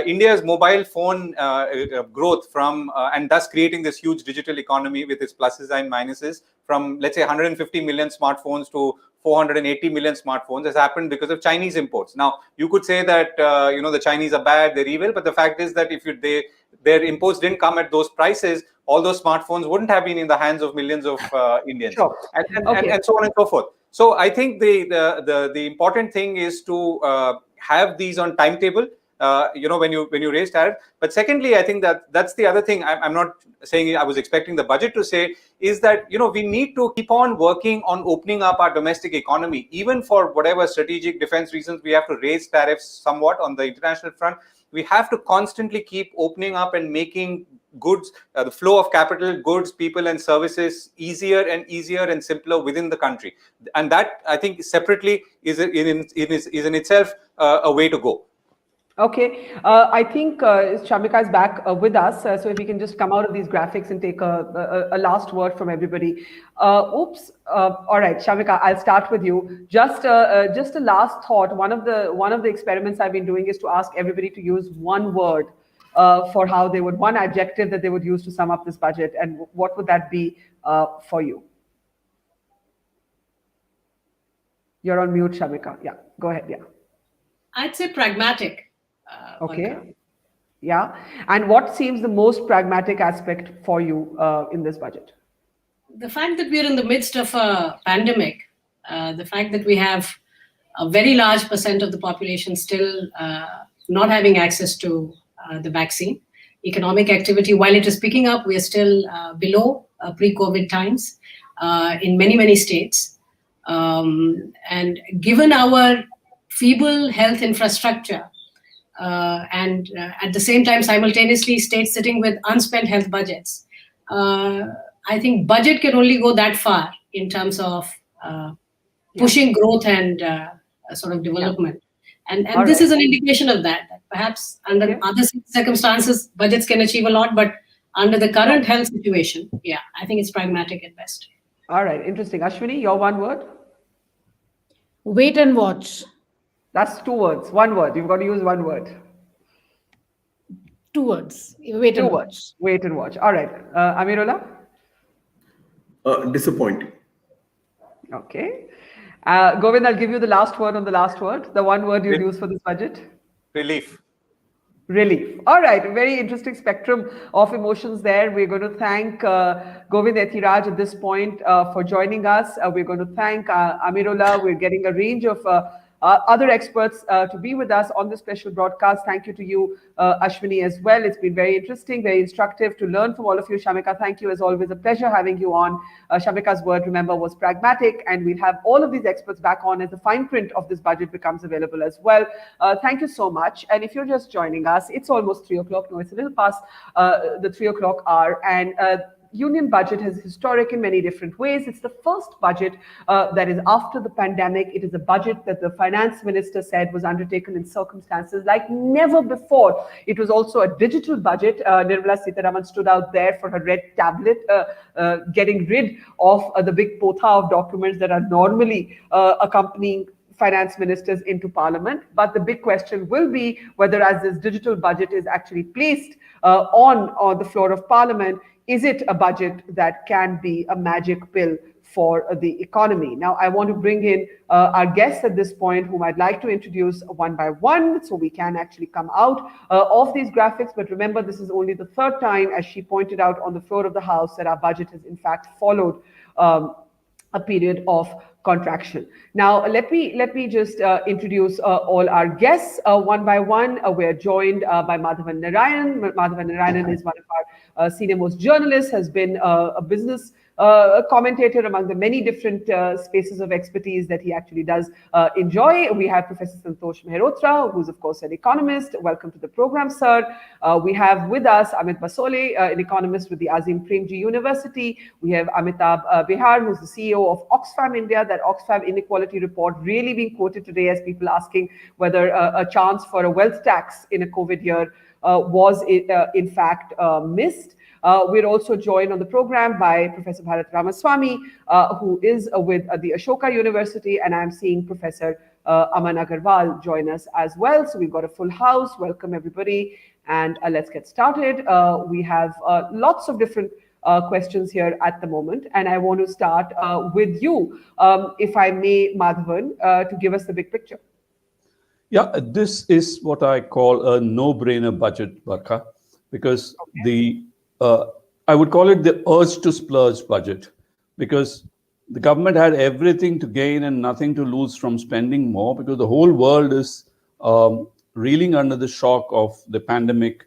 India's mobile phone growth and thus creating this huge digital economy with its pluses and minuses, from let's say 150 million smartphones to 480 million smartphones, has happened because of Chinese imports. Now, you could say that the Chinese are bad, they're evil, but the fact is that if their imports didn't come at those prices, all those smartphones wouldn't have been in the hands of millions of Indians, and so on and so forth. So I think the important thing is to have these on timetable. When you raise tariff. But secondly, I think that's the other thing. I'm not saying I was expecting the budget to say, is that we need to keep on working on opening up our domestic economy, even for whatever strategic defense reasons. We have to raise tariffs somewhat on the international front. We have to constantly keep opening up and making goods, the flow of capital, goods, people, and services easier and simpler within the country. And that, I think, separately is in itself a way to go. Okay, I think Shamika is back with us. So if we can just come out of these graphics and take a last word from everybody. All right, Shamika, I'll start with you. Just a last thought. One of the experiments I've been doing is to ask everybody to use one word for how they would, one adjective that they would use to sum up this budget, and what would that be for you? You're on mute, Shamika. Yeah, go ahead. Yeah. I'd say pragmatic. Okay. Barkha. Yeah. And what seems the most pragmatic aspect for you in this budget? The fact that we're in the midst of a pandemic, the fact that we have a very large percent of the population still not having access to the vaccine. Economic activity, while it is picking up, we are still below pre-COVID times in many, many states. And given our feeble health infrastructure, and at the same time, simultaneously, states sitting with unspent health budgets, I think budget can only go that far in terms of pushing growth and sort of development. And this is an indication of that. Perhaps under other circumstances, budgets can achieve a lot, but under the current health situation, I think it's pragmatic at best. All right, interesting. Ashwini, your one word? Wait and watch. That's 2 words. 1 word. You've got to use 1 word. 2 words. Wait and watch. Wait and watch. All right. Amirullah? Disappointing. Okay. Govind, I'll give you the last word on the last word. The 1 word you'll use for this budget. Relief. Relief. All right. Very interesting spectrum of emotions there. We're going to thank Govind Ethiraj at this point for joining us. We're going to thank Amirullah. We're getting a range of other experts to be with us on this special broadcast. Thank you to you, Ashwini, as well. It's been very interesting, very instructive to learn from all of you. Shamika, thank you as always. A pleasure having you on. Shamika's word, remember, was pragmatic, and we'll have all of these experts back on as the fine print of this budget becomes available as well. Thank you so much. And if you're just joining us, it's almost 3 o'clock. No, it's a little past the 3 o'clock hour. And Union budget is historic in many different ways. It's the first budget that is after the pandemic. It is a budget that the finance minister said was undertaken in circumstances like never before. It was also a digital budget. Nirmala Sitharaman stood out there for her red tablet, getting rid of the big potha of documents that are normally accompanying finance ministers into parliament. But the big question will be whether, as this digital budget is actually placed on the floor of parliament, is it a budget that can be a magic pill for the economy? Now, I want to bring in our guests at this point, whom I'd like to introduce one by one, so we can actually come out of these graphics. But remember, this is only the 3rd time, as she pointed out on the floor of the House, that our budget has in fact followed a period of contraction. Now, let me just introduce all our guests one by one. We're joined by Madhavan Narayan. Madhavan Narayan is one of our senior most journalists, has been a business commentator among the many different spaces of expertise that he actually does enjoy. We have Professor Santosh Mehrotra, who's of course an economist. Welcome to the program, sir. We have with us Amit Basole, an economist with the Azim Premji University. We have Amitabh Bihar, who's the CEO of Oxfam India. That Oxfam inequality report really being quoted today as people asking whether a chance for a wealth tax in a COVID year was in fact missed. We're also joined on the program by Professor Bharat Ramaswamy, who is with the Ashoka University, and I'm seeing Professor Aman Agarwal join us as well. So we've got a full house. Welcome, everybody. And let's get started. We have lots of different questions here at the moment, and I want to start with you, if I may, Madhavan, to give us the big picture. Yeah, this is what I call a no-brainer budget, Barkha, because I would call it the urge to splurge budget, because the government had everything to gain and nothing to lose from spending more, because the whole world is reeling under the shock of the pandemic,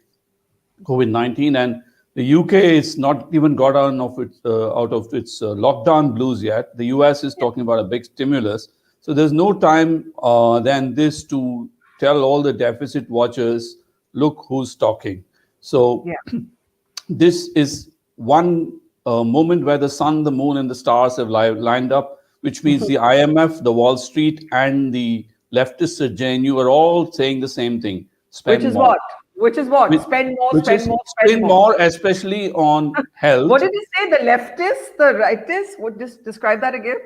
COVID-19, and the UK is not even got out of its lockdown blues yet. The US is talking about a big stimulus. So there's no time than this to tell all the deficit watchers, look who's talking. So this is one moment where the sun, the moon, and the stars have lined up, which means the IMF, the Wall Street, and the leftists at JNU are all saying the same thing. Which is what? Spend more, spend more, especially on health. What did you say? The leftists, the rightists? Would just describe that again?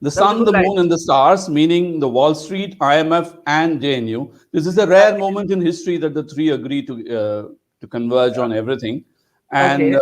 The sun, the moon, and the stars, meaning the Wall Street, IMF, and JNU. This is a rare moment in history that the three agree to to converge on everything. And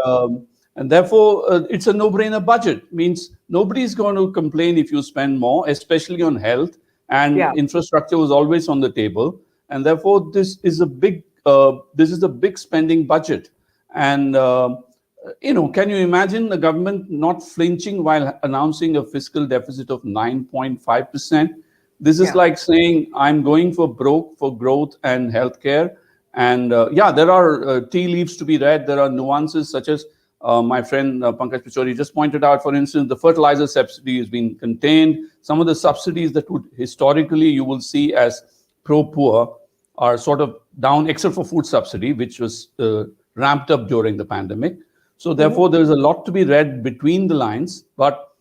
therefore, it's a no-brainer budget. Means nobody's going to complain if you spend more, especially on health, and infrastructure was always on the table. And therefore, this is a big spending budget. And can you imagine the government not flinching while announcing a fiscal deficit of 9.5%? This is like saying, I'm going for growth and healthcare. And there are tea leaves to be read. There are nuances such as my friend Pankaj Pichori just pointed out, for instance, the fertilizer subsidy has been contained. Some of the subsidies that would historically you will see as pro-poor are sort of down, except for food subsidy, which was ramped up during the pandemic. So therefore, there is a lot to be read between the lines. But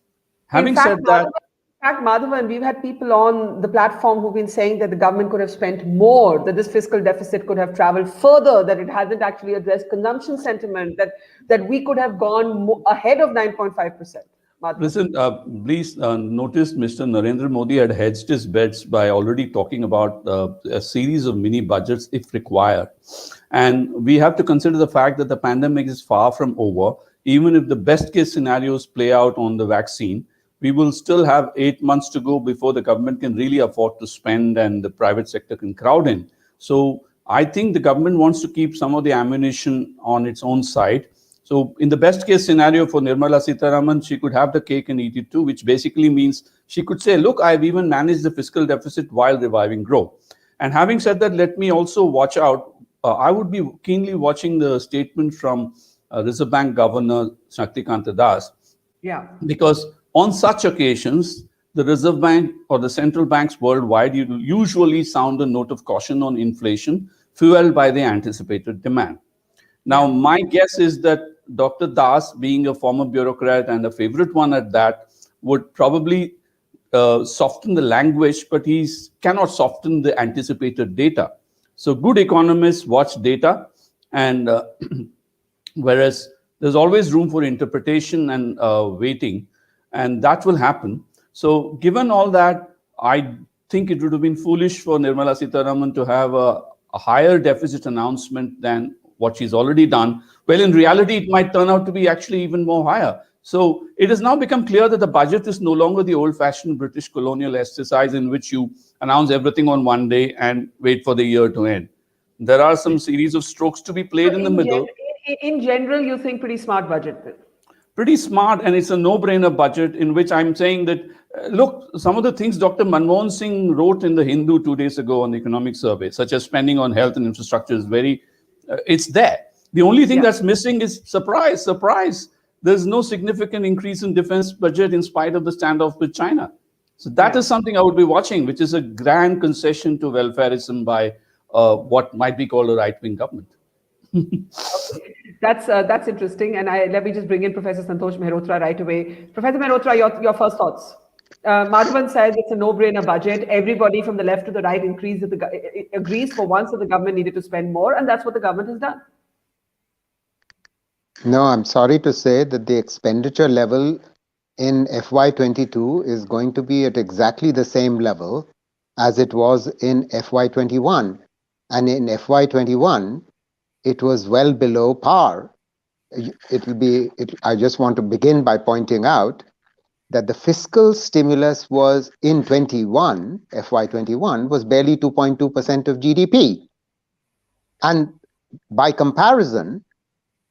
having said that, in fact, Madhavan, we've had people on the platform who've been saying that the government could have spent more, that this fiscal deficit could have traveled further, that it hasn't actually addressed consumption sentiment, that we could have gone ahead of 9.5%. Listen, please notice Mr. Narendra Modi had hedged his bets by already talking about a series of mini budgets if required. And we have to consider the fact that the pandemic is far from over. Even if the best case scenarios play out on the vaccine, we will still have 8 months to go before the government can really afford to spend and the private sector can crowd in. So I think the government wants to keep some of the ammunition on its own side. So in the best case scenario for Nirmala Sitharaman, she could have the cake and eat it too, which basically means she could say, look, I've even managed the fiscal deficit while reviving growth. And having said that, let me also watch out. I would be keenly watching the statement from Reserve Bank Governor Shaktikanta Das. Because on such occasions, the Reserve Bank or the central banks worldwide usually sound a note of caution on inflation, fueled by the anticipated demand. Now, my guess is that Dr. Das, being a former bureaucrat and a favorite one at that, would probably soften the language, but he cannot soften the anticipated data. So good economists watch data, and whereas there's always room for interpretation and waiting, and that will happen. So given all that, I think it would have been foolish for Nirmala Sitharaman to have a higher deficit announcement than what she's already done. Well, in reality, it might turn out to be actually even more higher. So it has now become clear that the budget is no longer the old-fashioned British colonial exercise in which you announce everything on one day and wait for the year to end. There are some series of strokes to be played in the middle. In general, you think pretty smart budget bill? Pretty smart, and it's a no-brainer budget in which I'm saying that, look, some of the things Dr. Manmohan Singh wrote in the Hindu 2 days ago on the economic survey, such as spending on health and infrastructure, is very, it's there. The only thing that's missing is surprise. There's no significant increase in defense budget in spite of the standoff with China. So that is something I would be watching, which is a grand concession to welfareism by what might be called a right-wing government. Okay. That's interesting, and let me just bring in Professor Santosh Mehrotra right away. Professor Mehrotra, your first thoughts. Madhavan says it's a no-brainer budget. Everybody from the left to the right agrees for once that the government needed to spend more, and that's what the government has done. No, I'm sorry to say that the expenditure level in FY22 is going to be at exactly the same level as it was in FY21, and in FY21. It was well below par. I just want to begin by pointing out that the fiscal stimulus was in FY21 was barely 2.2% of GDP. And by comparison,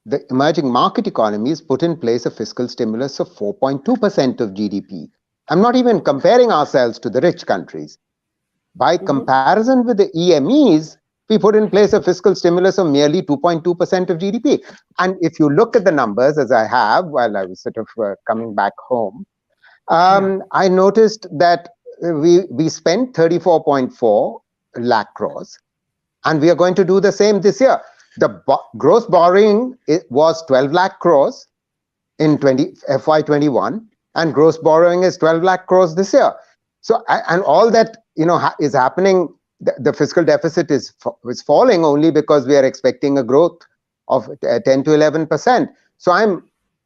the emerging market economies put in place a fiscal stimulus of 4.2% of GDP. I'm not even comparing ourselves to the rich countries. By comparison with the EMEs, we put in place a fiscal stimulus of merely 2.2% of GDP. And if you look at the numbers, as I have while I was sort of coming back home, I noticed that we spent 34.4 lakh crores, and we are going to do the same this year. The gross borrowing was 12 lakh crores in FY21, and gross borrowing is 12 lakh crores this year. So, and all that is happening. The fiscal deficit is falling only because we are expecting a growth of 10 to 11%. So I'm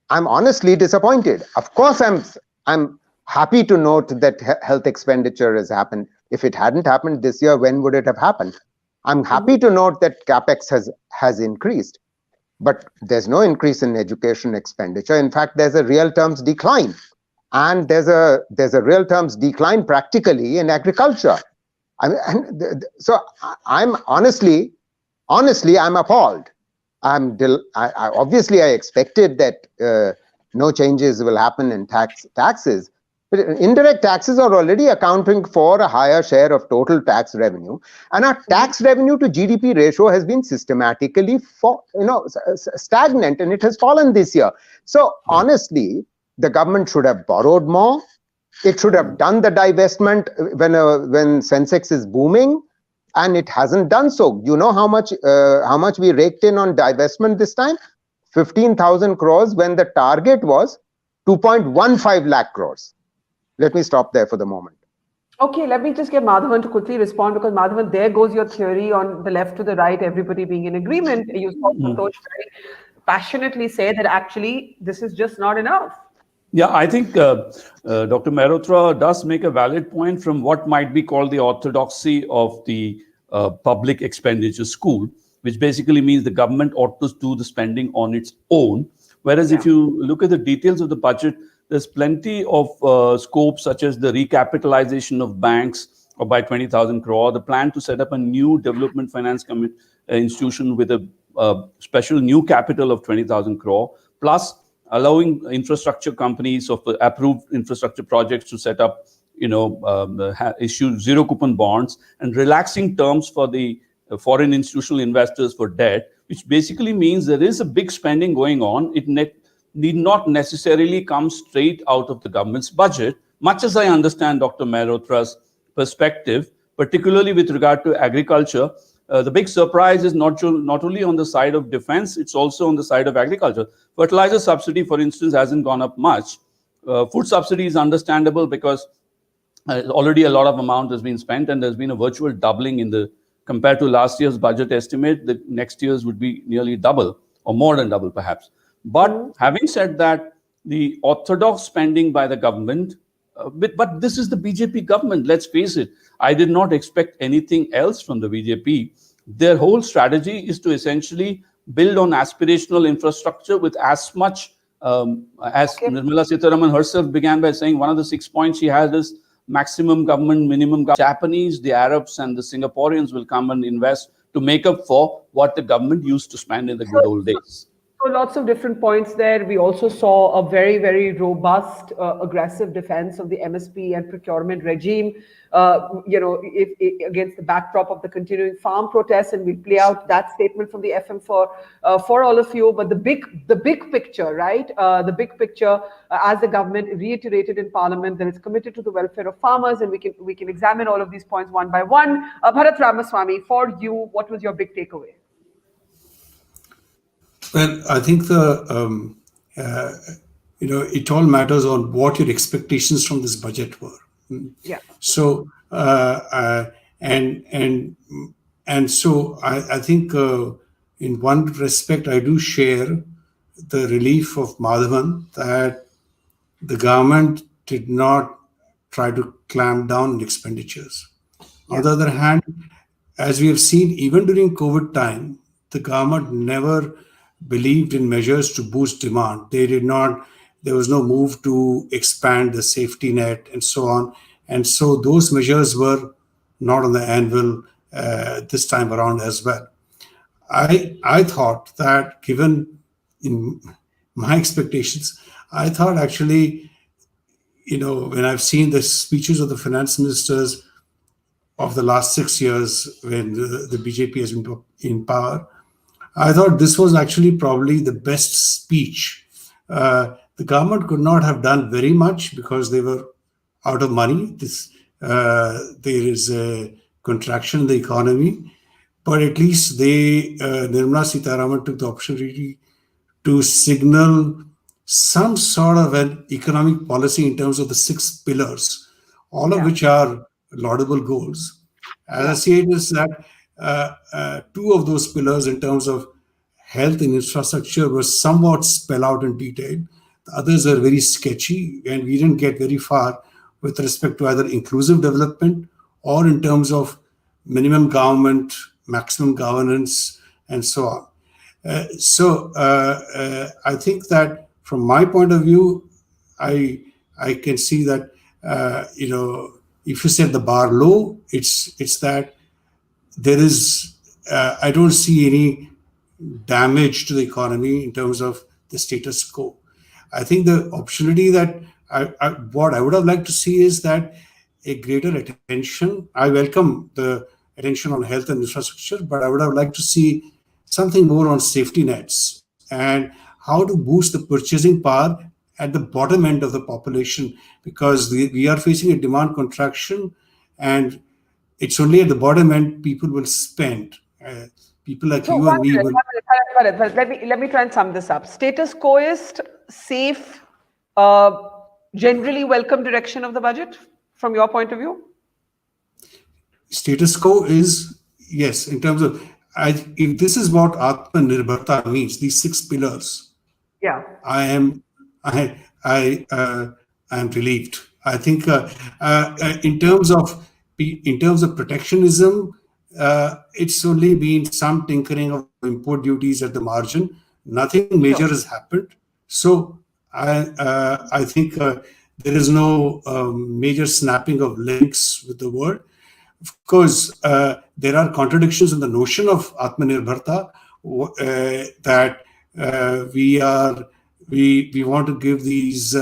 honestly disappointed. Of course, I'm happy to note that health expenditure has happened. If it hadn't happened this year, when would it have happened? I'm happy to note that CapEx has increased, but there's no increase in education expenditure. In fact, there's a real terms decline, and there's a real terms decline practically in agriculture. So I'm honestly, I'm appalled. Obviously I expected that no changes will happen in taxes, but indirect taxes are already accounting for a higher share of total tax revenue, and our tax revenue to GDP ratio has been systematically stagnant, and it has fallen this year. So honestly, the government should have borrowed more. It should have done the divestment when Sensex is booming, and it hasn't done so. You know how much we raked in on divestment this time? 15,000 crores when the target was 2.15 lakh crores. Let me stop there for the moment. Okay, let me just get Madhavan to quickly respond, because Madhavan, there goes your theory on the left to the right, everybody being in agreement. You saw Santosh very passionately say that actually this is just not enough. Yeah, I think Dr. Mehrotra does make a valid point from what might be called the orthodoxy of the public expenditure school, which basically means the government ought to do the spending on its own. Whereas if you look at the details of the budget, there's plenty of scope, such as the recapitalization of banks by 20,000 crore, the plan to set up a new development finance institution with a special new capital of 20,000 crore, plus allowing infrastructure companies of approved infrastructure projects to set up, issue zero coupon bonds, and relaxing terms for the foreign institutional investors for debt, which basically means there is a big spending going on. It need not necessarily come straight out of the government's budget, much as I understand Dr. Mehrotra's perspective, particularly with regard to agriculture. The big surprise is not only on the side of defense, it's also on the side of agriculture. Fertilizer subsidy, for instance, hasn't gone up much. Food subsidy is understandable because already a lot of amount has been spent, and there's been a virtual doubling compared to last year's budget estimate. The next year's would be nearly double, or more than double perhaps. But having said that, the orthodox spending by the government, but this is the BJP government, let's face it. I did not expect anything else from the BJP. Their whole strategy is to essentially build on aspirational infrastructure with as much, as Nirmala Sitharaman herself began by saying, one of the 6 points she has is maximum government, minimum government. Japanese, the Arabs and the Singaporeans will come and invest to make up for what the government used to spend in the good old days. So lots of different points there. We also saw a very, very robust, aggressive defense of the MSP and procurement regime, against the backdrop of the continuing farm protests, and we'll play out that statement from the FM for all of you. But the big picture, right? The big picture, as the government reiterated in Parliament, that it's committed to the welfare of farmers, and we can examine all of these points one by one. Bharat Ramaswamy, for you, what was your big takeaway? Well, I think it all matters on what your expectations from this budget were. Yeah. So so I think in one respect I do share the relief of Madhavan that the government did not try to clamp down on expenditures. Yeah. On the other hand, as we have seen, even during COVID time, the government never believed in measures to boost demand. There was no move to expand the safety net and so on. And so those measures were not on the anvil this time around as well. I thought that, given in my expectations, I thought actually, when I've seen the speeches of the finance ministers of the last 6 years when the BJP has been in power, I thought this was actually probably the best speech. The government could not have done very much because they were out of money. There is a contraction in the economy, but at least Nirmala Sitharaman took the opportunity to signal some sort of an economic policy in terms of the 6 pillars, all of which are laudable goals. As I see it is that 2 of those pillars in terms of health and infrastructure were somewhat spelled out in detail. The others are very sketchy, and we didn't get very far with respect to either inclusive development or in terms of minimum government, maximum governance, and so on. I think that from my point of view, I can see that if you set the bar low, it's that there is I don't see any damage to the economy in terms of the status quo. I think the opportunity that what I would have liked to see is that a greater attention. I welcome the attention on health and infrastructure, but I would have liked to see something more on safety nets and how to boost the purchasing power at the bottom end of the population, because we are facing a demand contraction, and it's only at the bottom end people will spend. People like you and me will. Let me try and sum this up. Status quoist, safe, generally welcome direction of the budget from your point of view? Status quo is, yes, in terms of, if this is what Atmanirbharta means, these 6 pillars, yeah, I am relieved. I think in terms of protectionism, it's only been some tinkering of import duties at the margin. Nothing major has happened. So I think there is no major snapping of links with the world. Of course, there are contradictions in the notion of Atmanirbharta, that we want to give these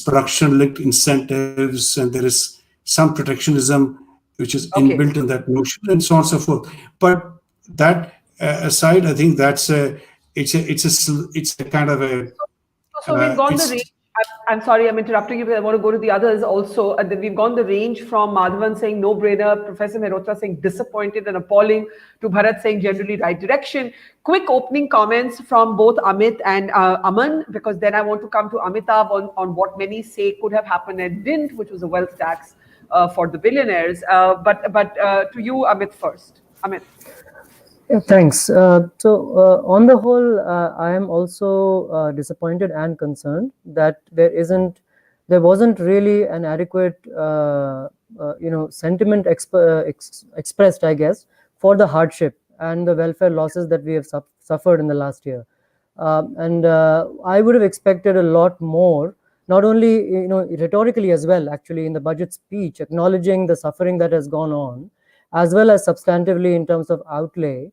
production-linked incentives, and there is some protectionism which is inbuilt in that notion, and so on and so forth. But that aside, I think that's it's a kind of a. So we've gone the range. I'm sorry, I'm interrupting you, but I want to go to the others also. We've gone the range from Madhavan saying no-brainer, Professor Mehrotra saying disappointed and appalling, to Bharat saying generally right direction. Quick opening comments from both Amit and Aman, because then I want to come to Amitabh on what many say could have happened and didn't, which was a wealth tax for the billionaires. But to you, Amit, first. Amit. Yeah, thanks. On the whole, I am also disappointed and concerned that there wasn't really an adequate, sentiment expressed, I guess, for the hardship and the welfare losses that we have suffered in the last year. I would have expected a lot more, not only rhetorically as well, actually, in the budget speech, acknowledging the suffering that has gone on, as well as substantively in terms of outlay.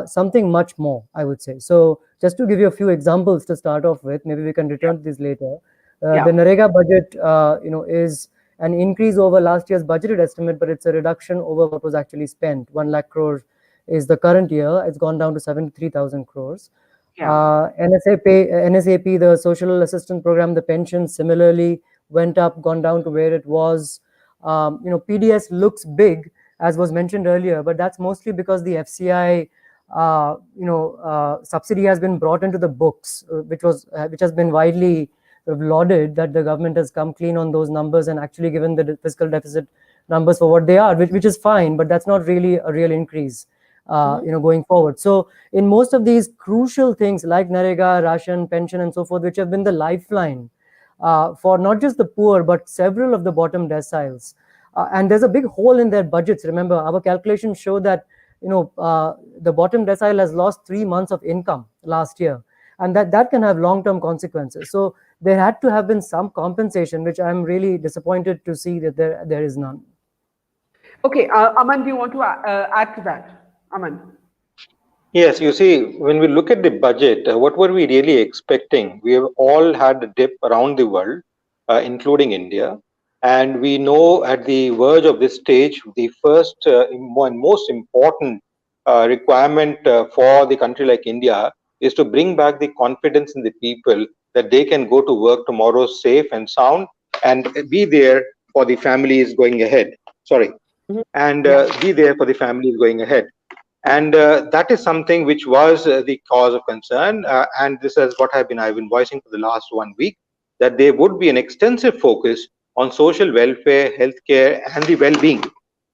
Something much more, I would say. So just to give you a few examples to start off with, maybe we can return to this later. The Narega budget, is an increase over last year's budgeted estimate, but it's a reduction over what was actually spent. 1 lakh crore is the current year. It's gone down to 73,000 crores. NSAP, the social assistance program, the pension similarly went up, gone down to where it was. PDS looks big, as was mentioned earlier, but that's mostly because the FCI subsidy has been brought into the books, which has been widely lauded, that the government has come clean on those numbers and actually given the fiscal deficit numbers for what they are, which is fine, but that's not really a real increase, going forward. So in most of these crucial things like Narega, ration, pension, and so forth, which have been the lifeline for not just the poor, but several of the bottom deciles. And there's a big hole in their budgets. Remember, our calculations show that the bottom decile has lost 3 months of income last year, and that can have long-term consequences. So there had to have been some compensation, which I'm really disappointed to see that there is none. Okay, Aman, do you want to add to that? Aman. Yes, you see, when we look at the budget, what were we really expecting? We have all had a dip around the world, including India. And we know at the verge of this stage, the first and most important requirement for the country like India is to bring back the confidence in the people that they can go to work tomorrow safe and sound and be there for the families going ahead. Be there for the families going ahead. And that is something which was the cause of concern. And this is what I've been voicing for the last 1 week, that there would be an extensive focus on social welfare, healthcare, and the well-being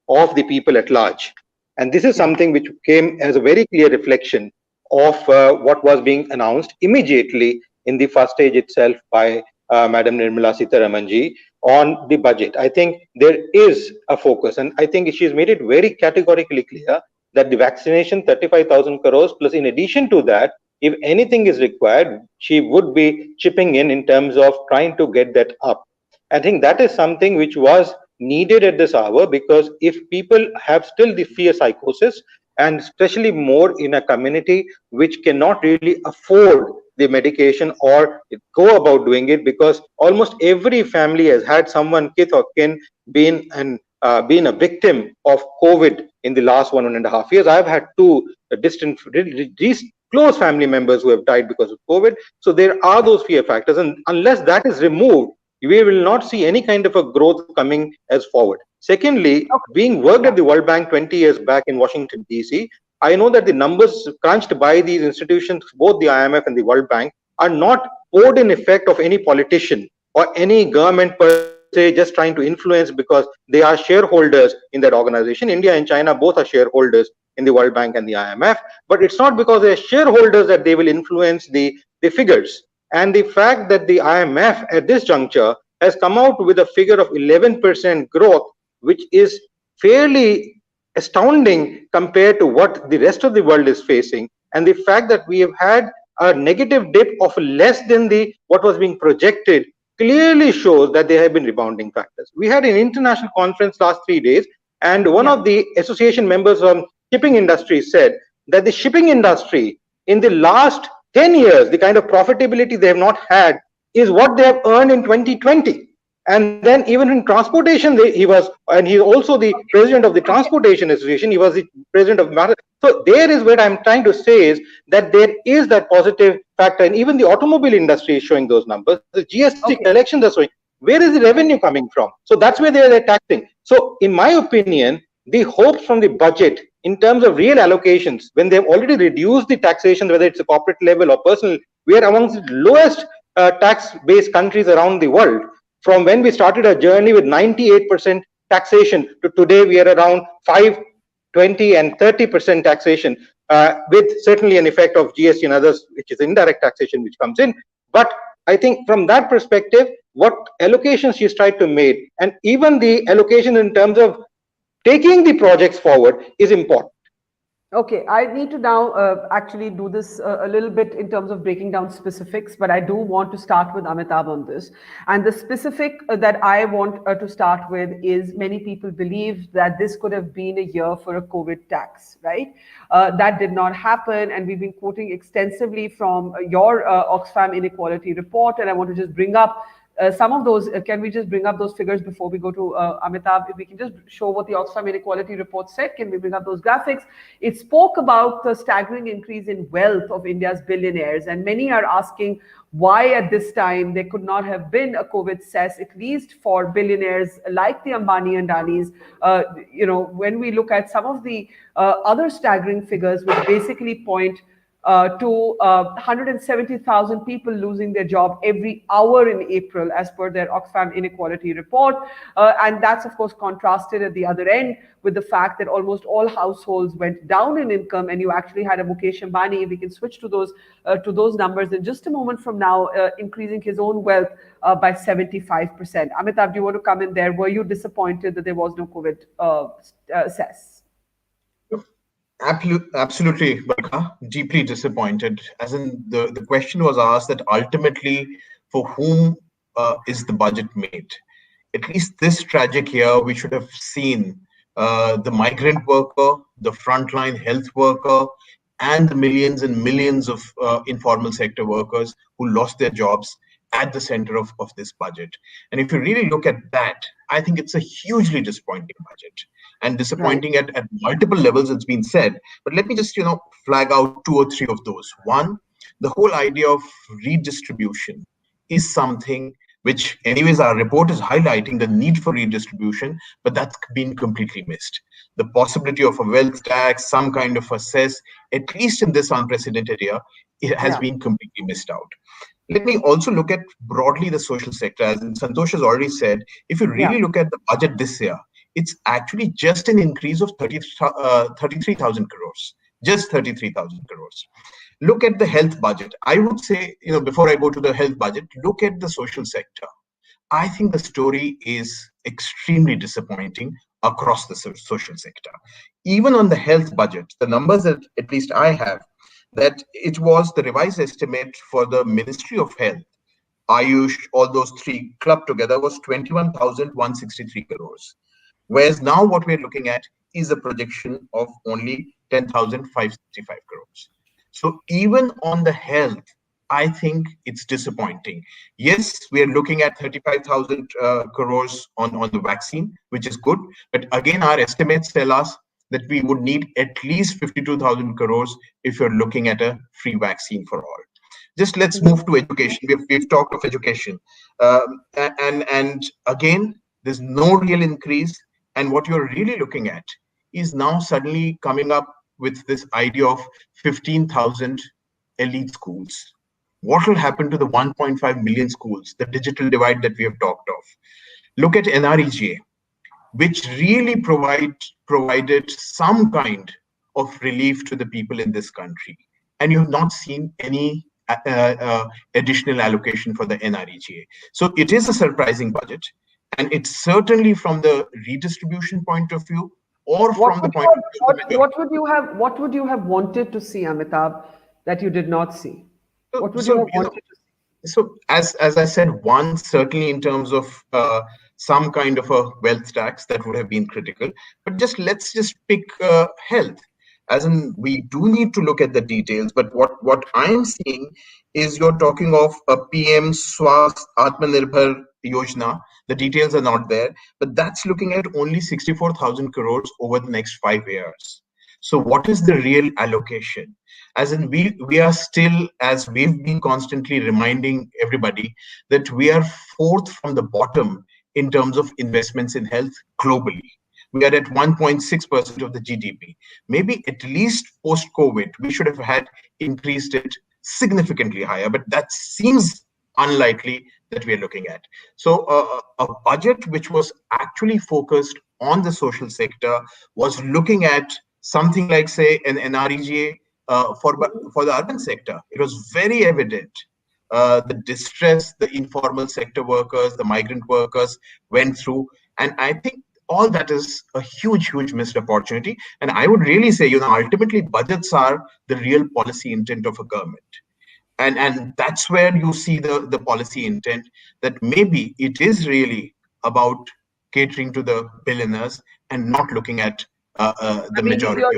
of the people at large. And this is something which came as a very clear reflection of what was being announced immediately in the first stage itself by Madam Nirmala Sitharaman ji, on the budget. I think there is a focus, and I think she's made it very categorically clear that the vaccination 35,000 crores plus, in addition to that, if anything is required, she would be chipping in terms of trying to get that up. I think that is something which was needed at this hour, because if people have still the fear psychosis, and especially more in a community which cannot really afford the medication or go about doing it, because almost every family has had someone, kith or kin, been a victim of COVID in the last 1.5 years. I've had two distant, close family members who have died because of COVID. So there are those fear factors, and unless that is removed, we will not see any kind of a growth coming as forward. Secondly, being worked at the World Bank 20 years back in Washington, D.C., I know that the numbers crunched by these institutions, both the IMF and the World Bank, are not poured in effect of any politician or any government per se just trying to influence because they are shareholders in that organization. India and China both are shareholders in the World Bank and the IMF, but it's not because they are shareholders that they will influence the figures. And the fact that the IMF at this juncture has come out with a figure of 11% growth, which is fairly astounding compared to what the rest of the world is facing, and the fact that we have had a negative dip of less than what was being projected, clearly shows that there have been rebounding factors. We had an international conference last 3 days, and one of the association members from shipping industry said that the shipping industry in the last 10 years, the kind of profitability they have not had is what they have earned in 2020. And then even in transportation, he's also the president of the Transportation Association. He was the president of. So there is what I'm trying to say is that there is that positive factor, and even the automobile industry is showing those numbers. The GST collections are showing. Where is the revenue coming from? So that's where they're taxing. So in my opinion, the hopes from the budget in terms of real allocations, when they've already reduced the taxation, whether it's a corporate level or personal, we are amongst the lowest tax-based countries around the world. From when we started our journey with 98% taxation to today, we are around 5, 20 and 30% taxation, with certainly an effect of GST and others, which is indirect taxation, which comes in. But I think from that perspective, what allocations she's tried to make, and even the allocation in terms of taking the projects forward, is important. Okay, I need to now actually do this a little bit in terms of breaking down specifics, but I do want to start with Amitabh on this. And the specific that I want to start with is, many people believe that this could have been a year for a COVID tax, right? That did not happen, and we've been quoting extensively from your Oxfam inequality report, and I want to just bring up some of those. Can we just bring up those figures before we go to Amitabh? If we can just show what the Oxfam inequality report said, can we bring up those graphics? It spoke about the staggering increase in wealth of India's billionaires, and many are asking why at this time there could not have been a COVID cess, at least for billionaires like the Ambani and Danis. When we look at some of the other staggering figures, which basically point to 170,000 people losing their job every hour in April, as per their Oxfam inequality report. And that's, of course, contrasted at the other end with the fact that almost all households went down in income, and you actually had a Mukesh Ambani, we can switch to those numbers in just a moment from now, increasing his own wealth by 75%. Amitabh, do you want to come in there? Were you disappointed that there was no COVID cess? Absolutely, Barkha. Deeply disappointed. As in, the question was asked that ultimately, for whom is the budget made? At least this tragic year, we should have seen the migrant worker, the frontline health worker, and the millions and millions of informal sector workers who lost their jobs at the center of this budget. And if you really look at that, I think it's a hugely disappointing budget, and disappointing at multiple levels, it's been said. But let me just, flag out 2 or 3 of those. One, the whole idea of redistribution is something which, anyways, our report is highlighting the need for redistribution, but that's been completely missed. The possibility of a wealth tax, some kind of a cess, at least in this unprecedented year, it has been completely missed out. Let me also look at broadly the social sector. As Santosh has already said, if you really look at the budget this year, it's actually just an increase of 33,000 crores, just 33,000 crores. Look at the health budget. I would say, before I go to the health budget, look at the social sector. I think the story is extremely disappointing across the social sector. Even on the health budget, the numbers that at least I have, that it was the revised estimate for the Ministry of Health, Ayush, all those three clubbed together was 21,163 crores. Whereas now what we're looking at is a projection of only 10,565 crores. So even on the health, I think it's disappointing. Yes, we are looking at 35,000 crores on the vaccine, which is good. But again, our estimates tell us that we would need at least 52,000 crores if you're looking at a free vaccine for all. Just let's move to education. We've talked of education. And again, there's no real increase. And what you're really looking at is now suddenly coming up with this idea of 15,000 elite schools. What will happen to the 1.5 million schools, the digital divide that we have talked of? Look at NREGA, which really provided some kind of relief to the people in this country. And you have not seen any additional allocation for the NREGA. So it is a surprising budget. And it's certainly from the redistribution point of view, or from the point of view. What would you have wanted to see, Amitabh, that you did not see? What would you have wanted to see? So as I said, one, certainly in terms of some kind of a wealth tax that would have been critical. But let's just pick health. As in, we do need to look at the details. But what I'm seeing is you're talking of a PM Swasth Atmanirbhar Yojana. The details are not there, but that's looking at only 64,000 crores over the next 5 years. So what is the real allocation? As in, we are still, as we've been constantly reminding everybody, that we are fourth from the bottom in terms of investments in health globally. We are at 1.6% of the GDP. Maybe at least post-COVID, we should have had increased it significantly higher, but that seems unlikely that we are looking at. So a budget which was actually focused on the social sector was looking at something like, say, an NREGA for the urban sector. It was very evident the distress the informal sector workers, the migrant workers went through. And I think all that is a huge missed opportunity. And I would really say, ultimately budgets are the real policy intent of a government. And that's where you see the policy intent, that maybe it is really about catering to the billionaires and not looking at the majority of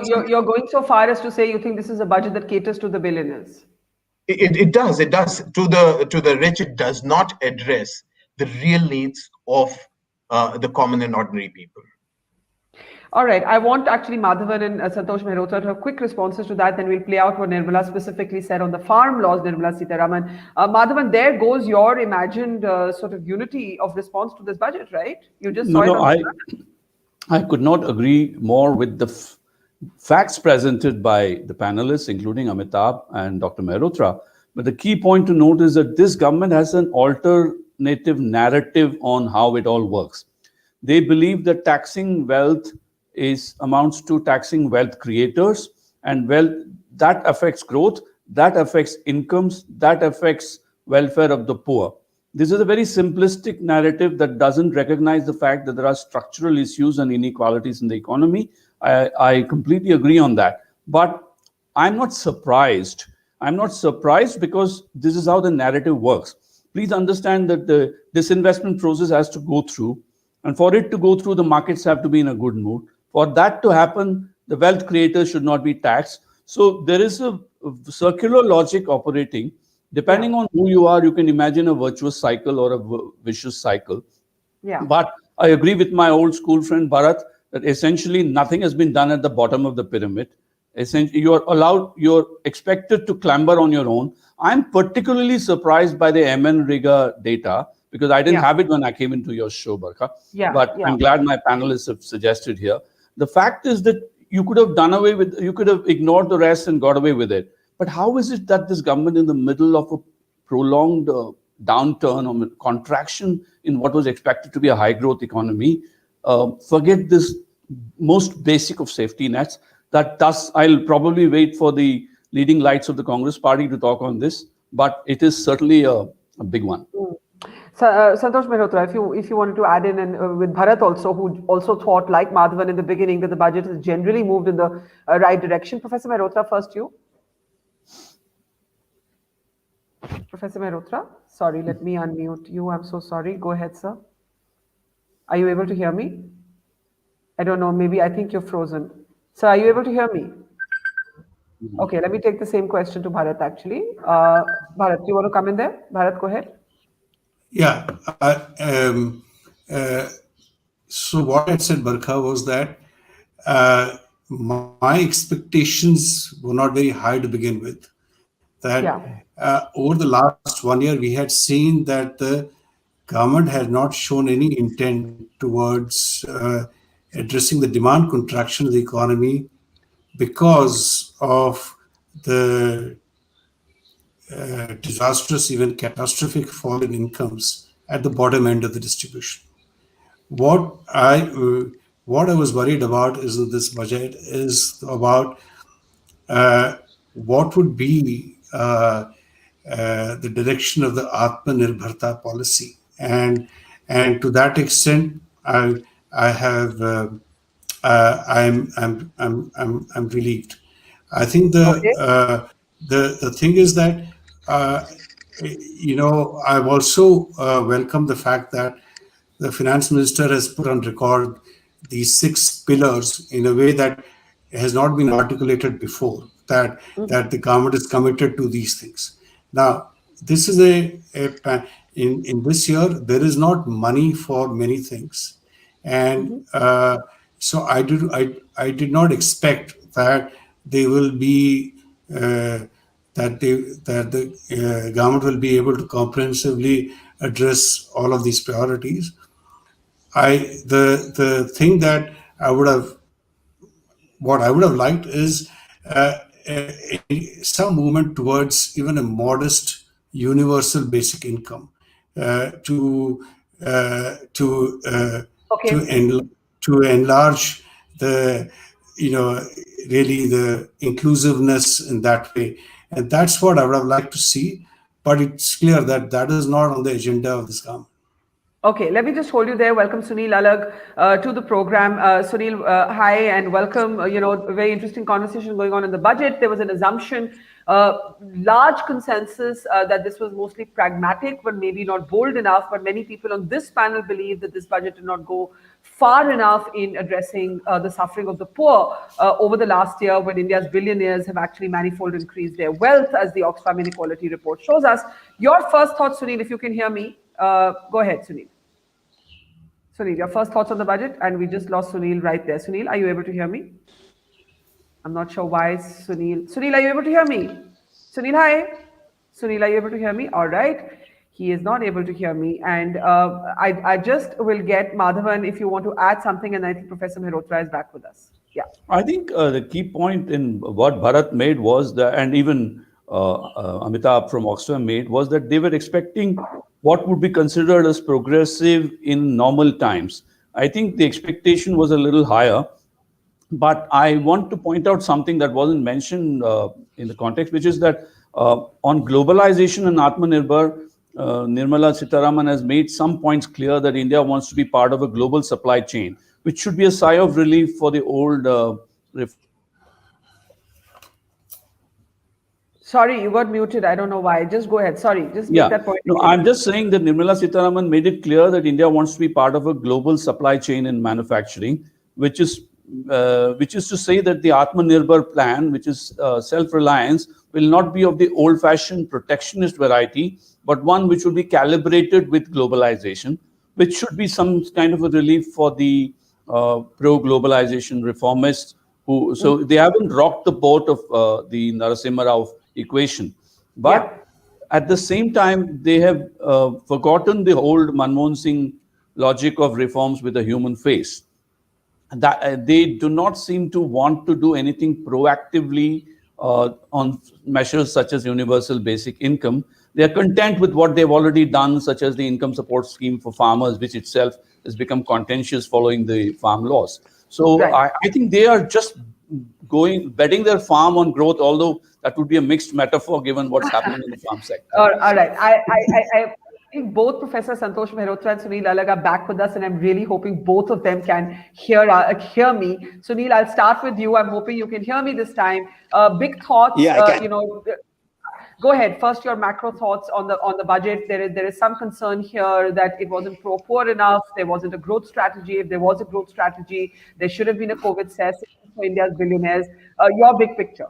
them. You're going so far as to say you think this is a budget that caters to the billionaires. It does. To the rich, it does not address the real needs of the common and ordinary people. All right. I want actually Madhavan and Santosh Mehrotra to have quick responses to that. Then we'll play out what Nirmala specifically said on the farm laws, Nirmala Sitharaman. Madhavan, there goes your imagined sort of unity of response to this budget, right? You just saw it on I could not agree more with the facts presented by the panelists, including Amitabh and Dr. Mehrotra. But the key point to note is that this government has an alternative narrative on how it all works. They believe that taxing wealth amounts to taxing wealth creators, and wealth that affects growth, that affects incomes, that affects welfare of the poor. This is a very simplistic narrative that doesn't recognize the fact that there are structural issues and inequalities in the economy. I completely agree on that. But I'm not surprised. I'm not surprised because this is how the narrative works. Please understand that the disinvestment process has to go through. And for it to go through, the markets have to be in a good mood. For that to happen, the wealth creators should not be taxed. So there is a circular logic operating. Depending on who you are, you can imagine a virtuous cycle or a vicious cycle. Yeah. But I agree with my old school friend Bharat that essentially nothing has been done at the bottom of the pyramid. Essentially, you're expected to clamber on your own. I'm particularly surprised by the MNREGA data because I didn't have it when I came into your show, Barkha. But I'm glad my panelists have suggested here. The fact is that you could have done away with, you could have ignored the rest and got away with it. But how is it that this government, in the middle of a prolonged downturn or contraction in what was expected to be a high growth economy, forget this most basic of safety nets? I'll probably wait for the leading lights of the Congress party to talk on this, but it is certainly a big one. Santosh Mehrotra, if you wanted to add in, and with Bharat also, who also thought like Madhavan in the beginning that the budget has generally moved in the right direction. Professor Mehrotra, first you. Professor Mehrotra, sorry, let me unmute you. I'm so sorry. Go ahead, sir. Are you able to hear me? I don't know. Maybe I think you're frozen. Sir, are you able to hear me? Okay, let me take the same question to Bharat actually. Bharat, do you want to come in there? Bharat, go ahead. Yeah. So what I said, Barkha, was that my expectations were not very high to begin with. That over the last 1 year, we had seen that the government had not shown any intent towards addressing the demand contraction of the economy because of the disastrous, even catastrophic fall in incomes at the bottom end of the distribution. What I was worried about is in this budget is about what would be the direction of the Atmanirbharta policy, and to that extent, I'm relieved. I think the thing is that I've also welcomed the fact that the finance minister has put on record these 6 pillars in a way that has not been articulated before, that the government is committed to these things. Now, this is in this year, there is not money for many things. And so I did not expect that they will be, that the government will be able to comprehensively address all of these priorities. The thing that what I would have liked is some movement towards even a modest universal basic income to enlarge the really the inclusiveness in that way, and that's what I would have liked to see. But it's clear that that is not on the agenda of this government. Okay, let me just hold you there. Welcome Sunil Alag to the program. Sunil, hi and welcome. Very interesting conversation going on in the budget. There was an assumption, large consensus that this was mostly pragmatic, but maybe not bold enough. But many people on this panel believe that this budget did not go far enough in addressing the suffering of the poor over the last year, when India's billionaires have actually manifold increased their wealth, as the Oxfam Inequality Report shows us. Your first thoughts, Sunil, if you can hear me. Go ahead, Sunil. Sunil, your first thoughts on the budget, and we just lost Sunil right there. Sunil, are you able to hear me? I'm not sure why Sunil. Sunil, are you able to hear me? Sunil, hi. Sunil, are you able to hear me? All right. He is not able to hear me. And I just will get Madhavan if you want to add something, and I think Professor Mehrotra is back with us. Yeah. I think the key point in what Bharat made was that, and even Amitabh from Oxfam made, was that they were expecting what would be considered as progressive in normal times. I think the expectation was a little higher, but I want to point out something that wasn't mentioned in the context, which is that on globalization and Atmanirbhar, Nirmala Sitharaman has made some points clear that India wants to be part of a global supply chain, which should be a sigh of relief for the old Sorry, you got muted. I don't know why. Just go ahead. Sorry, just make that point. No, I'm just saying that Nirmala Sitharaman made it clear that India wants to be part of a global supply chain in manufacturing, which is to say that the Atmanirbhar plan, which is self-reliance, will not be of the old-fashioned protectionist variety, but one which will be calibrated with globalization, which should be some kind of a relief for the pro-globalization reformists. So they haven't rocked the boat of the Narasimha Rao equation. But at the same time, they have forgotten the old Manmohan Singh logic of reforms with a human face. That they do not seem to want to do anything proactively on measures such as universal basic income. They are content with what they've already done, such as the income support scheme for farmers, which itself has become contentious following the farm laws. So I think they are just betting their farm on growth, although that would be a mixed metaphor given what's happening in the farm sector. All right. think both Professor Santosh Mehrotra and Sunil Alag are back with us, and I'm really hoping both of them can hear me. Sunil, I'll start with you. I'm hoping you can hear me this time. Big thoughts, Yeah, I can. Go ahead. First, your macro thoughts on the budget. There is some concern here that it wasn't pro-poor enough. There wasn't a growth strategy. If there was a growth strategy, there should have been a COVID cess for India's billionaires. Your big picture.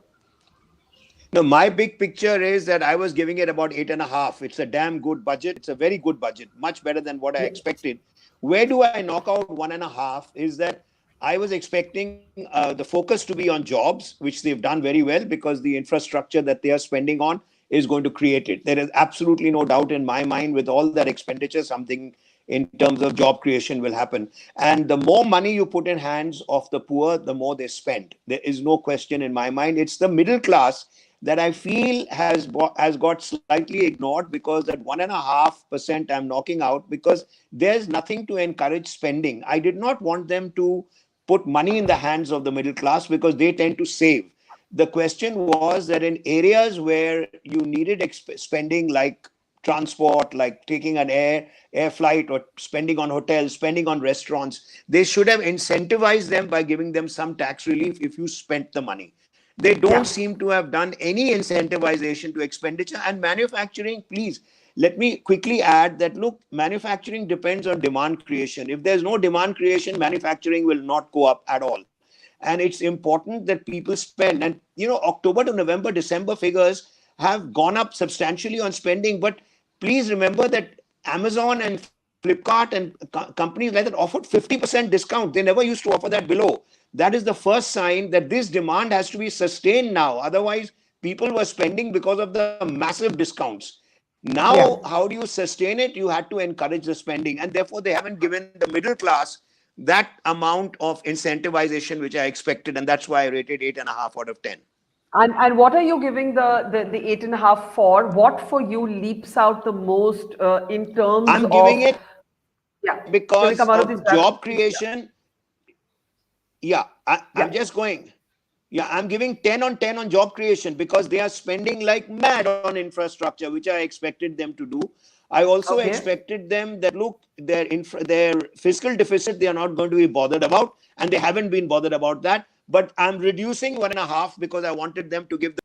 No, my big picture is that I was giving it about 8.5. It's a damn good budget. It's a very good budget, much better than what I expected. Where do I knock out 1.5 is that I was expecting the focus to be on jobs, which they've done very well because the infrastructure that they are spending on is going to create it. There is absolutely no doubt in my mind with all that expenditure, something in terms of job creation will happen. And the more money you put in hands of the poor, the more they spend. There is no question in my mind. It's the middle class that I feel has got slightly ignored because that 1.5% I'm knocking out because there's nothing to encourage spending. I did not want them to put money in the hands of the middle class because they tend to save. The question was that in areas where you needed spending like transport, like taking an air flight or spending on hotels, spending on restaurants, they should have incentivized them by giving them some tax relief if you spent the money. They don't seem to have done any incentivization to expenditure. And manufacturing, please, let me quickly add that, look, manufacturing depends on demand creation. If there's no demand creation, manufacturing will not go up at all. And it's important that people spend. And, October to November, December figures have gone up substantially on spending. But please remember that Amazon and Flipkart and companies like that offered 50% discount. They never used to offer that below. That is the first sign that this demand has to be sustained now. Otherwise, people were spending because of the massive discounts. Now, how do you sustain it? You had to encourage the spending. And therefore, they haven't given the middle class that amount of incentivization which I expected. And that's why I rated 8.5 out of 10. And what are you giving the 8.5 for? What for you leaps out the most in terms of... I'm giving it because of job creation. I'm just going. I'm giving 10 on 10 on job creation because they are spending like mad on infrastructure, which I expected them to do. I also expected them that, look, their fiscal deficit, they are not going to be bothered about, and they haven't been bothered about that. But I'm reducing 1.5 because I wanted them to give the...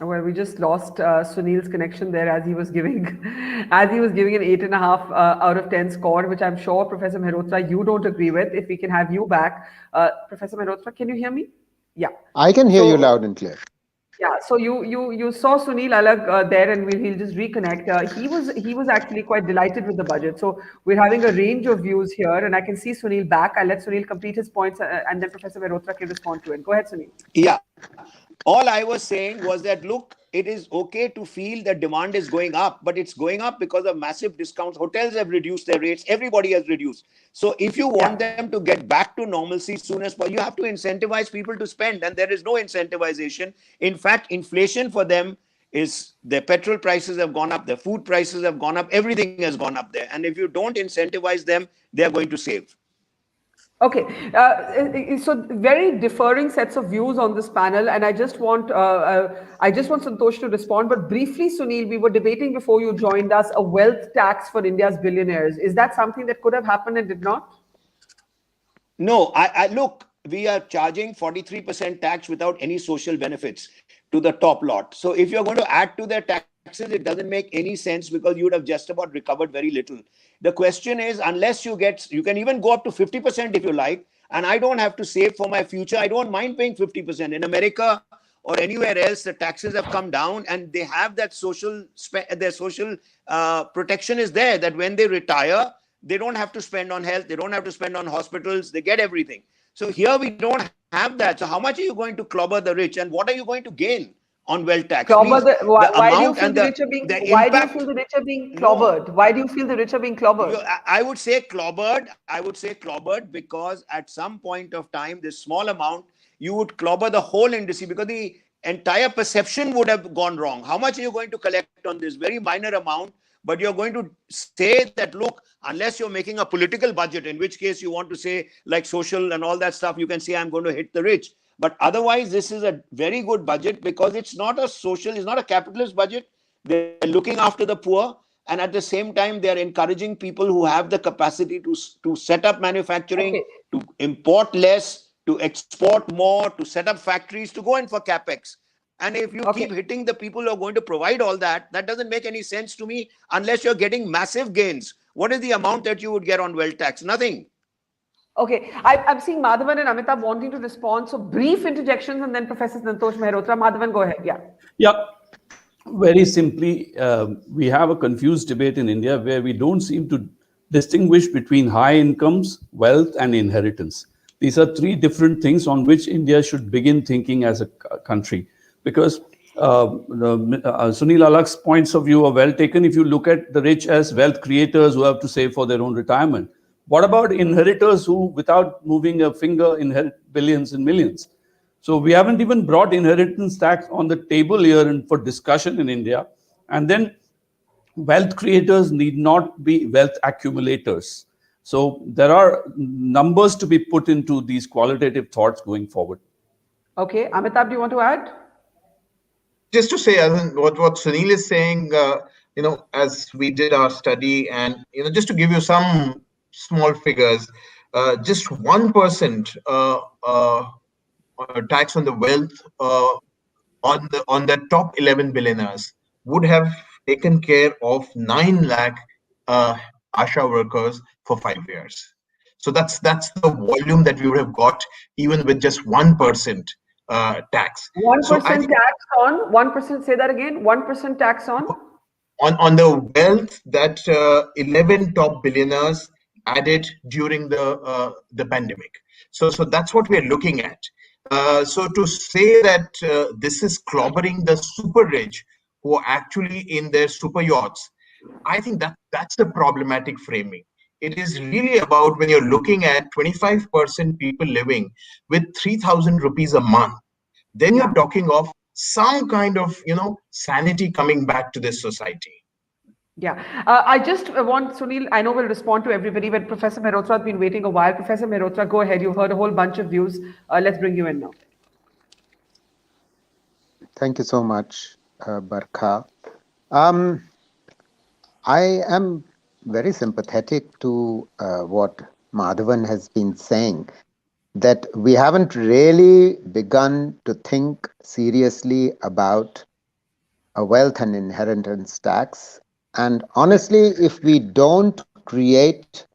Well, we just lost Sunil's connection there as he was giving an 8.5 out of 10 score, which I'm sure, Professor Mehrotra, you don't agree with. If we can have you back. Professor Mehrotra, can you hear me? Yeah. I can hear you loud and clear. Yeah, so you saw Sunil Alag there, and he'll just reconnect. He was actually quite delighted with the budget. So we're having a range of views here, and I can see Sunil back. I'll let Sunil complete his points, and then Professor Mehrotra can respond to it. Go ahead, Sunil. Yeah. All I was saying was that, look, it is okay to feel that demand is going up, but it's going up because of massive discounts. Hotels have reduced their rates. Everybody has reduced. So if you want them to get back to normalcy soon as possible, you have to incentivize people to spend. And there is no incentivization. In fact, inflation for them is their petrol prices have gone up, their food prices have gone up, everything has gone up there. And if you don't incentivize them, they're going to save. Okay, so very differing sets of views on this panel, and I just want Santosh to respond. But briefly, Sunil, we were debating before you joined us a wealth tax for India's billionaires. Is that something that could have happened and did not? No, I look, we are charging 43% tax without any social benefits to the top lot. So if you're going to add to their taxes, it doesn't make any sense because you would have just about recovered very little. The question is, unless you can even go up to 50% if you like, and I don't have to save for my future. I don't mind paying 50%. In America or anywhere else, the taxes have come down and they have that their social protection is there, that when they retire, they don't have to spend on health, they don't have to spend on hospitals, they get everything. So here we don't have that. So how much are you going to clobber the rich and what are you going to gain on wealth tax? Why do you feel the rich are being clobbered? Why do you feel the rich are being clobbered? I would say clobbered because at some point of time, this small amount, you would clobber the whole industry because the entire perception would have gone wrong. How much are you going to collect on this very minor amount? But you're going to say that, look, unless you're making a political budget, in which case you want to say like social and all that stuff, you can say I'm going to hit the rich. But otherwise, this is a very good budget because it's not a social, it's not a capitalist budget. they're looking after the poor, and at the same time, they're encouraging people who have the capacity to set up manufacturing, to import less, to export more, to set up factories, to go in for capex. And if you keep hitting the people who are going to provide all that, that doesn't make any sense to me unless you're getting massive gains. What is the amount that you would get on wealth tax? Nothing. Okay, I'm seeing Madhavan and Amitabh wanting to respond. So brief interjections and then Professor Santosh Mehrotra. Madhavan, go ahead. Yeah. Yeah. Very simply, we have a confused debate in India where we don't seem to distinguish between high incomes, wealth, and inheritance. These are three different things on which India should begin thinking as a country. Because Sunil Alak's points of view are well taken. If you look at the rich as wealth creators who have to save for their own retirement, what about inheritors who, without moving a finger, inherit billions and millions? So we haven't even brought inheritance tax on the table here for discussion in India. And then wealth creators need not be wealth accumulators. So there are numbers to be put into these qualitative thoughts going forward. Okay, Amitabh, do you want to add? Just to say, what Sunil is saying, as we did our study, and just to give you some small figures, just 1% tax on the wealth on the top 11 billionaires would have taken care of 9 lakh ASHA workers for 5 years. So that's the volume that we would have got even with just 1% tax. 1% tax on 1%. Say that again. 1% tax on the wealth that 11 top billionaires added during the pandemic. So that's what we are looking at. So to say that this is clobbering the super rich who are actually in their super yachts, I think that's the problematic framing. It is really about when you're looking at 25% people living with 3,000 rupees a month, then you're talking of some kind of sanity coming back to this society. Yeah, I just want Sunil, I know we'll respond to everybody, but Professor Mehrotra has been waiting a while. Professor Mehrotra, go ahead. You've heard a whole bunch of views. Let's bring you in now. Thank you so much, Barkha. I am very sympathetic to what Madhavan has been saying, that we haven't really begun to think seriously about a wealth and inheritance tax. And honestly, if we don't create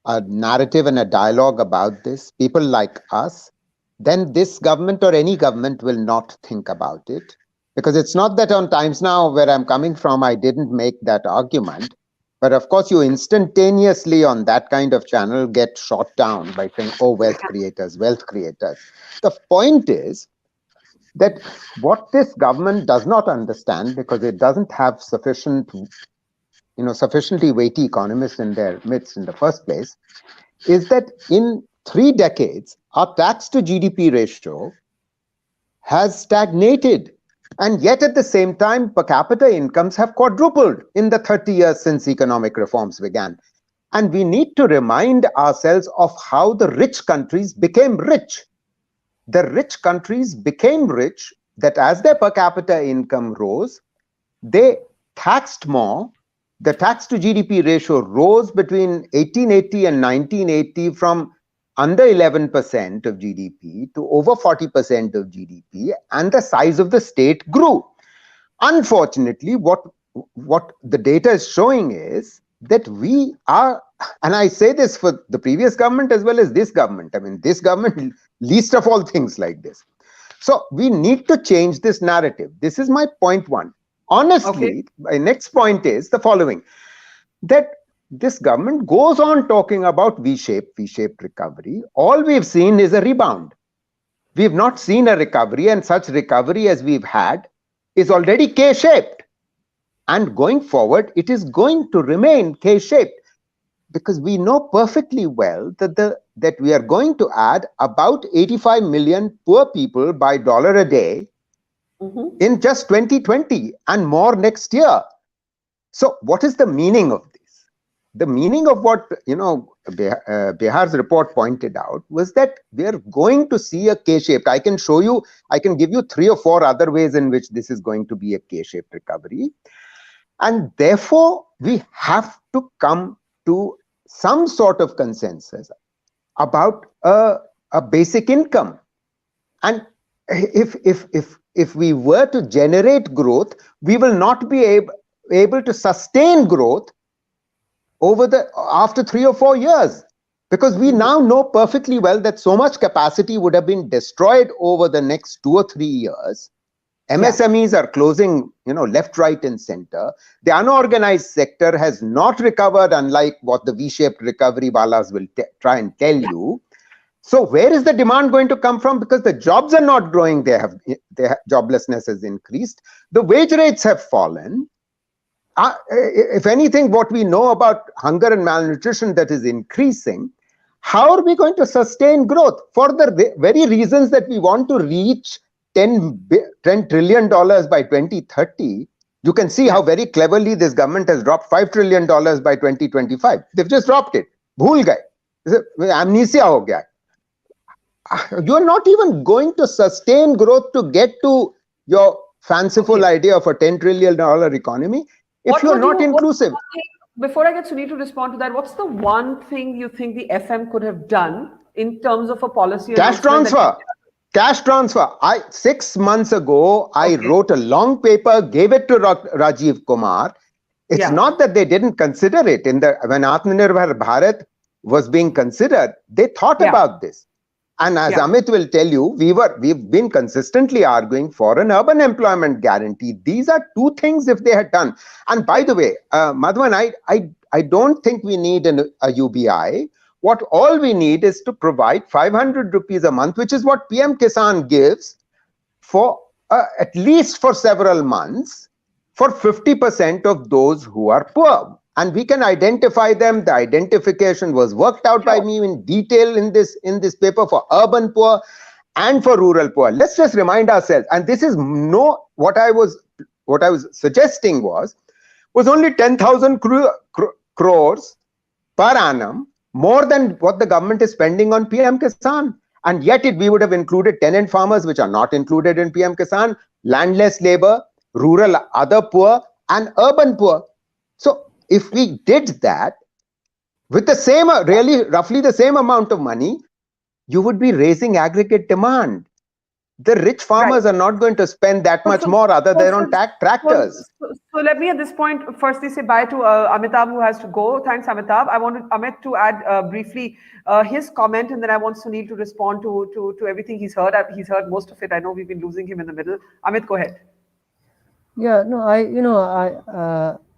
a narrative and a dialogue about this, people like us, then this government or any government will not think about it. Because it's not that on Times Now, where I'm coming from, I didn't make that argument. But of course, you instantaneously on that kind of channel get shot down by saying, oh, wealth creators, wealth creators. The point is that what this government does not understand, because it doesn't have sufficiently weighty economists in their midst in the first place, is that in 3 decades, our tax to GDP ratio has stagnated. And yet at the same time, per capita incomes have quadrupled in the 30 years since economic reforms began. And we need to remind ourselves of how the rich countries became rich. The rich countries became rich, that as their per capita income rose, they taxed more. The tax to GDP ratio rose between 1880 and 1980 from under 11% of GDP to over 40% of GDP, and the size of the state grew. Unfortunately, what the data is showing is that we are, and I say this for the previous government as well as this government, I mean, this government least of all things like this. So we need to change this narrative. This is my point one. Honestly, my next point is the following, that this government goes on talking about V-shaped recovery. All we've seen is a rebound. We've not seen a recovery, and such recovery as we've had is already K-shaped. And going forward, it is going to remain K-shaped, because we know perfectly well that we are going to add about 85 million poor people by $1 a day in just 2020 and more next year. So what is the meaning of this? The meaning of what Bihar's report pointed out was that we are going to see a K-shaped. I can give you 3 or 4 other ways in which this is going to be a K-shaped recovery. And therefore, we have to come to some sort of consensus about a basic income. And if we were to generate growth, we will not be able to sustain growth after 3 or 4 years, because we now know perfectly well that so much capacity would have been destroyed over the next 2 or 3 years. MSMEs are closing, left, right, and center. The unorganized sector has not recovered, unlike what the V-shaped recovery walas will try and tell you. So where is the demand going to come from? Because the jobs are not growing. Their joblessness has increased. The wage rates have fallen. If anything, what we know about hunger and malnutrition that is increasing, how are we going to sustain growth? For the very reasons that we want to reach $10 trillion by 2030, you can see how very cleverly this government has dropped $5 trillion by 2025. They've just dropped it. Bhool gaye. Amnesia ho gaya. You're not even going to sustain growth to get to your fanciful idea of a $10 trillion economy if you're not inclusive. Before I get Sunil to respond to that, what's the one thing you think the FM could have done in terms of a policy? Cash transfer. Cash transfer. 6 months ago, I wrote a long paper, gave it to Rajiv Kumar. It's not that they didn't consider it. When Atmanirbhar Bharat was being considered, they thought about this. And as Amit will tell you, we've been consistently arguing for an urban employment guarantee. These are two things if they had done. And by the way, Madhavan, I don't think we need a UBI. What all we need is to provide 500 rupees a month, which is what PM Kisan gives for at least for several months for 50% of those who are poor. And we can identify them. The identification was worked out by me in detail in this paper for urban poor and for rural poor. Let's just remind ourselves. And this is what I was suggesting was only 10,000 crores per annum, more than what the government is spending on PM Kisan. And yet we would have included tenant farmers, which are not included in PM Kisan, landless labor, rural other poor, and urban poor. So if we did that with the same, roughly the same amount of money, you would be raising aggregate demand. The rich farmers are not going to spend that much more other than on tractors. So let me at this point firstly say bye to Amitabh, who has to go. Thanks, Amitabh. I wanted Amit to add briefly his comment, and then I want Sunil to respond to everything he's heard. He's heard most of it. I know we've been losing him in the middle. Amit, go ahead. Yeah, no,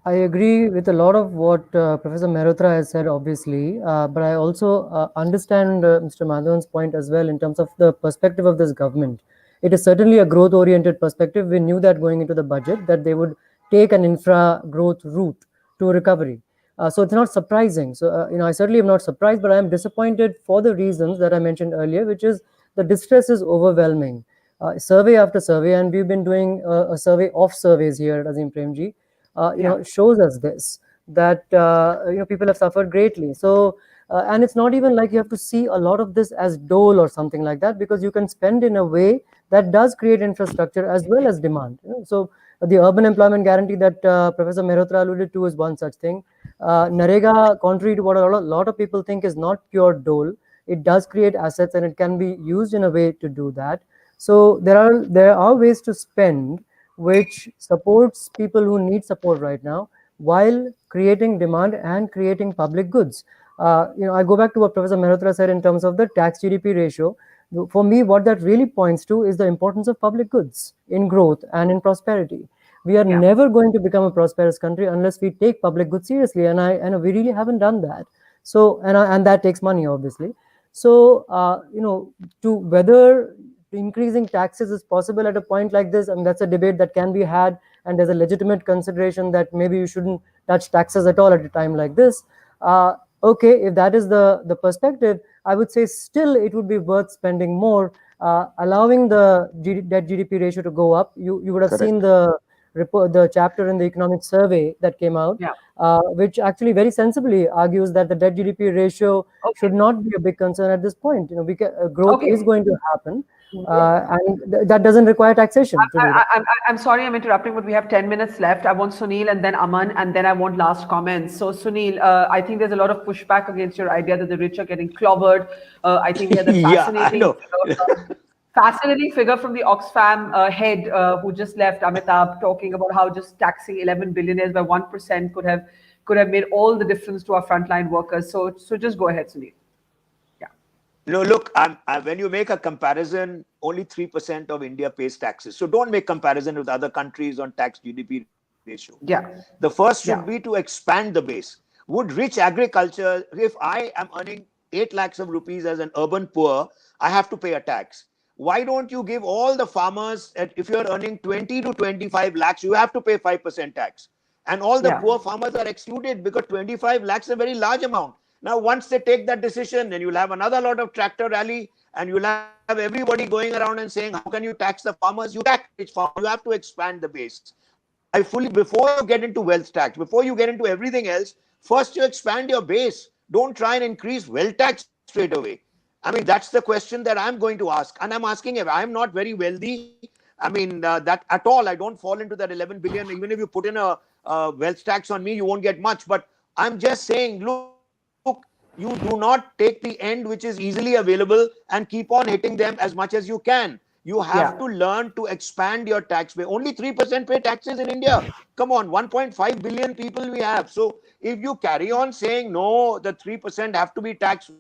I agree with a lot of what Professor Mehrotra has said, obviously, but I also understand Mr. Madhavan's point as well in terms of the perspective of this government. It is certainly a growth-oriented perspective. We knew that going into the budget that they would take an infra-growth route to recovery. So it's not surprising. So, I certainly am not surprised, but I am disappointed for the reasons that I mentioned earlier, which is the distress is overwhelming. Survey after survey, and we've been doing a survey of surveys here at Azim Premji, shows us this, that people have suffered greatly. So and it's not even like you have to see a lot of this as dole or something like that, because you can spend in a way that does create infrastructure as well as demand. So the urban employment guarantee that Professor Mehrotra alluded to is one such thing. Narega, contrary to what a lot of people think, is not pure dole. It does create assets and it can be used in a way to do that. So there are ways to spend which supports people who need support right now while creating demand and creating public goods. I go back to what Professor Mehrotra said in terms of the tax GDP ratio. For me, what that really points to is the importance of public goods in growth and in prosperity. We are never going to become a prosperous country unless we take public goods seriously, and we really haven't done that. So, and that takes money, obviously. So, to whether increasing taxes is possible at a point like this, that's a debate that can be had, and there's a legitimate consideration that maybe you shouldn't touch taxes at all at a time like this. Okay, if that is the perspective, I would say still it would be worth spending more, allowing the debt GDP ratio to go up. You would have seen the report, the chapter in the Economist survey that came out, which actually very sensibly argues that the debt GDP ratio should not be a big concern at this point. Growth is going to happen. and that doesn't require taxation to do that. I'm sorry I'm interrupting, but we have 10 minutes left. I want Sunil and then Aman, and then I want last comments. So Sunil, I think there's a lot of pushback against your idea that the rich are getting clobbered. I think we had a Yeah, I know. fascinating figure from the Oxfam head who just left, Amitabh, talking about how just taxing 11 billionaires by 1% could have made all the difference to our frontline workers. So just go ahead, Sunil. No, look, when you make a comparison, only 3% of India pays taxes. So don't make comparison with other countries on tax GDP ratio. Yeah. The first should be to expand the base. Would rich agriculture, if I am earning 8 lakhs of rupees as an urban poor, I have to pay a tax. Why don't you give all the farmers, if you're earning 20 to 25 lakhs, you have to pay 5% tax. And all the poor farmers are excluded because 25 lakhs is a very large amount. Now, once they take that decision, then you'll have another lot of tractor rally and you'll have everybody going around and saying, how can you tax the farmers? You tax rich farmers. You have to expand the base. Before you get into wealth tax, before you get into everything else, first you expand your base. Don't try and increase wealth tax straight away. I mean, that's the question that I'm going to ask. And I'm asking if I'm not very wealthy. I mean, that at all, I don't fall into that 11 billion. Even if you put in a wealth tax on me, you won't get much. But I'm just saying, look, you do not take the end which is easily available and keep on hitting them as much as you can. You have to learn to expand your tax base. Only 3% pay taxes in India. Come on, 1.5 billion people we have. So if you carry on saying, no, the 3% have to be taxed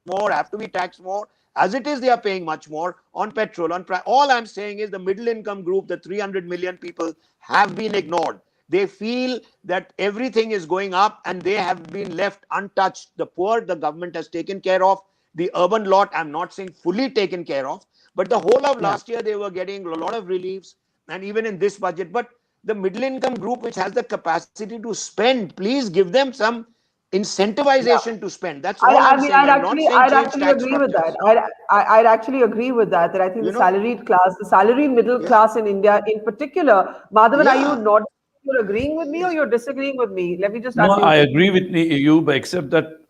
more, as it is, they are paying much more on petrol, all I'm saying is the middle income group, the 300 million people have been ignored. They feel that everything is going up and they have been left untouched. The poor, the government has taken care of. The urban lot, I'm not saying fully taken care of, but the whole of last year, they were getting a lot of reliefs, and even in this budget. But the middle income group, which has the capacity to spend, please give them some incentivization to spend. That's all I'm saying. I'm not saying I'd change actually tax agree with that. structures. I'd actually agree with that. That I think the salaried class, the salaried middle class in India, in particular, Madhavan, are you not? You're agreeing with me or you're disagreeing with me? Let me just. No, I agree with you, but except that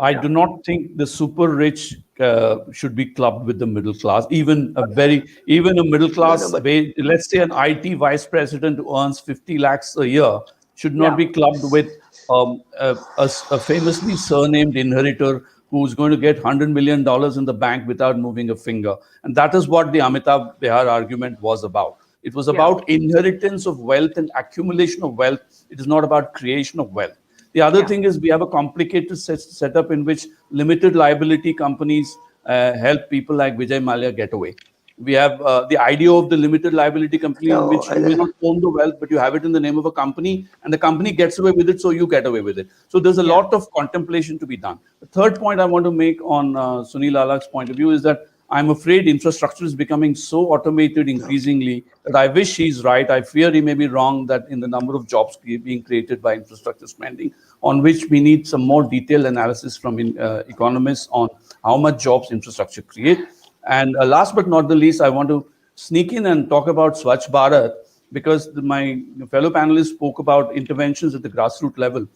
I do not think the super rich should be clubbed with the middle class. Even a middle class, let's say an IT vice president who earns 50 lakhs a year should not be clubbed with a famously surnamed inheritor who's going to get $100 million in the bank without moving a finger. And that is what the Amitabh Behar argument was about. It was about inheritance of wealth and accumulation of wealth. It is not about creation of wealth. The other thing is we have a complicated setup in which limited liability companies help people like Vijay Mallya get away. We have the idea of the limited liability company in which you may not own the wealth, but you have it in the name of a company and the company gets away with it, so you get away with it. So there's a lot of contemplation to be done. The third point I want to make on Sunil Alak's point of view is that I'm afraid infrastructure is becoming so automated increasingly that I wish he's right. I fear he may be wrong that in the number of jobs being created by infrastructure spending, on which we need some more detailed analysis from economists on how much jobs infrastructure create. And last but not the least, I want to sneak in and talk about Swachh Bharat, because my fellow panelists spoke about interventions at the grassroots level.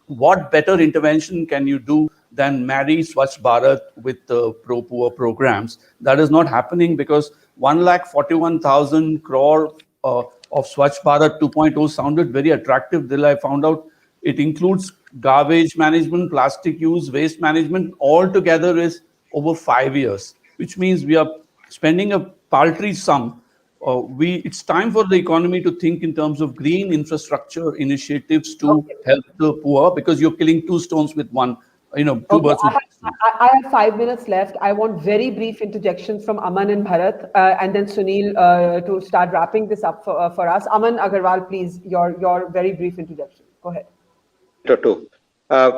What better intervention can you do than marry Swachh Bharat with the pro-poor programs? That is not happening because 1,41,000 crore of Swachh Bharat 2.0 sounded very attractive till I found out it includes garbage management, plastic use, waste management. All together is over 5 years, which means we are spending a paltry sum. It's time for the economy to think in terms of green infrastructure initiatives to help the poor, because you're killing two stones with one, two birds with one stone. I have 5 minutes left. I want very brief interjections from Aman and Bharat, and then Sunil to start wrapping this up for us. Aman Agarwal, please, your very brief interjection. Go ahead.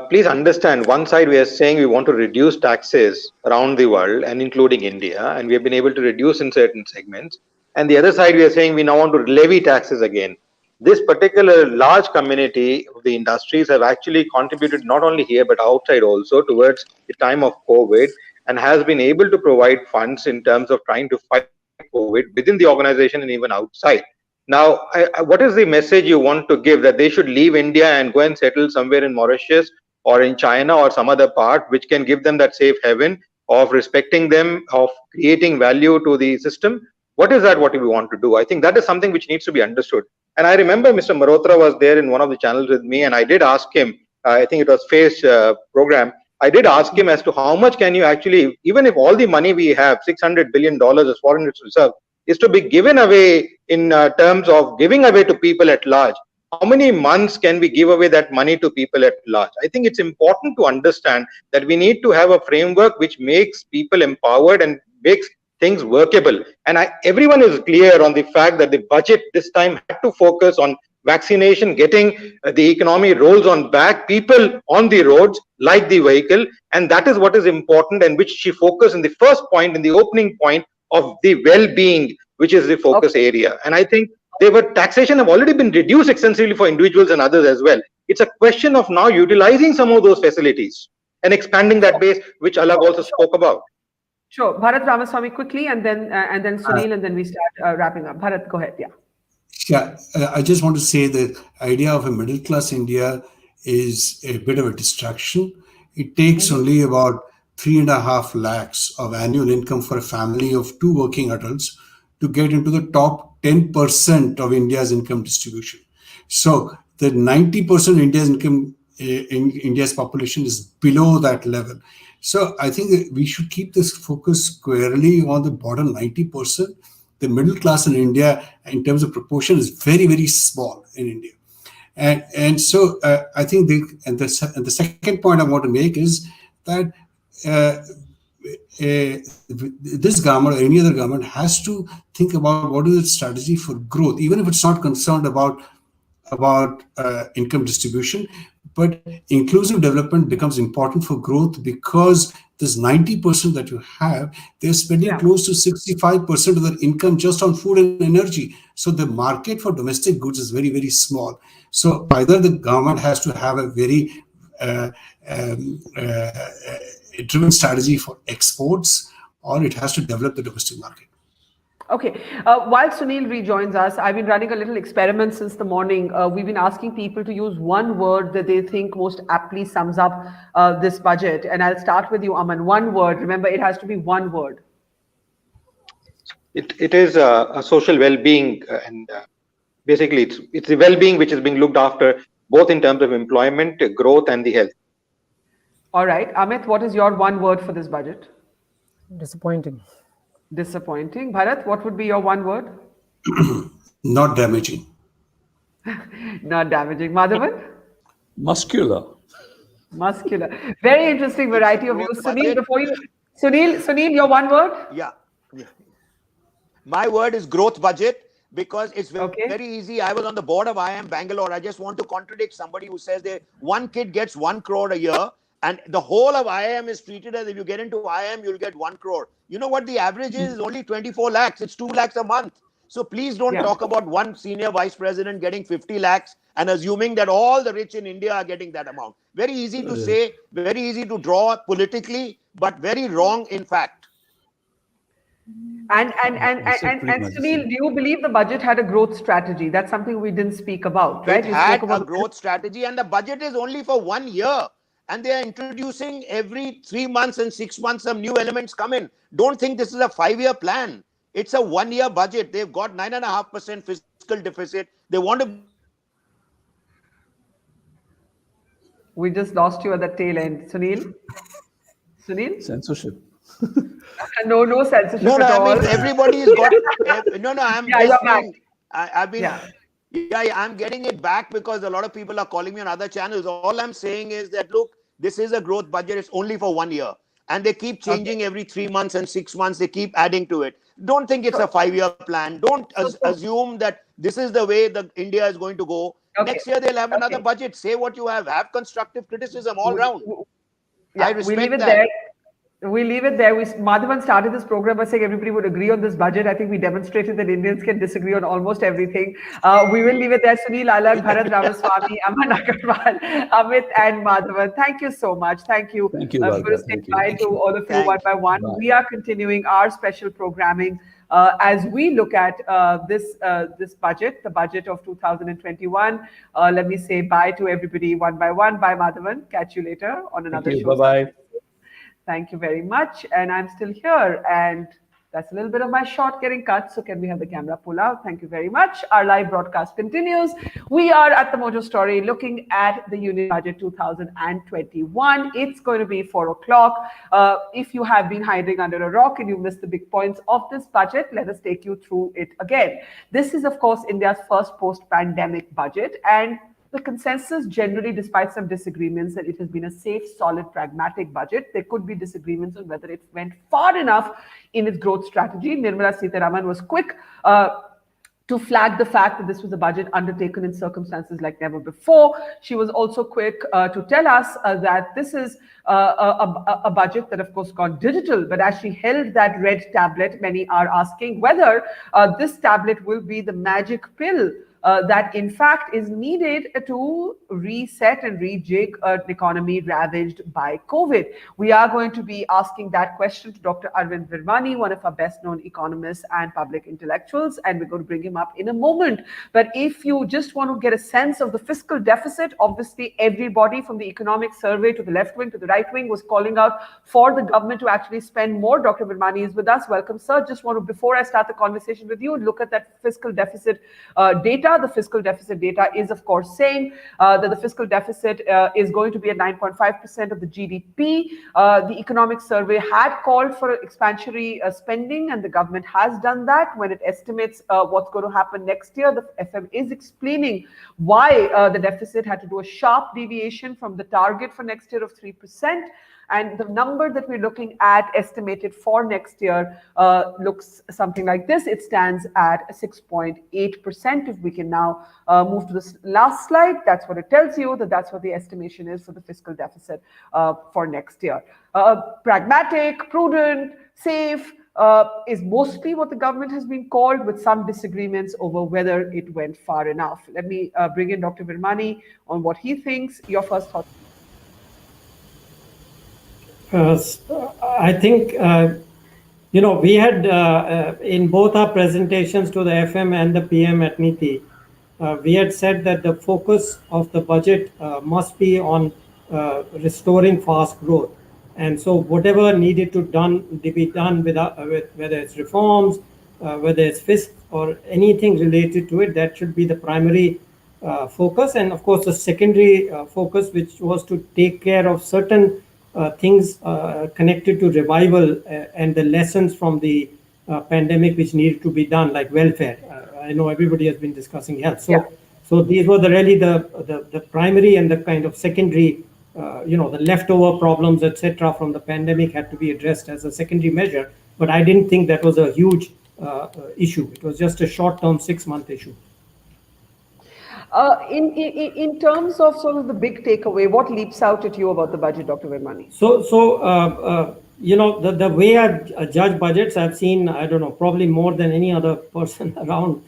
Please understand, one side we are saying we want to reduce taxes around the world and including India, and we have been able to reduce in certain segments. And the other side we are saying we now want to levy taxes again. This particular large community of the industries have actually contributed not only here but outside also towards the time of COVID, and has been able to provide funds in terms of trying to fight COVID within the organization and even outside. Now, what is the message you want to give, that they should leave India and go and settle somewhere in Mauritius or in China or some other part, which can give them that safe haven, of respecting them, of creating value to the system. What is that what we want to do? I think that is something which needs to be understood. And I remember Mr. Malhotra was there in one of the channels with me, and I did ask him, I think it was FACE program, I did ask him as to how much can you actually, even if all the money we have, $600 billion as foreign reserve, is to be given away in terms of giving away to people at large, how many months can we give away that money to people at large? I think it's important to understand that we need to have a framework which makes people empowered and makes things workable. And everyone is clear on the fact that the budget this time had to focus on vaccination, getting the economy rolls on back, people on the roads like the vehicle, and that is what is important, and which she focused in the first point, in the opening point of the well-being, which is the focus area. And I think taxation have already been reduced extensively for individuals and others as well. It's a question of now utilizing some of those facilities and expanding that base, which Alagh also spoke about. Sure. Bharat Ramaswamy quickly, and then Sunil, and then we start wrapping up. Bharat, go ahead. Yeah. Yeah, I just want to say the idea of a middle class India is a bit of a distraction. It takes only about 3.5 lakhs of annual income for a family of 2 working adults to get into the top 10% of India's income distribution. So the 90% India's income in India's population is below that level. So I think that we should keep this focus squarely on the bottom 90%. The middle class in India, in terms of proportion, is very, very small in India. And so I think the second point I want to make is that this government or any other government has to think about what is its strategy for growth, even if it's not concerned about income distribution. But inclusive development becomes important for growth because this 90% that you have, they're spending close to 65% of their income just on food and energy. So the market for domestic goods is very, very small. So either the government has to have a very driven strategy for exports, or it has to develop the domestic market. Okay. While Sunil rejoins us, I've been running a little experiment since the morning. We've been asking people to use one word that they think most aptly sums up this budget. And I'll start with you, Aman. One word. Remember, it has to be one word. It is a social well-being, and basically it's the well-being which is being looked after, both in terms of employment, growth, and the health. All right. Amit, what is your one word for this budget? Disappointing. Disappointing. Bharat, what would be your one word? Not damaging. Not damaging. Madhavan? Muscular. Muscular. Very interesting variety of views. Sunil, before you... Sunil, your one word? Yeah. My word is growth budget, because it's very easy. I was on the board of IIM Bangalore. I just want to contradict somebody who says that one kid gets 1 crore a year, and the whole of IIM is treated as if you get into IIM, you'll get 1 crore. You know what the average is? Only 24 lakhs. It's 2 lakhs a month. So please don't talk about one senior vice president getting 50 lakhs and assuming that all the rich in India are getting that amount. Very easy to say, very easy to draw politically, but very wrong in fact. And Sunil, do you believe the budget had a growth strategy? That's something we didn't speak about, right? It had a growth strategy, and the budget is only for 1 year. And they are introducing every 3 months and 6 months some new elements come in. Don't think this is a 5-year plan. It's a 1-year budget. They've got 9.5% fiscal deficit. They want to... We just lost you at the tail end. Sunil? Censorship. No censorship at all. I mean, everybody's got... I'm getting it back because a lot of people are calling me on other channels. All I'm saying is that, look, this is a growth budget. It's only for 1 year. And they keep changing every 3 months and 6 months. They keep adding to it. Don't think it's a 5-year plan. Don't assume that this is the way India is going to go. Next year, they'll have another budget. Say what you have. Have constructive criticism all round. I respect that. We leave it there. Madhavan started this program by saying everybody would agree on this budget. I think we demonstrated that Indians can disagree on almost everything. We will leave it there. Sunil, Alagh, Bharat Ramaswamy, Aman Agarwal, Amit, and Madhavan. Thank you so much. Thank you. Thank you. For saying bye to all of you one by one. Bye. We are continuing our special programming as we look at this budget, the budget of 2021. Let me say bye to everybody one by one. Bye, Madhavan. Catch you later on another show. Bye-bye. Thank you very much. And I'm still here. And that's a little bit of my shot getting cut. So can we have the camera pull out? Thank you very much. Our live broadcast continues. We are at the Mojo Story looking at the Union Budget 2021. It's going to be 4 o'clock. If you have been hiding under a rock and you missed the big points of this budget, let us take you through it again. This is, of course, India's first post-pandemic budget. And the consensus generally, despite some disagreements, that it has been a safe, solid, pragmatic budget. There could be disagreements on whether it went far enough in its growth strategy. Nirmala Sitharaman was quick to flag the fact that this was a budget undertaken in circumstances like never before. She was also quick to tell us that this is a budget that, of course, got digital, but actually held that red tablet. Many are asking whether this tablet will be the magic pill that in fact is needed to reset and rejig an economy ravaged by COVID. We are going to be asking that question to Dr. Arun Virmani, one of our best known economists and public intellectuals, and we're going to bring him up in a moment. But if you just want to get a sense of the fiscal deficit, obviously everybody from the economic survey to the left wing to the right wing was calling out for the government to actually spend more. Dr. Virmani is with us. Welcome, sir. Just want to, before I start the conversation with you, look at that fiscal deficit data. The fiscal deficit data is, of course, saying that the fiscal deficit is going to be at 9.5% of the GDP. The economic survey had called for expansionary spending, and the government has done that. When it estimates what's going to happen next year, the FM is explaining why the deficit had to do a sharp deviation from the target for next year of 3%. And the number that we're looking at estimated for next year looks something like this. It stands at 6.8%. If we can now move to this last slide, that's what it tells you, that that's what the estimation is for the fiscal deficit for next year. Pragmatic, prudent, safe is mostly what the government has been called, with some disagreements over whether it went far enough. Let me bring in Dr. Virmani on what he thinks. Your first thoughts. I think, we had in both our presentations to the FM and the PM at NITI, we had said that the focus of the budget must be on restoring fast growth. And so whatever needed to be done with whether it's reforms, whether it's fisc or anything related to it, that should be the primary focus. And of course, the secondary focus, which was to take care of certain things connected to revival and the lessons from the pandemic which needed to be done, like welfare. I know everybody has been discussing health. So these were the primary, and the kind of secondary, the leftover problems, etc. from the pandemic had to be addressed as a secondary measure. But I didn't think that was a huge issue. It was just a short-term 6-month issue. In terms of sort of the big takeaway, what leaps out at you about the budget, Dr. Virmani? The way I judge budgets, I've seen, I don't know, probably more than any other person around,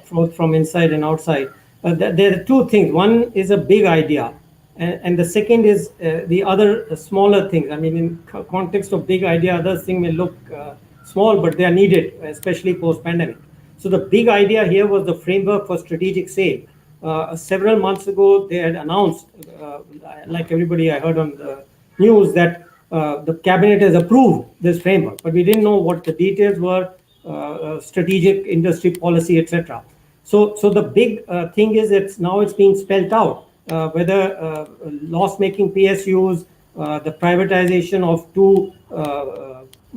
from inside and outside. There are two things. One is a big idea, and the second is the other smaller things. I mean, in context of big idea, other things may look small, but they are needed, especially post-pandemic. So the big idea here was the framework for strategic sale. Several months ago, they had announced, like everybody I heard on the news, that the cabinet has approved this framework, but we didn't know what the details were, strategic industry policy, etc. So the big thing is it's being spelled out, whether loss-making PSUs, the privatization of 2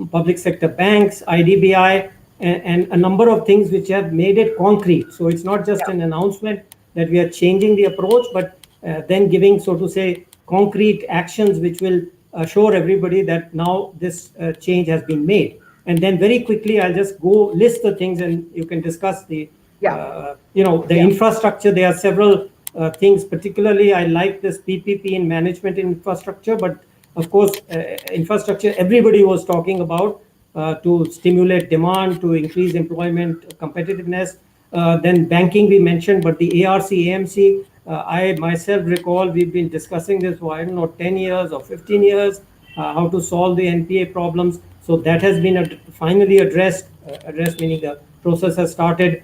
public sector banks, IDBI, and a number of things which have made it concrete. So it's not just an announcement that we are changing the approach, but then giving, so to say, concrete actions which will assure everybody that now this change has been made. And then very quickly, I'll just go list the things and you can discuss the infrastructure. There are several things, particularly I like this PPP in management infrastructure, but of course, infrastructure everybody was talking about, to stimulate demand, to increase employment competitiveness. Then banking we mentioned, but the ARC, AMC, I myself recall we've been discussing this for, 10 years or 15 years, how to solve the NPA problems. So that has been finally addressed meaning the process has started.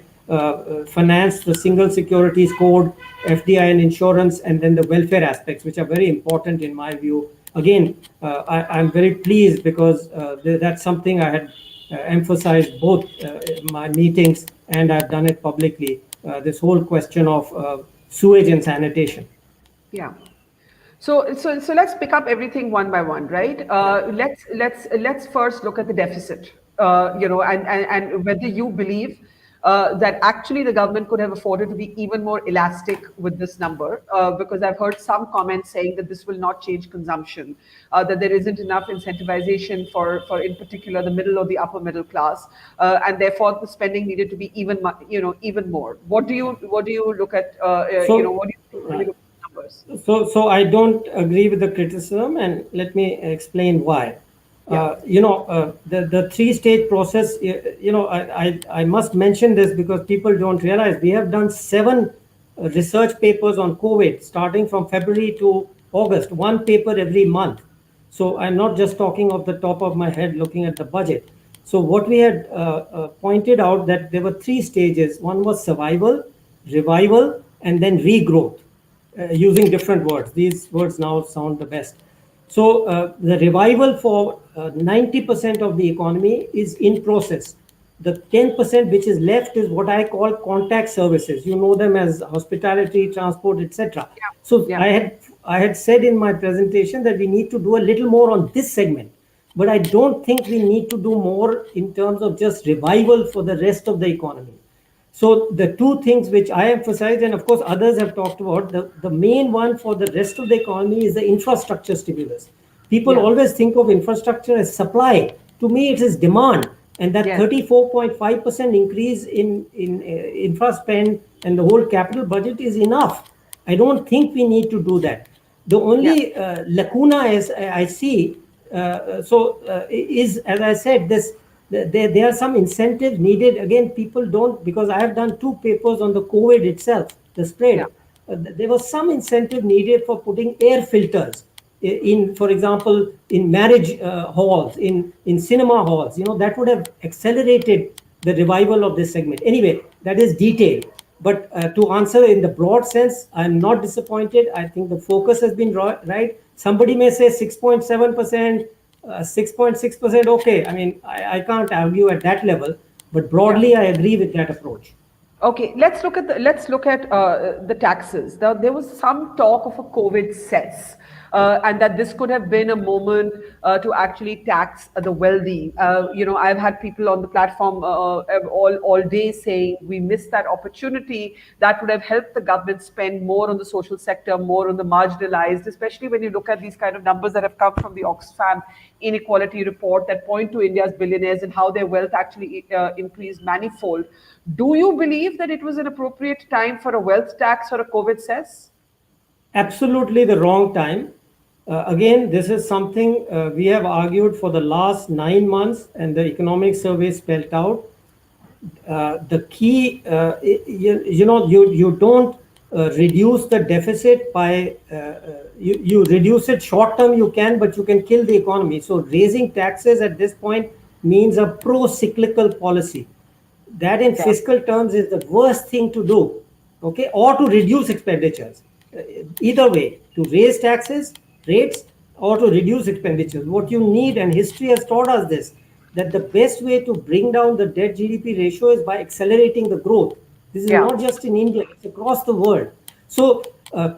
Finance, the single securities code, FDI and insurance, and then the welfare aspects, which are very important in my view, again, I'm very pleased because that's something I had emphasized both my meetings and I've done it publicly. This whole question of sewage and sanitation. Yeah. So let's pick up everything one by one, right? Let's first look at the deficit, and whether you believe that actually the government could have afforded to be even more elastic with this number, because I've heard some comments saying that this will not change consumption, that there isn't enough incentivization for in particular the middle or the upper middle class, and therefore the spending needed to be even more. What do you look at? What do you look at? So I don't agree with the criticism, and let me explain why. The three-stage process, I must mention this because people don't realize we have done 7 research papers on COVID starting from February to August, 1 paper every month. So I'm not just talking off the top of my head looking at the budget. So what we had pointed out that there were 3 stages. One was survival, revival, and then regrowth. Using different words. These words now sound the best. So the revival for 90% of the economy is in process. The 10% which is left is what I call contact services. You know them as hospitality, transport, etc. So I had said in my presentation that we need to do a little more on this segment. But I don't think we need to do more in terms of just revival for the rest of the economy. So the 2 things which I emphasize, and of course others have talked about, the main one for the rest of the economy is the infrastructure stimulus. People always think of infrastructure as supply. To me, it is demand. And that 34.5% increase in infra spend and the whole capital budget is enough. I don't think we need to do that. The only lacuna as I see, is, as I said, this. There are some incentives needed. Again, people don't, because I have done 2 papers on the COVID itself, the spread. There was some incentive needed for putting air filters in, for example, in marriage halls, in cinema halls. That would have accelerated the revival of this segment. Anyway, that is detail. But to answer in the broad sense, I'm not disappointed. I think the focus has been right. Somebody may say 6.7%. 6.6%, okay. I mean, I can't argue at that level, but broadly, I agree with that approach. Okay, let's look at the taxes. There was some talk of a COVID cess, and that this could have been a moment to actually tax the wealthy. I've had people on the platform all day saying we missed that opportunity. That would have helped the government spend more on the social sector, more on the marginalized, especially when you look at these kind of numbers that have come from the Oxfam inequality report that point to India's billionaires and how their wealth actually increased manifold. Do you believe that it was an appropriate time for a wealth tax or a COVID cess? Absolutely the wrong time. Again, this is something we have argued for the last 9 months, and the economic survey spelled out. The key, you don't reduce the deficit by, you reduce it short term, you can, but you can kill the economy. So raising taxes at this point means a pro-cyclical policy. That in fiscal terms is the worst thing to do, okay, or to reduce expenditures. Either way, to raise taxes, rates, or to reduce expenditures. What you need, and history has taught us this, that the best way to bring down the debt GDP ratio is by accelerating the growth. This is not just in India, it's across the world. So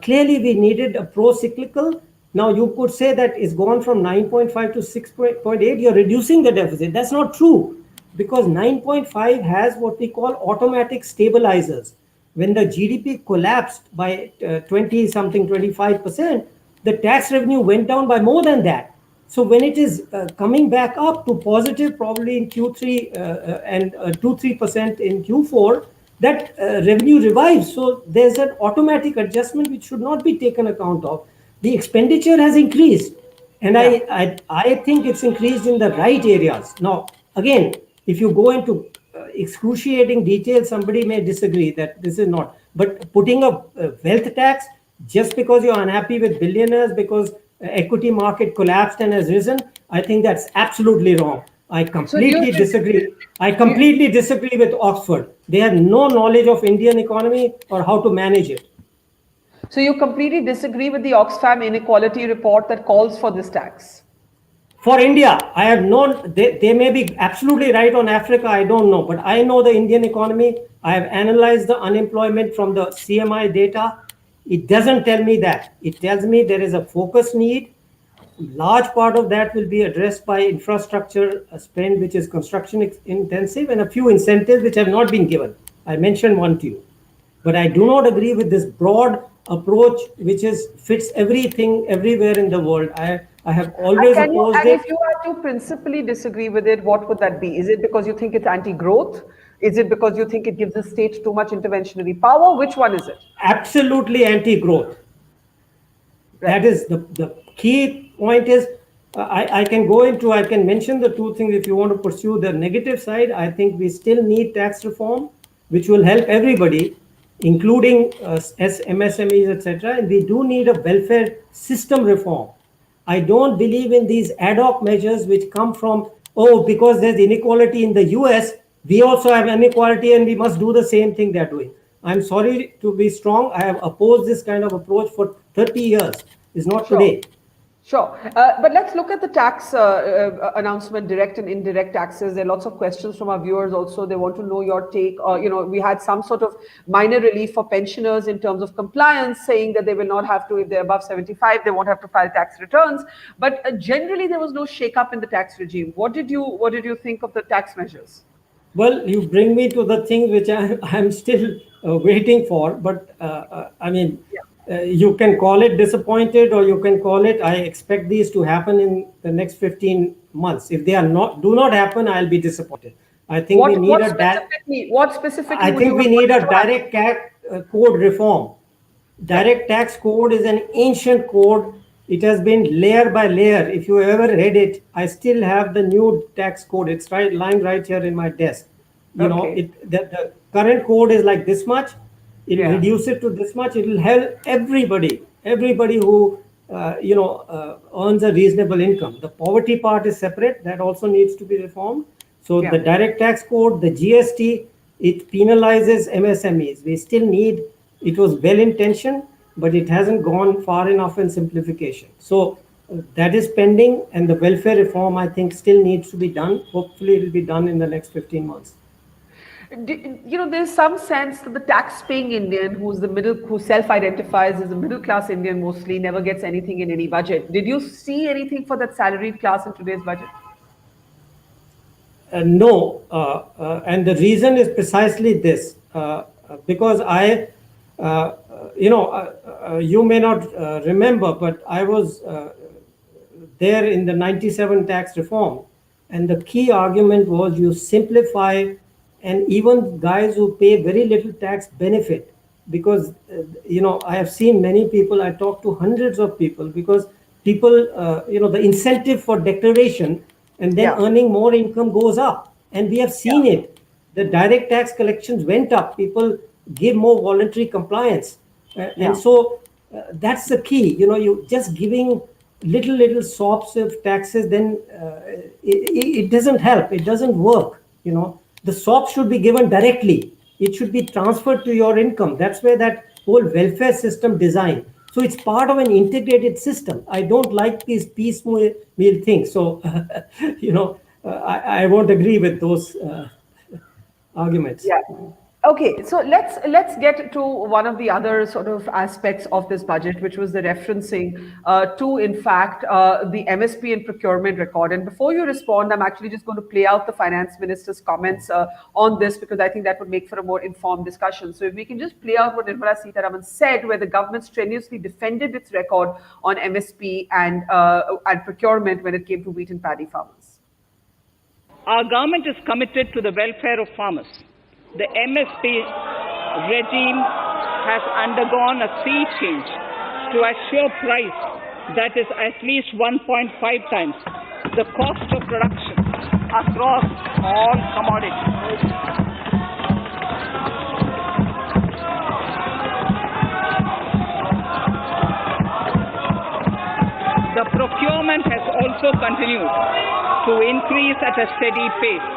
clearly we needed a pro-cyclical. Now you could say that it's gone from 9.5 to 6.8, you're reducing the deficit. That's not true. Because 9.5 has what we call automatic stabilizers. When the GDP collapsed by 20-something, 25%, the tax revenue went down by more than that. So when it is coming back up to positive, probably in Q3 and 2-3% in Q4, that revenue revives. So there's an automatic adjustment which should not be taken account of. The expenditure has increased. And I think it's increased in the right areas. Now, again, if you go into excruciating detail, somebody may disagree that this is not. But putting a wealth tax just because you're unhappy with billionaires because equity market collapsed and has risen, I think that's absolutely wrong. I completely disagree. I completely disagree with Oxford. They have no knowledge of Indian economy or how to manage it. So you completely disagree with the Oxfam inequality report that calls for this tax? For India, I have known, they may be absolutely right on Africa, I don't know, but I know the Indian economy. I have analyzed the unemployment from the CMI data. It doesn't tell me that. It tells me there is a focus need. Large part of that will be addressed by infrastructure spend, which is construction intensive, and a few incentives which have not been given. I mentioned one to you. But I do not agree with this broad approach, which fits everything everywhere in the world. I have always opposed it. And if you are to principally disagree with it, what would that be? Is it because you think it's anti-growth? Is it because you think it gives the state too much interventionary power? Which one is it? Absolutely anti-growth. Right. That is the key point is, I can mention the two things if you want to pursue the negative side. I think we still need tax reform, which will help everybody, including MSMEs, etc. And we do need a welfare system reform. I don't believe in these ad hoc measures which come from, because there's inequality in the US, we also have inequality and we must do the same thing they're doing. I'm sorry to be strong. I have opposed this kind of approach for 30 years. It's not today. Sure. But let's look at the tax announcement, direct and indirect taxes. There are lots of questions from our viewers also. They want to know your take. We had some sort of minor relief for pensioners in terms of compliance, saying that they will not have to, if they're above 75, they won't have to file tax returns. But generally, there was no shake-up in the tax regime. What did you think of the tax measures? Well, you bring me to the thing which I'm still waiting for. But you can call it disappointed, or you can call it, I expect these to happen in the next 15 months. If they do not happen, I'll be disappointed. I think we need a direct tax code reform. Direct tax code is an ancient code. It has been layer by layer. If you ever read it, I still have the new tax code. It's lying right here in my desk. The current code is like this much. It will reduce it to this much. It will help everybody who earns a reasonable income. The poverty part is separate. That also needs to be reformed. So the direct tax code, the GST, it penalizes MSMEs. We still need. It was well intentioned, but it hasn't gone far enough in simplification. So that is pending, and the welfare reform, I think, still needs to be done. Hopefully, it will be done in the next 15 months. There's some sense that the tax-paying Indian, who self-identifies as a middle-class Indian mostly, never gets anything in any budget. Did you see anything for that salaried class in today's budget? No, and the reason is precisely this, because you may not remember, but I was there in the 97 tax reform, and the key argument was you simplify, and even guys who pay very little tax benefit, because I have seen many people, I talked to hundreds of people, because people, the incentive for declaration and then earning more income goes up, and we have seen it. The direct tax collections went up. People give more voluntary compliance, and so that's the key. You just giving little sops of taxes, then it doesn't help. It doesn't work. The SOP should be given directly. It should be transferred to your income. That's where that whole welfare system design. So it's part of an integrated system. I don't like these piecemeal things. So, I won't agree with those arguments. Yeah. Okay, so let's get to one of the other sort of aspects of this budget, which was the referencing to, in fact, the MSP and procurement record. And before you respond, I'm actually just going to play out the finance minister's comments on this, because I think that would make for a more informed discussion. So if we can just play out what Nirmala Sitharaman said, where the government strenuously defended its record on MSP and procurement when it came to wheat and paddy farmers. Our government is committed to the welfare of farmers. The MSP regime has undergone a sea change to assure price that is at least 1.5 times the cost of production across all commodities. The procurement has also continued to increase at a steady pace.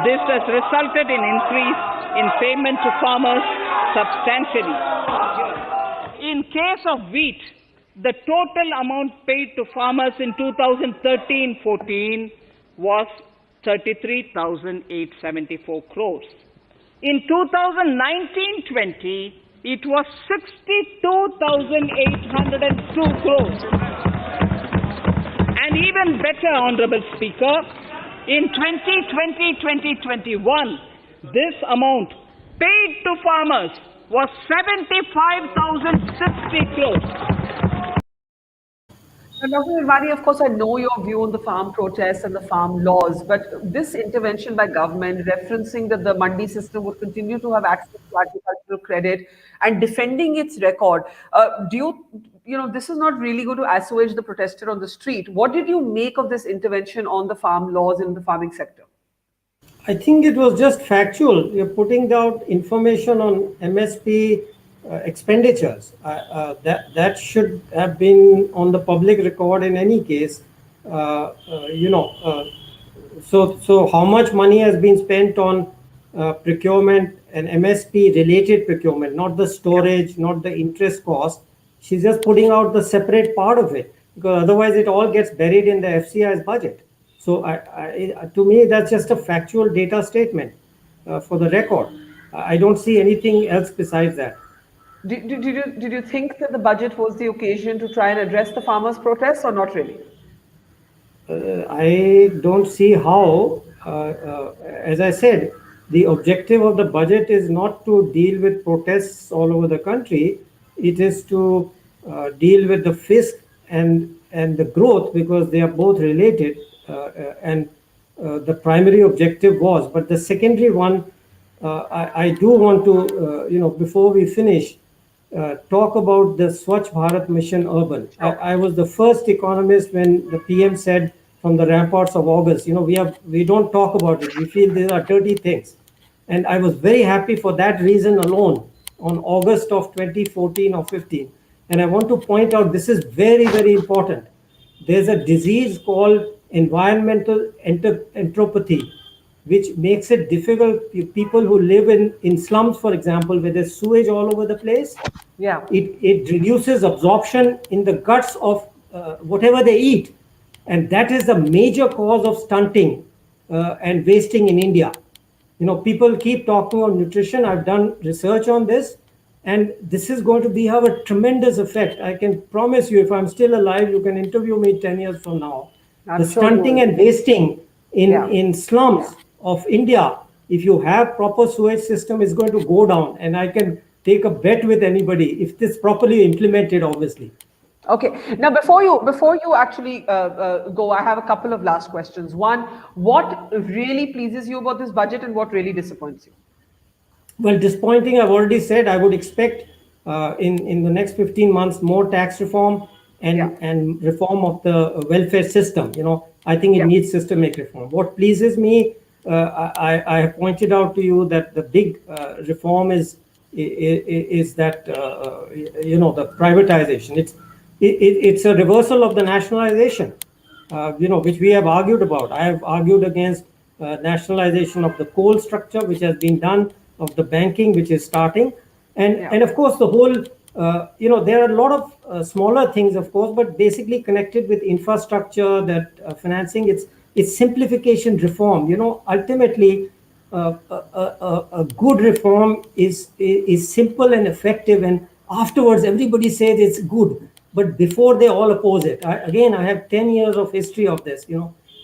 This has resulted in increase in payment to farmers substantially. in case of wheat, the total amount paid to farmers in 2013-14 was 33,874 crores. In 2019-20, it was 62,802 crores. And even better, Honorable Speaker, in 2020-2021, this amount paid to farmers was 75,060 crores. Now, Dr. Yamini, of course, I know your view on the farm protests and the farm laws, but this intervention by government referencing that the mandi system would continue to have access to agricultural credit and defending its record, this is not really going to assuage the protester on the street. What did you make of this intervention on the farm laws in the farming sector? I think it was just factual. You're putting out information on MSP expenditures. That should have been on the public record in any case. So how much money has been spent on procurement and MSP related procurement, not the storage, not the interest cost. She's just putting out the separate part of it, because otherwise it all gets buried in the FCI's budget. So to me, that's just a factual data statement for the record. I don't see anything else besides that. Did you think that the budget was the occasion to try and address the farmers' protests, or not really? I don't see how. As I said, the objective of the budget is not to deal with protests all over the country. It is to deal with the fisc and the growth, because they are both related. And the primary objective was, but the secondary one, I do want to, before we finish, talk about the Swachh Bharat Mission Urban. I was the first economist when the PM said from the ramparts of August, we don't talk about it. We feel these are dirty things. And I was very happy for that reason alone on August of 2014 or 15. And I want to point out, this is very, very important. There's a disease called environmental entropathy, which makes it difficult. People who live in slums, for example, where there's sewage all over the place, it reduces absorption in the guts of whatever they eat. And that is the major cause of stunting and wasting in India. People keep talking about nutrition. I've done research on this, and this is going to have a tremendous effect. I can promise you, if I'm still alive, you can interview me 10 years from now. The stunting and wasting in slums of India, if you have proper sewage system, is going to go down. And I can take a bet with anybody if this properly implemented, obviously. Okay. Now, before you actually go, I have a couple of last questions. One, what really pleases you about this budget, and what really disappoints you? Well, disappointing, I've already said. I would expect in the next 15 months more tax reform and reform of the welfare system. I think it needs systemic reform. What pleases me, I have pointed out to you that the big reform is that the privatization. It's a reversal of the nationalization, which we have argued about. I have argued against nationalization of the coal structure, which has been done, of the banking, which is starting, and of course the whole. There are a lot of smaller things, of course, but basically connected with infrastructure, that financing. It's simplification reform. Ultimately, a good reform is simple and effective, and afterwards everybody says it's good. But before, they all oppose it. I have 10 years of history of this.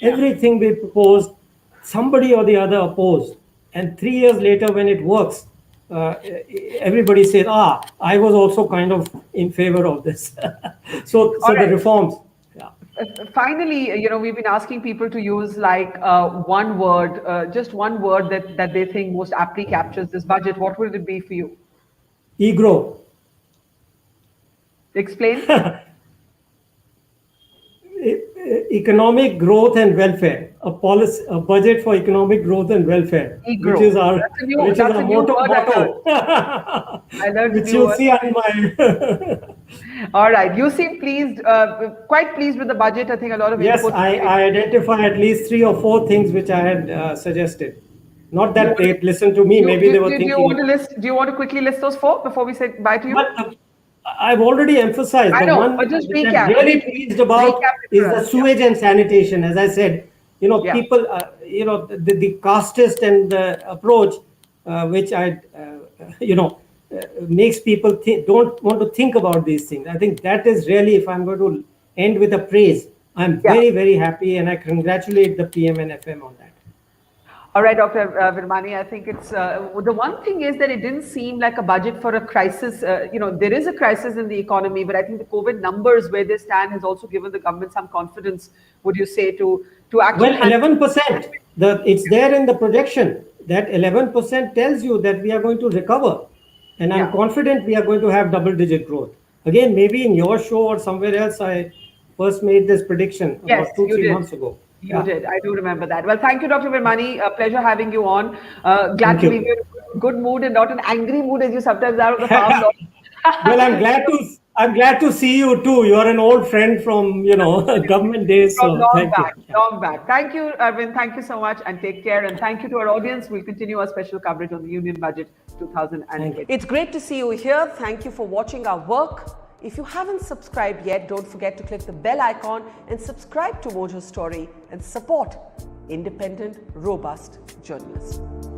Everything we proposed, somebody or the other opposed, and 3 years later, when it works, everybody says, I was also kind of in favor of this. so the reforms. Finally, we've been asking people to use like one word, just one word that they think most aptly captures this budget. What would it be for you? Egro. Explain. Economic growth and welfare. A budget for economic growth and welfare, which is our motto. I learned which you'll see on my. All right, you seem pleased, quite pleased with the budget. I think a lot of input. I identify at least 3 or 4 things which I had suggested. Not that they listened to me. Maybe they were thinking. Do you want to quickly list those 4 before we say bye to you? I've already emphasized I the know, one but just which I'm recap. really pleased about is the sewage and sanitation. As I said, people, the casteist and approach, which makes people don't want to think about these things. I think that is really, if I'm going to end with a praise, I'm very, very happy, and I congratulate the PM and FM on that. All right, Dr. Virmani, I think it's the one thing is that it didn't seem like a budget for a crisis. There is a crisis in the economy, but I think the COVID numbers where they stand has also given the government some confidence, would you say, to actually... Well, 11%, it's there in the projection. That 11% tells you that we are going to recover. And I'm confident we are going to have double-digit growth. Again, maybe in your show or somewhere else, I first made this prediction about 2-3 months ago. You did. I do remember that. Well, thank you, Dr. Virmani. A pleasure having you on. Glad to leave you in a good mood and not an angry mood as you sometimes are on the farm. Well, I'm glad to see you too. You are an old friend from government days. So long back. Thank you, Arvind. Thank you so much, and take care. And thank you to our audience. We'll continue our special coverage on the Union Budget 2008. It's great to see you here. Thank you for watching our work. If you haven't subscribed yet, don't forget to click the bell icon and subscribe to Mojo Story and support independent, robust journalism.